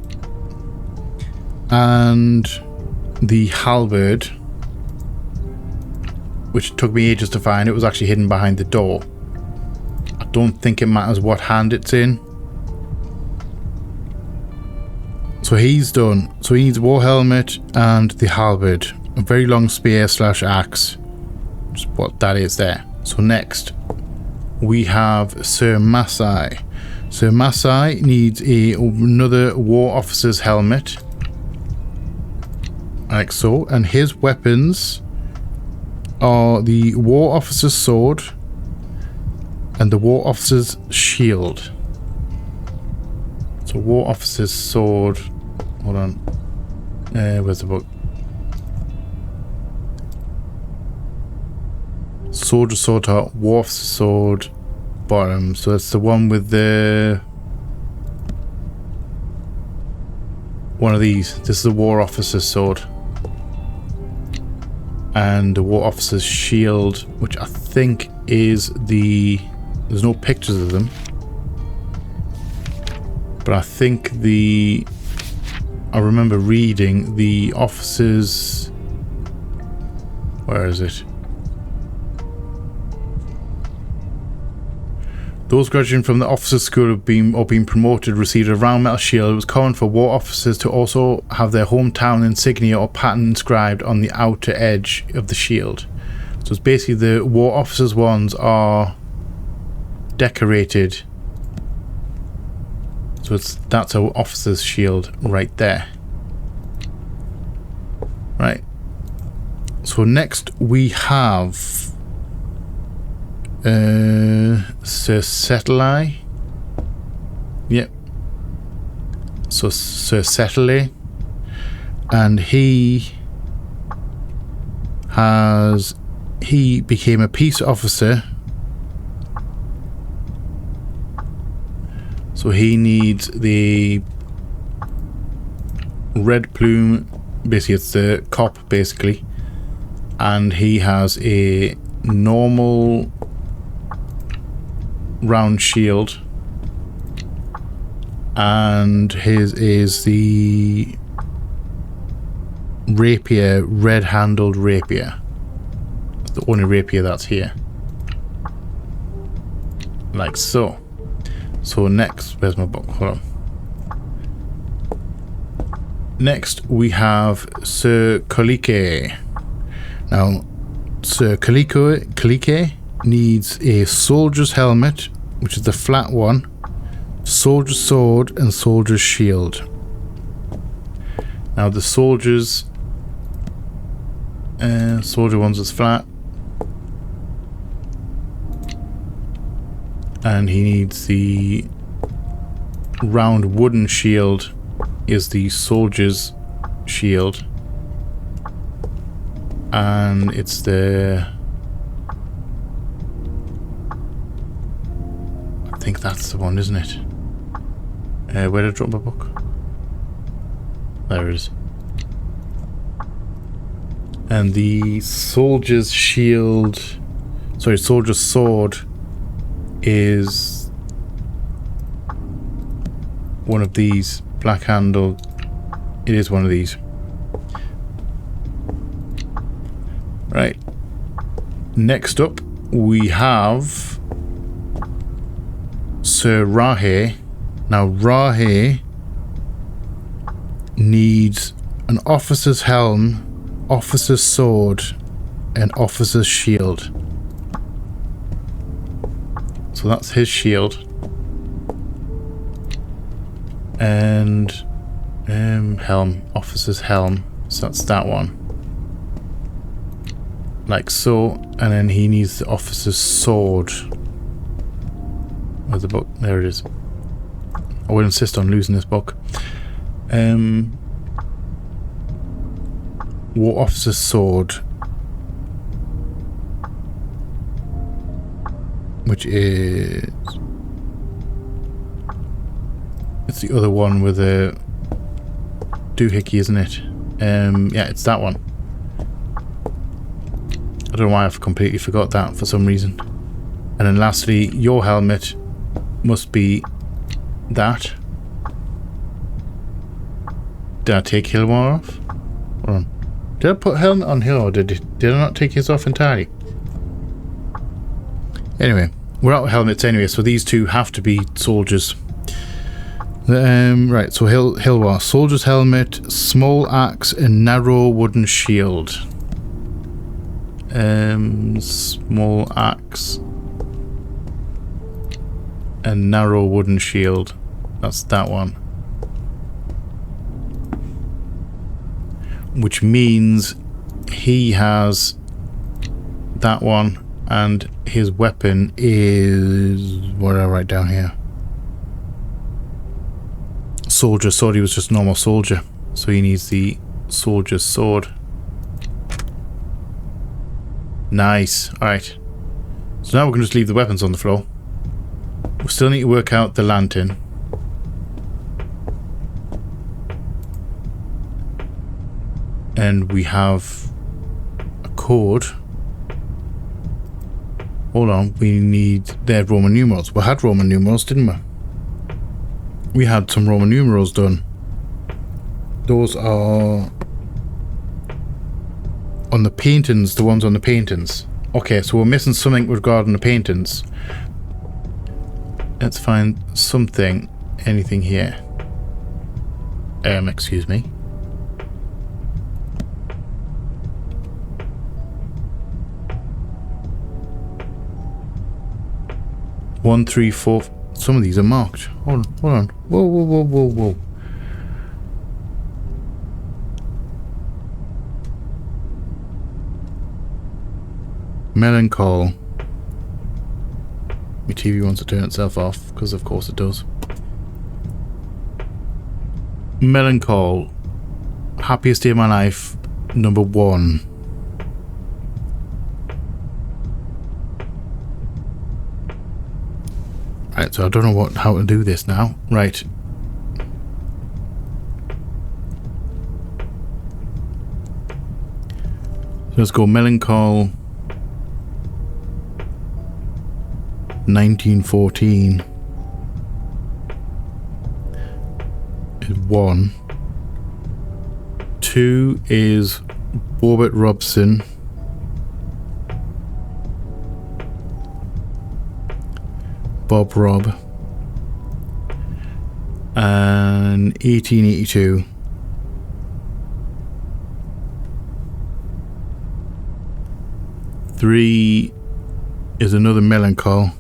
and the halberd, which took me ages to find. It was actually hidden behind the door. I don't think it matters what hand it's in. So he's done. So he needs a war helmet and the halberd. A very long spear / axe. Just what that is there. So next we have Sir Masai. Sir Masai needs another war officer's helmet. Like so. And his weapons are the war officer's sword and the war officer's shield. So war officer's sword. Hold on. Where's the book? Soldier sword top, war officer's sword, bottom. So that's the one with the one of these. This is the war officer's sword. And the war officer's shield, which I think is there's no pictures of them, but I think I remember reading the officer's, where is it? Those graduating from the officers' school have been promoted received a round metal shield. It was common for war officers to also have their hometown insignia or pattern inscribed on the outer edge of the shield. So it's basically the war officers' ones are decorated. So that's our officer's shield right there. Right. So next we have Sir Settley. Yep. So Sir Settley, and he became a peace officer, so he needs the red plume. Basically it's the cop basically, and he has a normal round shield, and his is the rapier, red-handled rapier. It's the only rapier that's here, like so. So next, where's my book? Hold on. Next we have Sir Kalike. Now Sir Kalike needs a soldier's helmet, which is the flat one, soldier's sword, and soldier's shield. Now the soldier one's is flat, and he needs the round wooden shield is the soldier's shield, and it's the, I think that's the one, isn't it? Where did I drop my book? There it is. And the soldier's shield... Sorry, soldier's sword is one of these. Black handle. It is one of these. Right. Next up, we have Sir Rahe. Now, Rahe needs an officer's helm, officer's sword, and officer's shield. So that's his shield. And helm, officer's helm. So that's that one. Like so. And then he needs the officer's sword. Where's the book? There it is. I would insist on losing this book. War officer's sword, which is it's the other one with a doohickey, isn't it? Yeah, it's that one. I don't know why I've completely forgot that for some reason. And then lastly, your helmet must be that. Did I take Hilmar off? Hold on. Did I put helmet on Hill, or did I not take his off entirely? Anyway, we're out of helmets anyway, so these two have to be soldiers. Right, so Hilwar, soldier's helmet, small axe, and narrow wooden shield. Small axe and narrow wooden shield. That's that one. Which means he has that one, and his weapon is... what did I write down here? Soldier sword. He was just normal soldier, so he needs the soldier's sword. Nice. Alright. So now we can just leave the weapons on the floor. We still need to work out the lantern. And we have a code. Hold on, we need their Roman numerals. We had Roman numerals, didn't we? We had some Roman numerals done. Those are on the paintings, the ones on the paintings. Okay, so we're missing something regarding the paintings. Let's find something, anything here. Excuse me. One, three, four. Some of these are marked. Hold on. Whoa, whoa, whoa, whoa, whoa. Melancholy. My TV wants to turn itself off, because of course it does. Melancholy. Happiest day of my life. Number 1. Right, so I don't know how to do this now. Right. Let's go Melancholy 1914 is 1. 2 is Borbett Robson. Bob Robb. And 1882. Three is another Melancholy.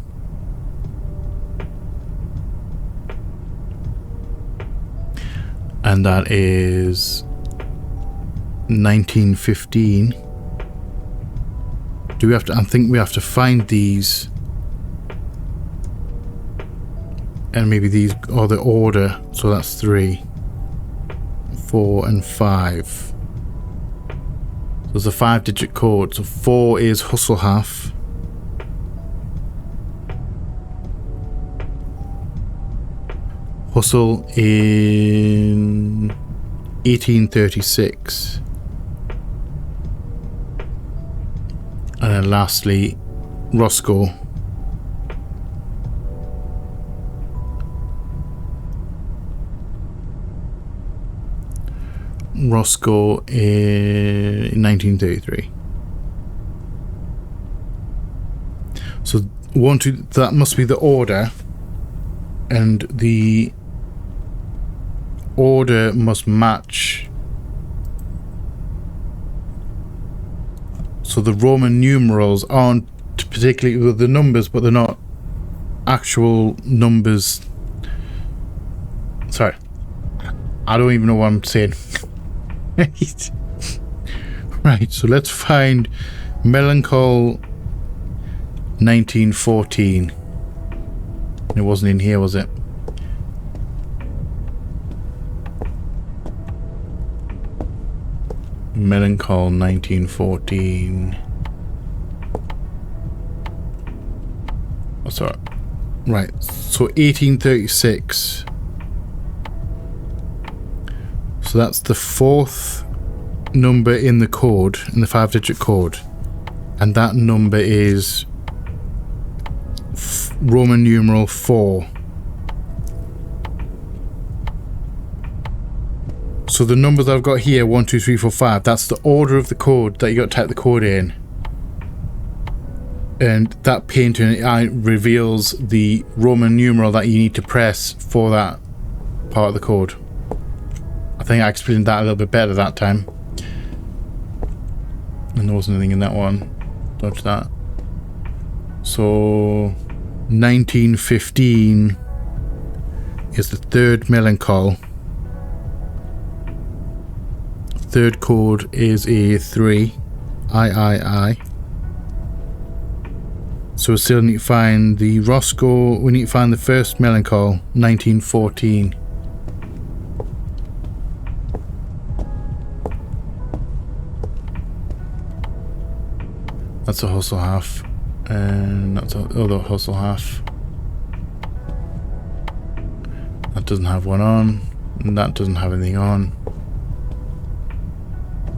And that is 1915. Do we have to? I think we have to find these. And maybe these are the order. So that's 3, 4, and 5. There's a 5-digit code. So 4 is Husselhalf. Hustle in 1836. And then lastly, Roscoe. Roscoe in 1933. So 1, 2, that must be the order, and the order must match. So the Roman numerals aren't particularly the numbers, but they're not actual numbers. Sorry, I don't even know what I'm saying. Right, so let's find Melancholy 1914. It wasn't in here, was it? Melancholy 1914. Oh, sorry. Right, so 1836. So that's the 4th number in the code, in the 5-digit code. And that number is Roman numeral 4. So the numbers I've got here, 1, 2, 3, 4, 5, that's the order of the code that you got to type the code in. And that painting reveals the Roman numeral that you need to press for that part of the code. I think I explained that a little bit better that time. And there wasn't anything in that one. Dodge that. So 1915 is the 3rd Melancholy. 3rd code is a 3. I. So we still need to find the Roscoe. We need to find the 1st Melancholy, 1914. That's a hustle half, and that's a other hustle half. That doesn't have one on, and that doesn't have anything on.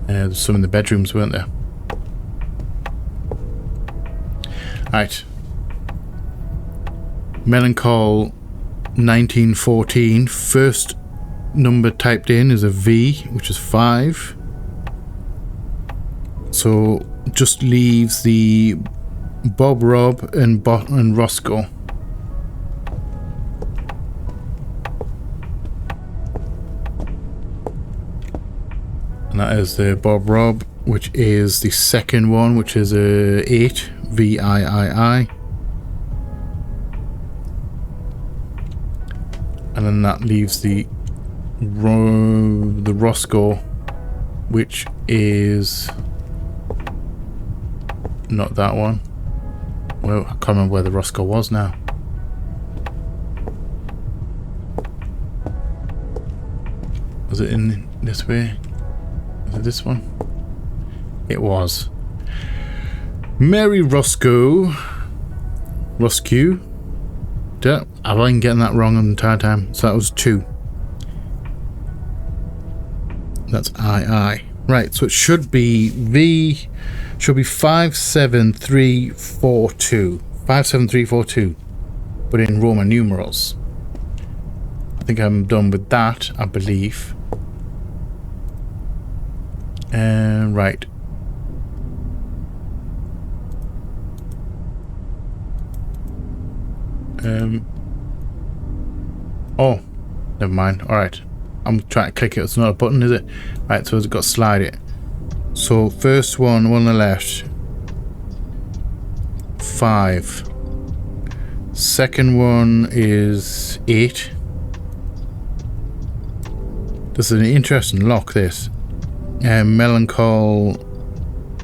There's some in the bedrooms, weren't there? Right. Melancholy 1914. First number typed in is a V, which is 5. So just leaves the Bob, Rob, and Roscoe. And that is the Bob Rob, which is the 2nd one, which is a 8, VIII. And then that leaves the Roscoe, which is not that one. Well, I can't remember where the Roscoe was now. Was it in this way? Was it this one? It was. Mary Roscoe. Roscoe. I've been getting that wrong the entire time. So that was 2. That's II. Right, so it should be V. Should be 57342. 57342. But in Roman numerals. I think I'm done with that, I believe. Right. Oh, never mind. Alright. I'm trying to click it. It's not a button, is it? Right, so it's got to slide it. So first one on the left. 5. Second one is 8. This is an interesting lock, this. Melancholy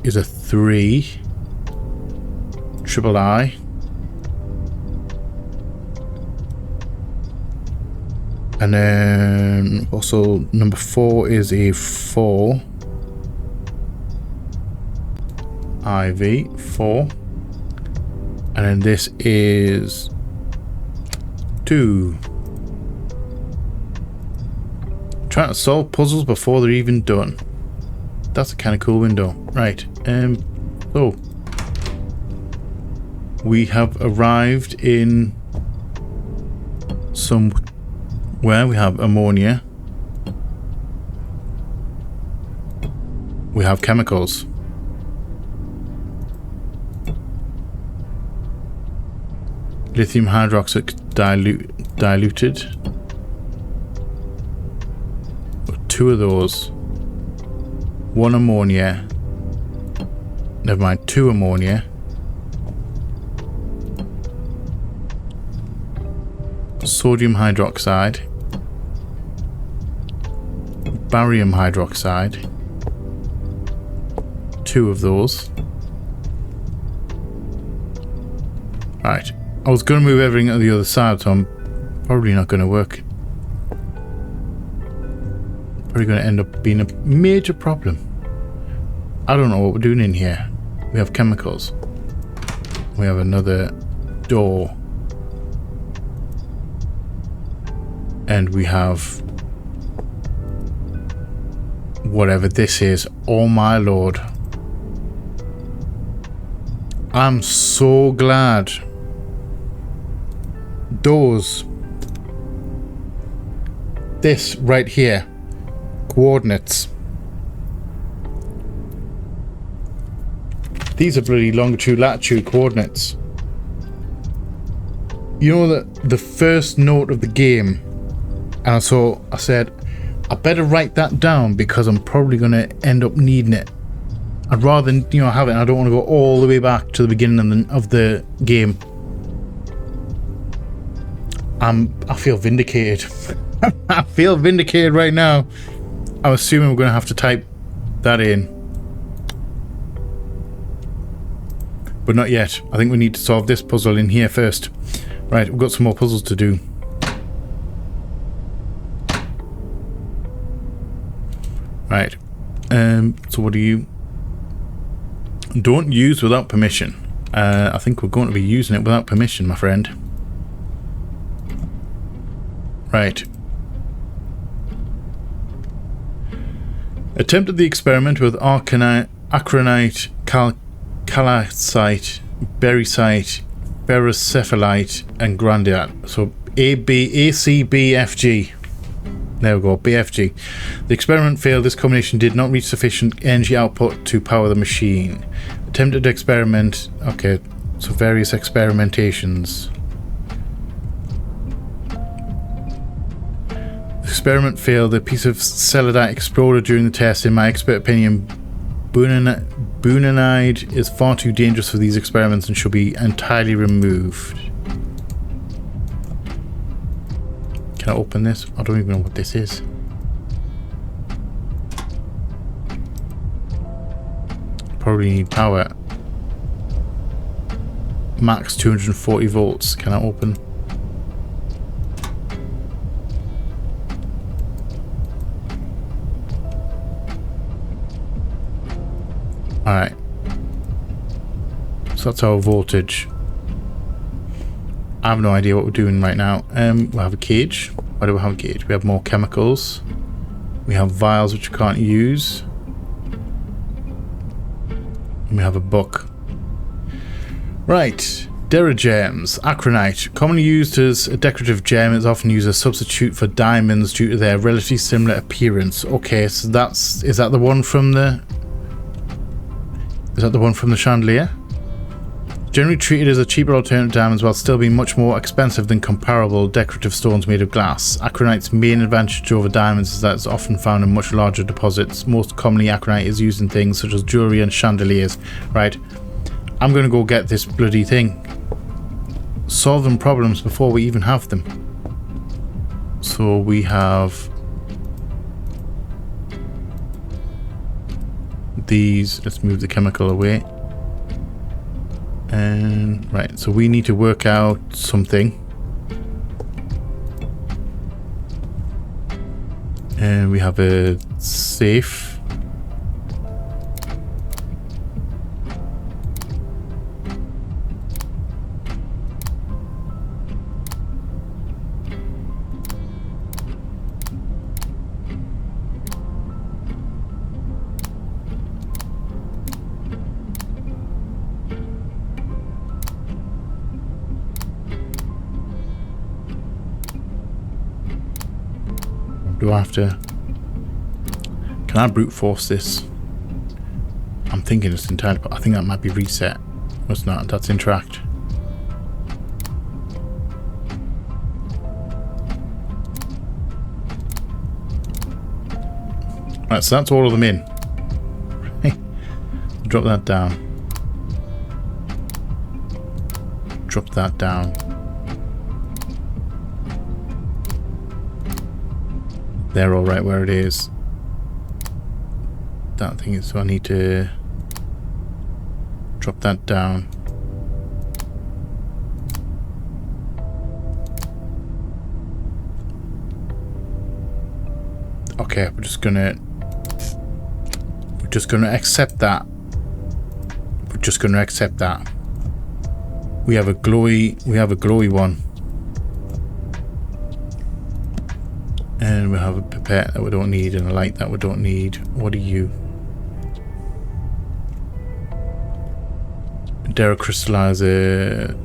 is a 3. Triple I. And then also number 4 is a 4. IV 4. And then this is 2. Trying to solve puzzles before they're even done. That's a kind of cool window. Right. So we have arrived in somewhere. We have ammonia. We have chemicals. Lithium hydroxide diluted. Two of those. One ammonia. Never mind, two ammonia. Sodium hydroxide. Barium hydroxide. Two of those. Right. I was going to move everything to the other side, so I'm probably not going to work. Probably going to end up being a major problem. I don't know what we're doing in here. We have chemicals. We have another door. And we have whatever this is. Oh my lord. I'm so glad. Those. This right here. Coordinates. These are bloody longitude, latitude coordinates. You know that the first note of the game, and so I said, I better write that down because I'm probably going to end up needing it. I'd rather, you know, have it. And I don't want to go all the way back to the beginning of the game. I feel vindicated. I feel vindicated right now. I'm assuming we're going to have to type that in. But not yet. I think we need to solve this puzzle in here first. Right, we've got some more puzzles to do. Right. So what do you... Don't use without permission. I think we're going to be using it without permission, my friend. Right. Attempted the experiment with acronite, calcite, bericite, berocephalite, and grandite. So ACBFG. There we go, BFG. The experiment failed. This combination did not reach sufficient energy output to power the machine. Attempted experiment. Okay, so various experimentations. The experiment failed. The piece of selenite exploded during the test. In my expert opinion, bunanide is far too dangerous for these experiments and should be entirely removed. Can I open this? I don't even know what this is. Probably need power. Max 240 volts. Can I open? Alright. So that's our voltage. I have no idea what we're doing right now. We have a cage. Why do we have a cage? We have more chemicals. We have vials which we can't use. And we have a book. Right. Deragems. Acronite. Commonly used as a decorative gem, it's often used as a substitute for diamonds due to their relatively similar appearance. Okay, so that's... Is that the one from the... Is that the one from the chandelier? Generally treated as a cheaper alternative to diamonds while still being much more expensive than comparable decorative stones made of glass. Acronite's main advantage over diamonds is that it's often found in much larger deposits. Most commonly, acronite is used in things such as jewellery and chandeliers. Right, I'm going to go get this bloody thing. Solving problems before we even have them. So we have these. Let's move the chemical away. And right, so we need to work out something. And we have a safe. do I have to... Can I brute force this? I'm thinking it's entirely... I think that might be reset. No, it's not. That's interact. Right, so that's all of them in. Drop that down. Drop that down. They're all right where it is. That thing is, so I need to drop that down. Okay, we're just gonna accept that. We're just gonna accept that. We have a glowy one. And we have a pipette that we don't need and a light that we don't need. What are you? Dara crystallizer.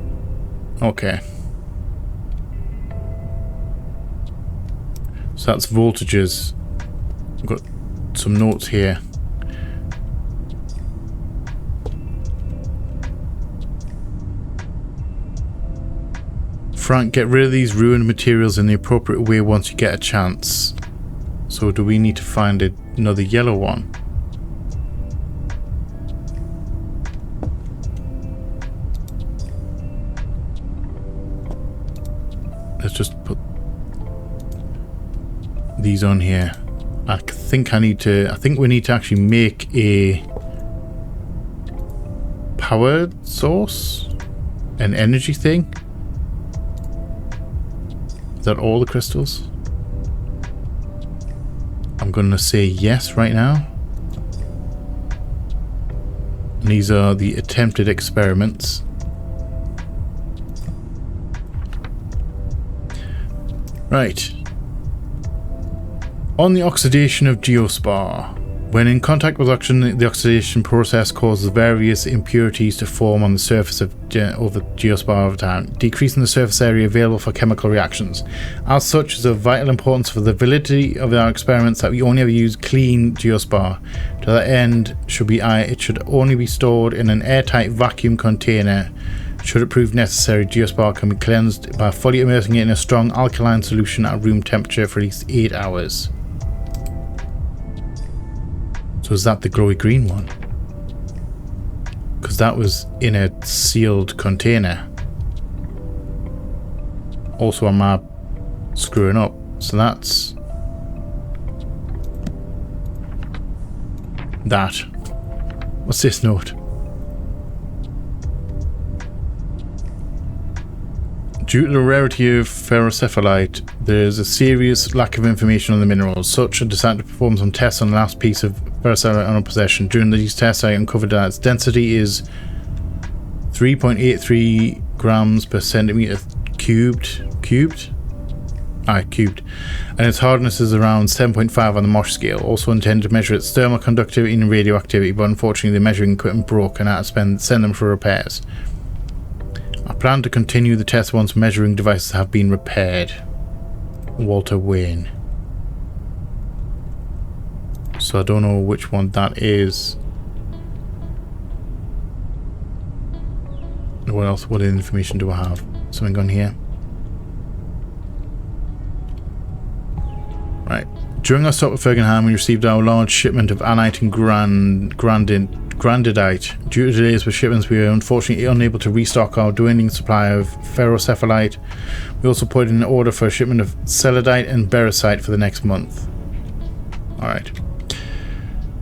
Okay. So that's voltages. I've got some notes here. Frank, get rid of these ruined materials in the appropriate way once you get a chance. So do we need to find another yellow one? Let's just put these on here. I think we need to actually make a power source, an energy thing. Is that all the crystals? I'm going to say yes right now. And these are the attempted experiments. Right. On the oxidation of geospar. When in contact with oxygen, the oxidation process causes various impurities to form on the surface of the geospar over time, decreasing the surface area available for chemical reactions. As such, it's of vital importance for the validity of our experiments that we only ever use clean geospar. To that end, it should only be stored in an airtight vacuum container. Should it prove necessary, geospar can be cleansed by fully immersing it in a strong alkaline solution at room temperature for at least 8 hours. So is that the glowy green one? Because that was in a sealed container. Also, am I screwing up? So that's that. What's this note? Due to the rarity of ferrocephalite, there is a serious lack of information on the minerals. Such, I decided to perform some tests on the last piece of ferrocephalite on our possession. During these tests, I uncovered that its density is 3.83 grams per centimeter cubed, and its hardness is around 7.5 on the Mosh scale. Also intended to measure its thermal conductivity and radioactivity, but unfortunately the measuring equipment broke and I had to send them for repairs. I plan to continue the test once measuring devices have been repaired. Walter Wayne. So I don't know which one that is. What else? What information do I have? Something on here? Right. During our stop at Fergenheim, we received our large shipment of anite and grandidite. Due to delays with shipments, we were unfortunately unable to restock our dwindling supply of ferrocephalite. We also put in an order for a shipment of celadite and bericite for the next month. Alright.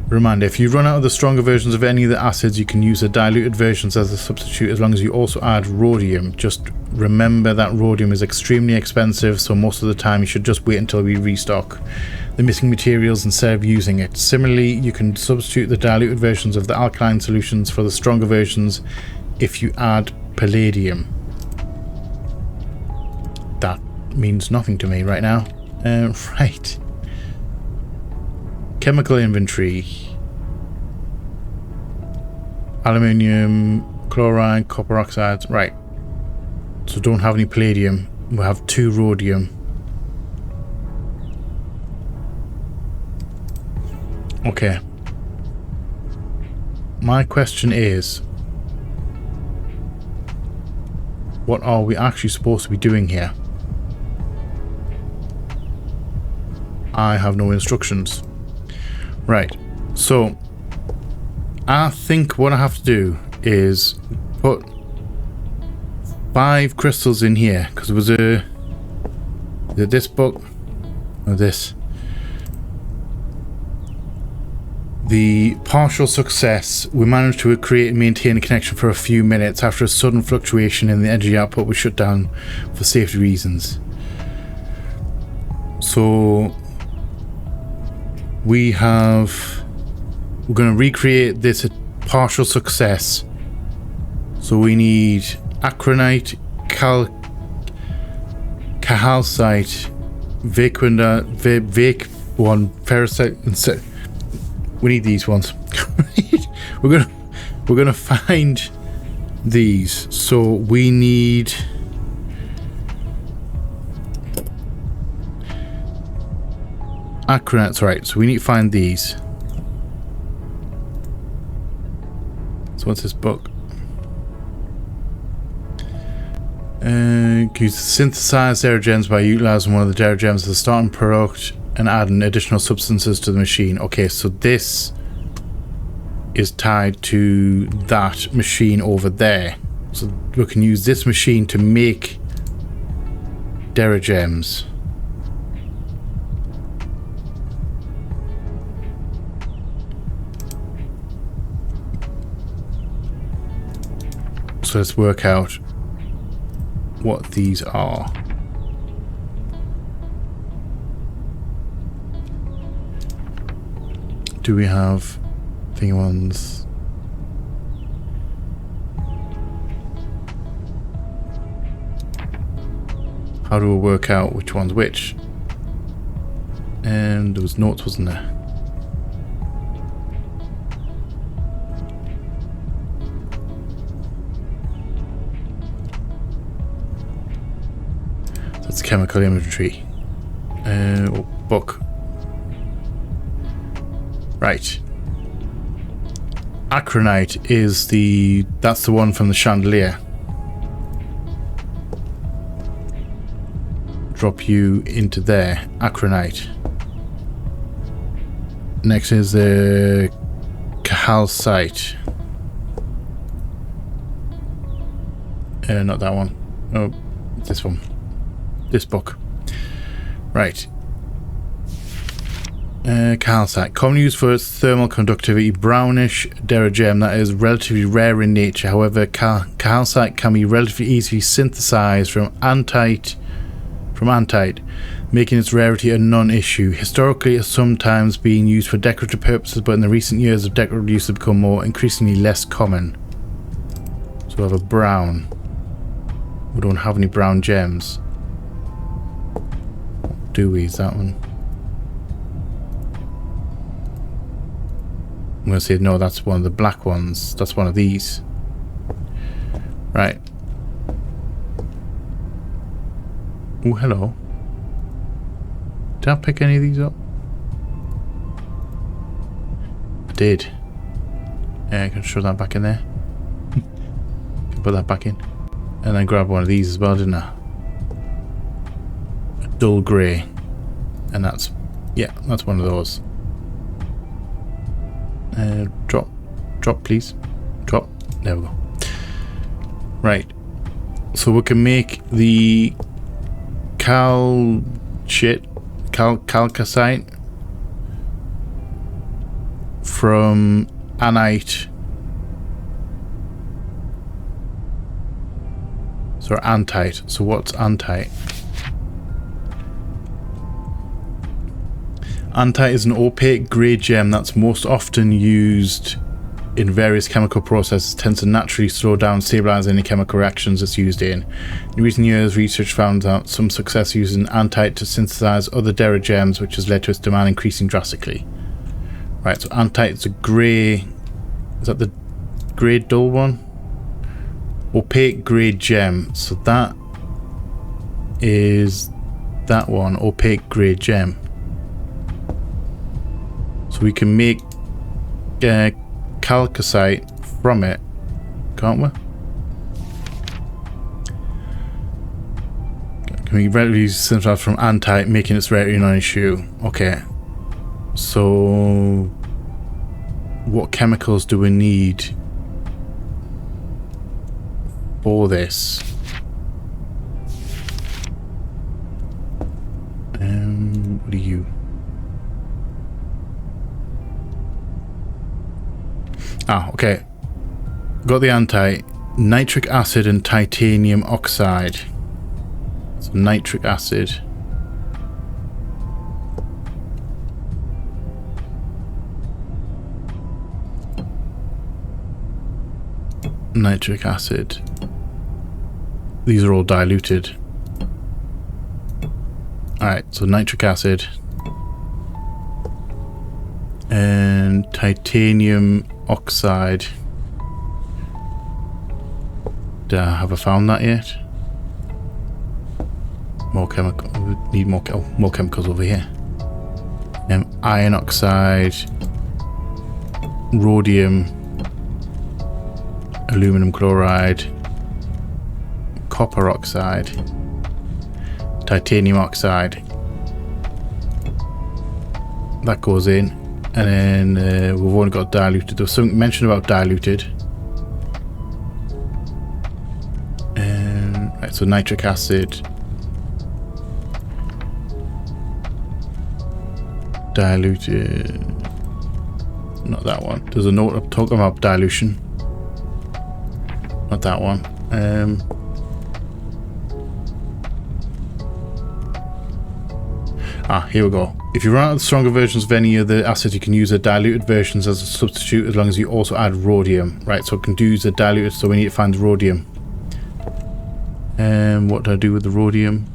Reminder, if you run out of the stronger versions of any of the acids, you can use the diluted versions as a substitute as long as you also add rhodium. Just remember that rhodium is extremely expensive, so most of the time you should just wait until we restock the missing materials instead of using it. Similarly, you can substitute the diluted versions of the alkaline solutions for the stronger versions if you add palladium. That means nothing to me right now. Right. Chemical inventory. Aluminium, chloride, copper oxides. Right. So don't have any palladium. We have 2 rhodium. Okay. My question is, what are we actually supposed to be doing here? I have no instructions. Right. So, I think what I have to do is put 5 crystals in here, because it was this book or this. The partial success, we managed to create and maintain a connection for a few minutes. After a sudden fluctuation in the energy output was shut down for safety reasons. So we're going to recreate this partial success. So we need acronite, cahalcite, ferrocite, and we need these ones. we're gonna find these. So we need acronites, right? So we need to find these. So what's this book? Use synthesize derigems by utilizing one of the derigems as a starting product and adding additional substances to the machine. Okay, so this is tied to that machine over there. So we can use this machine to make derigems. So let's work out what these are. Do we have thingy ones? How do we work out which one's which? And there was notes, wasn't there? That's chemical imagery. Book. Right. Acronite is that's the one from the chandelier. Drop you into there. Acronite. Next is the cahalcite. Not that one. Oh, this one. This book. Right. Calcite, commonly used for its thermal conductivity, brownish derigem that is relatively rare in nature. However, calcite can be relatively easily synthesized from antite, making its rarity a non-issue. Historically, it's sometimes been used for decorative purposes, but in the recent years, of decorative use has become increasingly less common. So we have a brown. We don't have any brown gems. Do we? Is that one? I'm going to say no, that's one of the black ones. That's one of these. Right. Oh, hello. Did I pick any of these up? I did. Yeah, I can throw that back in there. Can put that back in. And then grab one of these as well, didn't I? A dull grey. And that's one of those. Drop please. Drop. There we go. Right. So we can make the calcite from anite. So antite. So what's antite? Antite is an opaque grey gem that's most often used in various chemical processes, tends to naturally slow down and stabilize any chemical reactions it's used in. In recent years, research found out some success using antite to synthesize other derigems, which has led to its demand increasing drastically. Right, so antite is a grey... Is that the grey dull one? Opaque grey gem. So that is that one, opaque grey gem. So So we can make chalcocite from it, can't we? Can we readily synthesize from antite, making its rarity non-issue? Okay. So what chemicals do we need for this? What are you? Ah, okay. Got the antite, nitric acid and titanium oxide. So nitric acid. Nitric acid. These are all diluted. Alright, so nitric acid. And titanium oxide. Have I found that yet? More chemical. We need more chemicals over here. Iron oxide, rhodium, aluminum chloride, copper oxide, titanium oxide. That goes in, and then we've only got diluted. There was something mentioned about diluted. Right, so nitric acid, diluted. Not that one. There's a note talking about dilution. Not that one. Here we go. If you run out of stronger versions of any of the acids, you can use the diluted versions as a substitute as long as you also add rhodium. Right, so it can use the diluted, so we need to find rhodium. What do I do with the rhodium?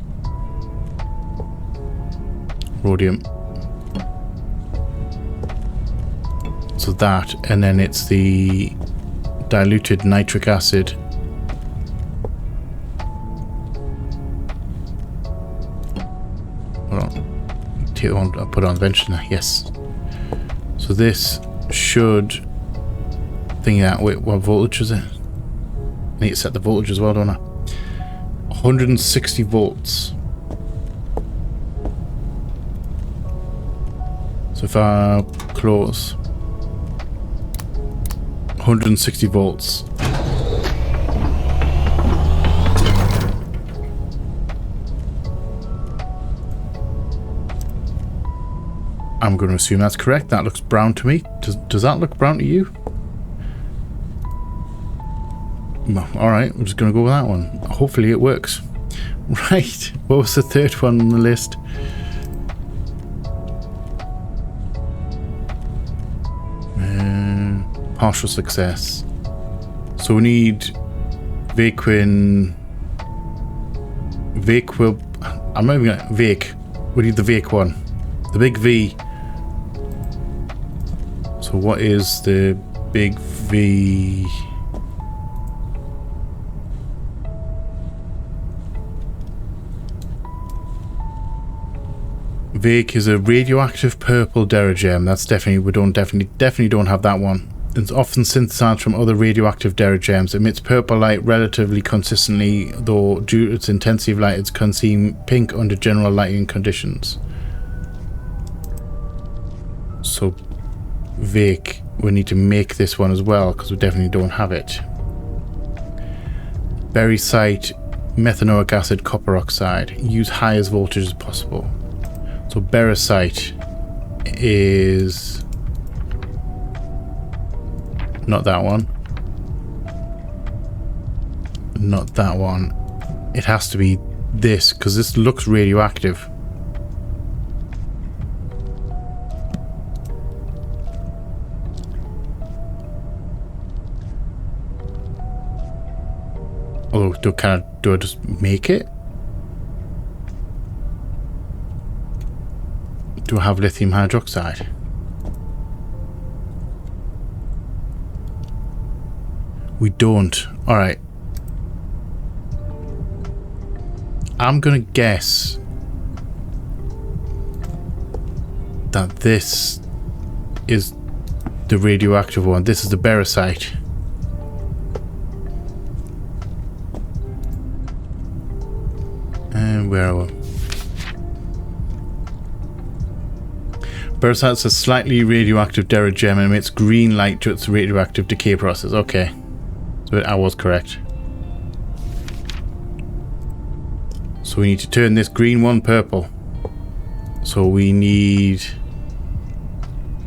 Rhodium. So that, and then it's the diluted nitric acid. Hold on. Take one, I'll put it on the bench now. Yes. So this should think that. Wait, what voltage is it? I need to set the voltage as well, don't I? 160 volts. So if I close 160 volts. I'm going to assume that's correct. That looks brown to me. Does that look brown to you? Alright, we're just going to go with that one. Hopefully it works. Right, what was the third one on the list? Partial success. So we need Vaquin. I'm not even gonna. Vac. We need the Vac one. The big V. So what is the big V? Vac is a radioactive purple derogem. That's definitely definitely don't have that one. It's often synthesized from other radioactive derogems. It emits purple light relatively consistently, though due to its intensity of light, it can seem pink under general lighting conditions. So, Vac, we need to make this one as well because we definitely don't have it. Berrycite, methanoic acid, copper oxide. Use highest voltage as possible. So, berrycite is not that one. Not that one. It has to be this because this looks radioactive. Although, do I just make it? Do I have lithium hydroxide? We don't. Alright. I'm gonna guess that this is the radioactive one. This is the Berosite. And where are we? Berosite's a slightly radioactive derogem and emits green light to its radioactive decay process. Okay. So I was correct. So we need to turn this green one purple. So we need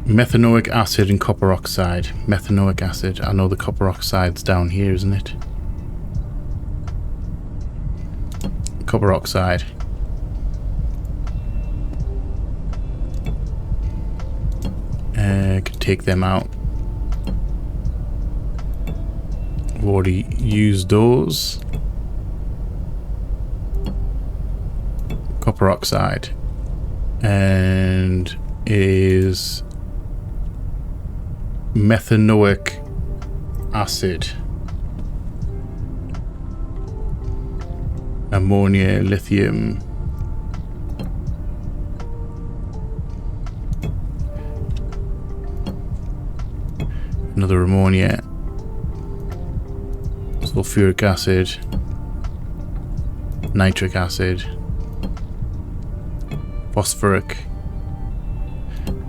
methanoic acid and copper oxide. Methanoic acid. I know the copper oxide's down here, isn't it? Copper oxide. Could take them out. We've already used those. Copper oxide. And is methanoic acid. Ammonia, lithium. Another ammonia. Sulfuric acid. Nitric acid. Phosphoric.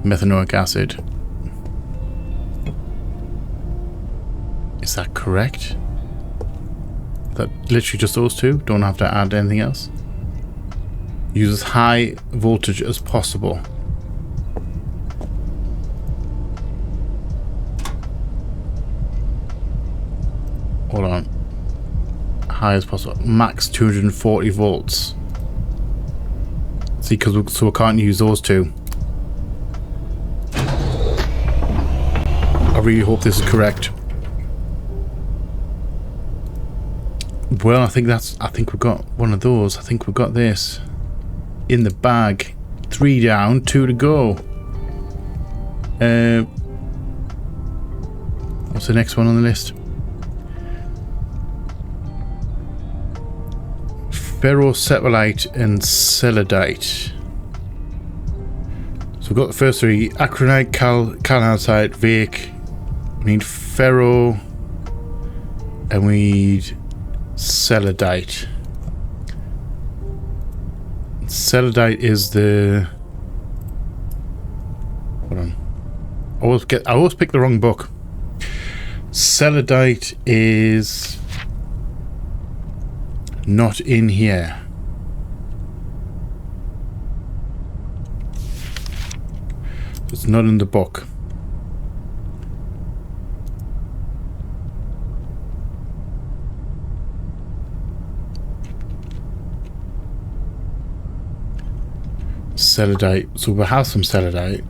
Methanoic acid. Is that correct? That literally just those two? Don't have to add anything else? Use as high voltage as possible. Hold on. High as possible. Max 240 volts. See, so we can't use those two. I really hope this is correct. Well, I think we've got one of those. I think we've got this in the bag. 3 down, 2 to go. What's the next one on the list? Ferrocephalite and Celadite. So we've got the first three. Acronite, calcite, Vake. We need ferro. And we need Celadite. Celadite is the... Hold on. I always pick the wrong book. Celadite is not in here. It's not in the book. Celadite. So we'll have some celadite.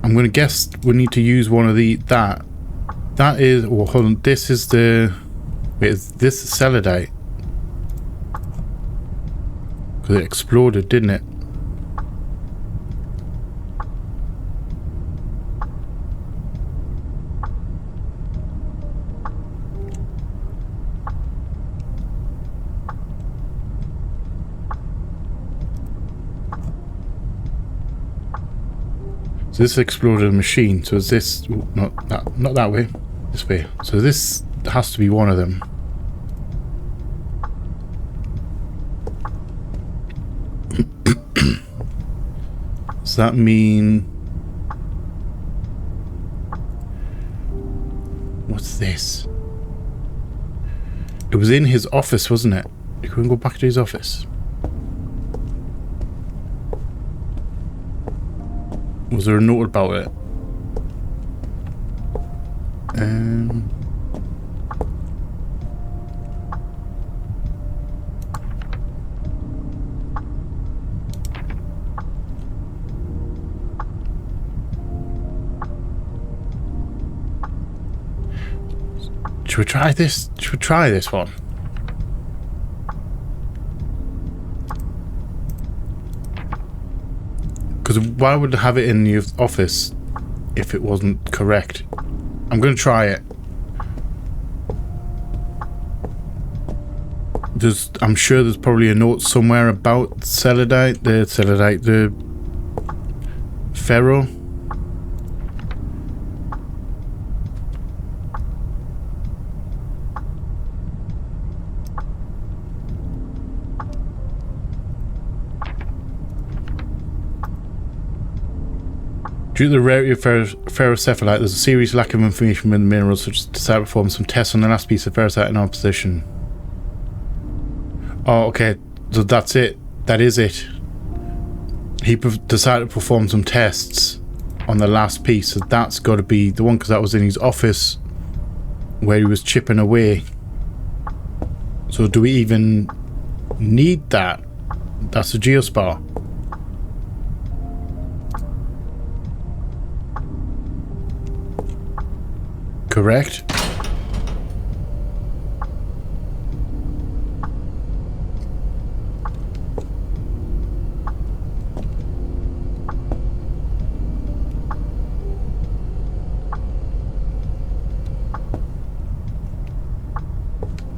I'm going to guess we need to use one of that is, well, hold on, this is the, wait, is this celadite? Because it exploded, didn't it? So this exploded a machine. So is this not that way? This way. So this has to be one of them. Does that mean... What's this? It was in his office, wasn't it? You couldn't go back to his office. Was there a note about it? Should we try this? Should we try this one? Because why would I have it in the office if it wasn't correct? I'm going to try it. I'm sure there's probably a note somewhere about the pharaoh. Due to the rarity of ferrocephalite, there's a serious lack of information with minerals, such as decided to perform some tests on the last piece of ferrocite in our possession. Oh, okay. So that's it. That is it. He decided to perform some tests on the last piece, so that's got to be the one, because that was in his office where he was chipping away. So do we even need that? That's a geospar. Correct.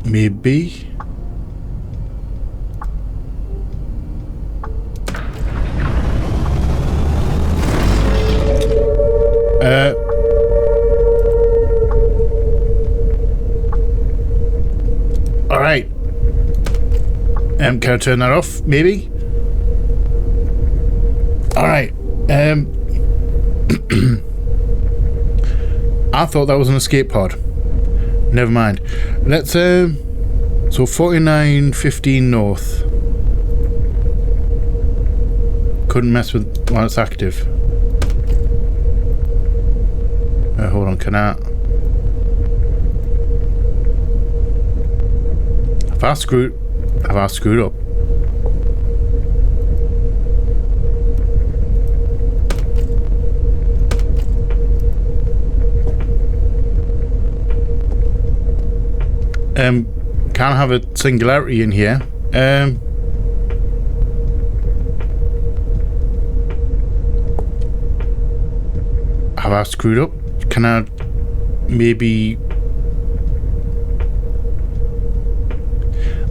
Maybe. All right. Can I turn that off? Maybe. All right. I thought that was an escape pod. Never mind. Let's so 4915 north. Couldn't mess with while it's active. Hold on, can I? Have I screwed up? Can't have a singularity in here. Have I screwed up? Can I maybe?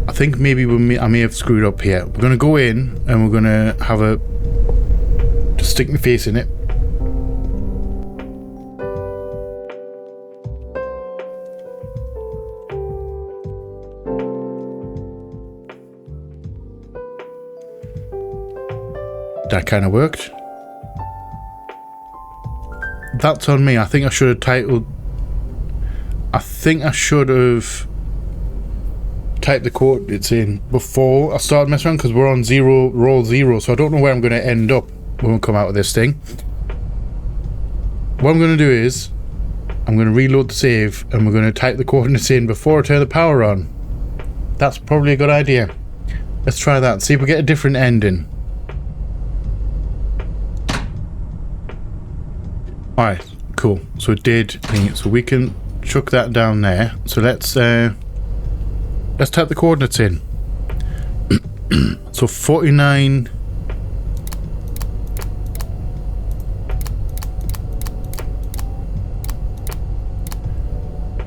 I think maybe I may have screwed up here. We're gonna go in and we're gonna have a just stick my face in it. That kind of worked. That's on me. I think I should have titled. I think I should have typed the coordinates in before I started messing around, because we're on roll zero, so I don't know where I'm going to end up when we come out of this thing. What I'm going to do is I'm going to reload the save and we're going to type the coordinates in before I turn the power on. That's probably a good idea. Let's try that and see if we get a different ending. Alright, cool. So it did. So we can chuck that down there. So let's type the coordinates in. So 49.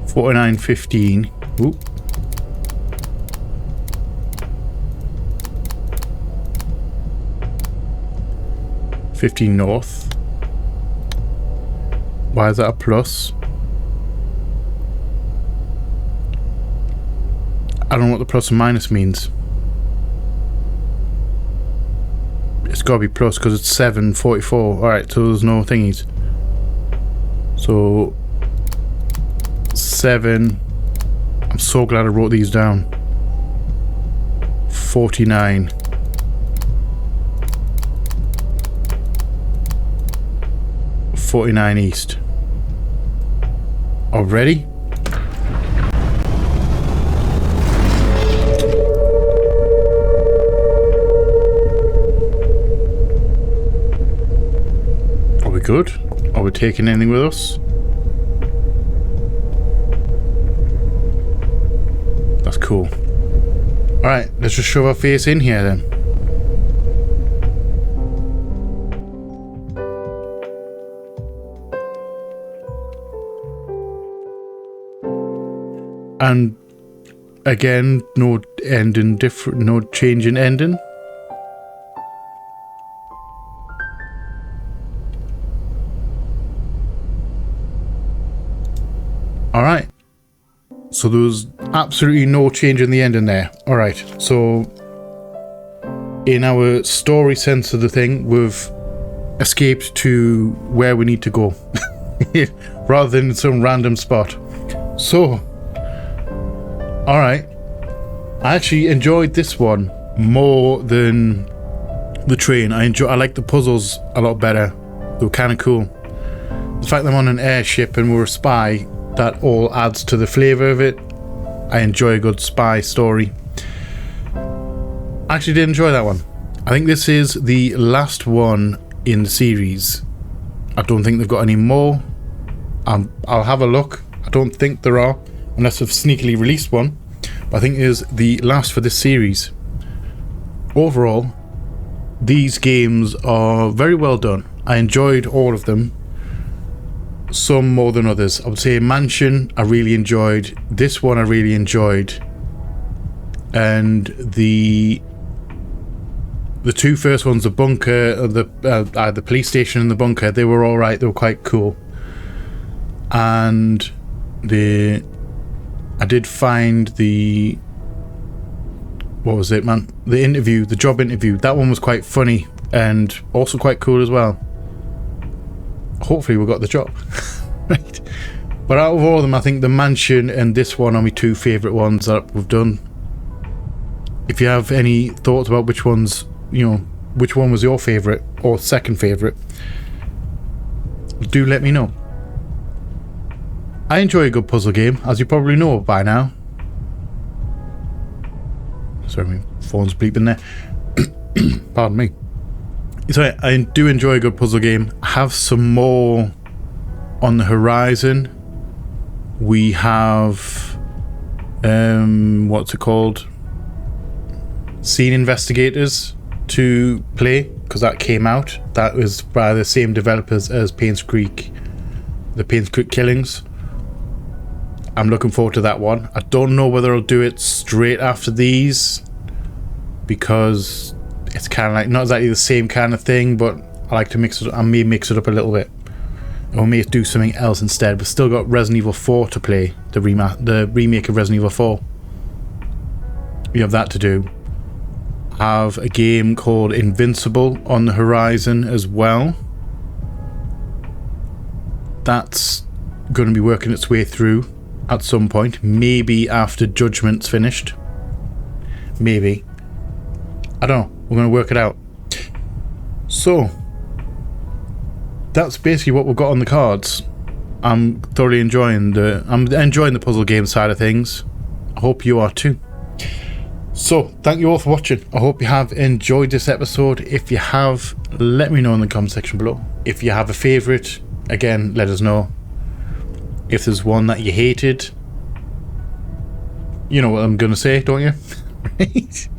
$49.15. Ooh. $15 north. Why is that a plus? I don't know what the plus and minus means. It's got to be plus because it's 744. Alright, so there's no thingies. So 7. I'm so glad I wrote these down. 49. $49 east. Already? Are we good? Are we taking anything with us? That's cool. Alright, let's just shove our face in here then. And again, no ending different, no change in ending. Alright. So there was absolutely no change in the ending there. Alright, so in our story sense of the thing, we've escaped to where we need to go. Rather than some random spot. So, alright. I actually enjoyed this one more than the train. I like the puzzles a lot better. They were kind of cool. The fact that I'm on an airship and we're a spy, that all adds to the flavour of it. I enjoy a good spy story. I actually did enjoy that one. I think this is the last one in the series. I don't think they've got any more. I'll have a look. I don't think there are, unless they've sneakily released one. But I think it is the last for this series. Overall, these games are very well done. I enjoyed all of them. Some more than others. I would say Mansion I really enjoyed. This one I really enjoyed. And the two first ones, the bunker, the police station and the bunker, they were all right. They were quite cool. And I did find what was it, man? The job interview. That one was quite funny and also quite cool as well. Hopefully we got the job. Right. But out of all of them, I think the Mansion and this one are my two favourite ones that we've done. If you have any thoughts about which ones, which one was your favourite or second favourite, do let me know. I enjoy a good puzzle game, as you probably know by now. Sorry, my phone's bleeping there. Pardon me. So I do enjoy a good puzzle game. I have some more on the horizon. We have what's it called? Scene Investigators to play, because that came out. That was by the same developers as the Payne's Creek Killings. I'm looking forward to that one. I don't know whether I'll do it straight after these, because it's kind of like not exactly the same kind of thing, but I like to mix it. I may mix it up a little bit, or may do something else instead. But still got Resident Evil 4 to play, the remake of Resident Evil 4. We have that to do. Have a game called Invincible on the horizon as well. That's going to be working its way through at some point, maybe after Judgment's finished. Maybe. I don't know. We're going to work it out. So, that's basically what we've got on the cards. I'm thoroughly enjoying the puzzle game side of things. I hope you are too. So, thank you all for watching. I hope you have enjoyed this episode. If you have, let me know in the comment section below. If you have a favourite, again, let us know. If there's one that you hated, you know what I'm going to say, don't you? Right?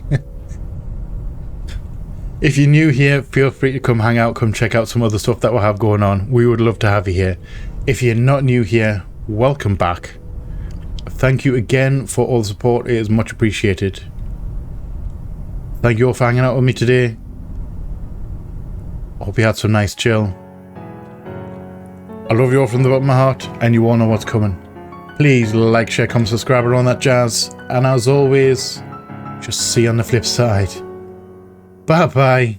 If you're new here, feel free to come hang out, come check out some other stuff that we'll have going on. We would love to have you here. If you're not new here, welcome back. Thank you again for all the support. It is much appreciated. Thank you all for hanging out with me today. Hope you had some nice chill. I love you all from the bottom of my heart, and you all know what's coming. Please like, share, comment, subscribe, and all that jazz. And as always, just see you on the flip side. Bye bye.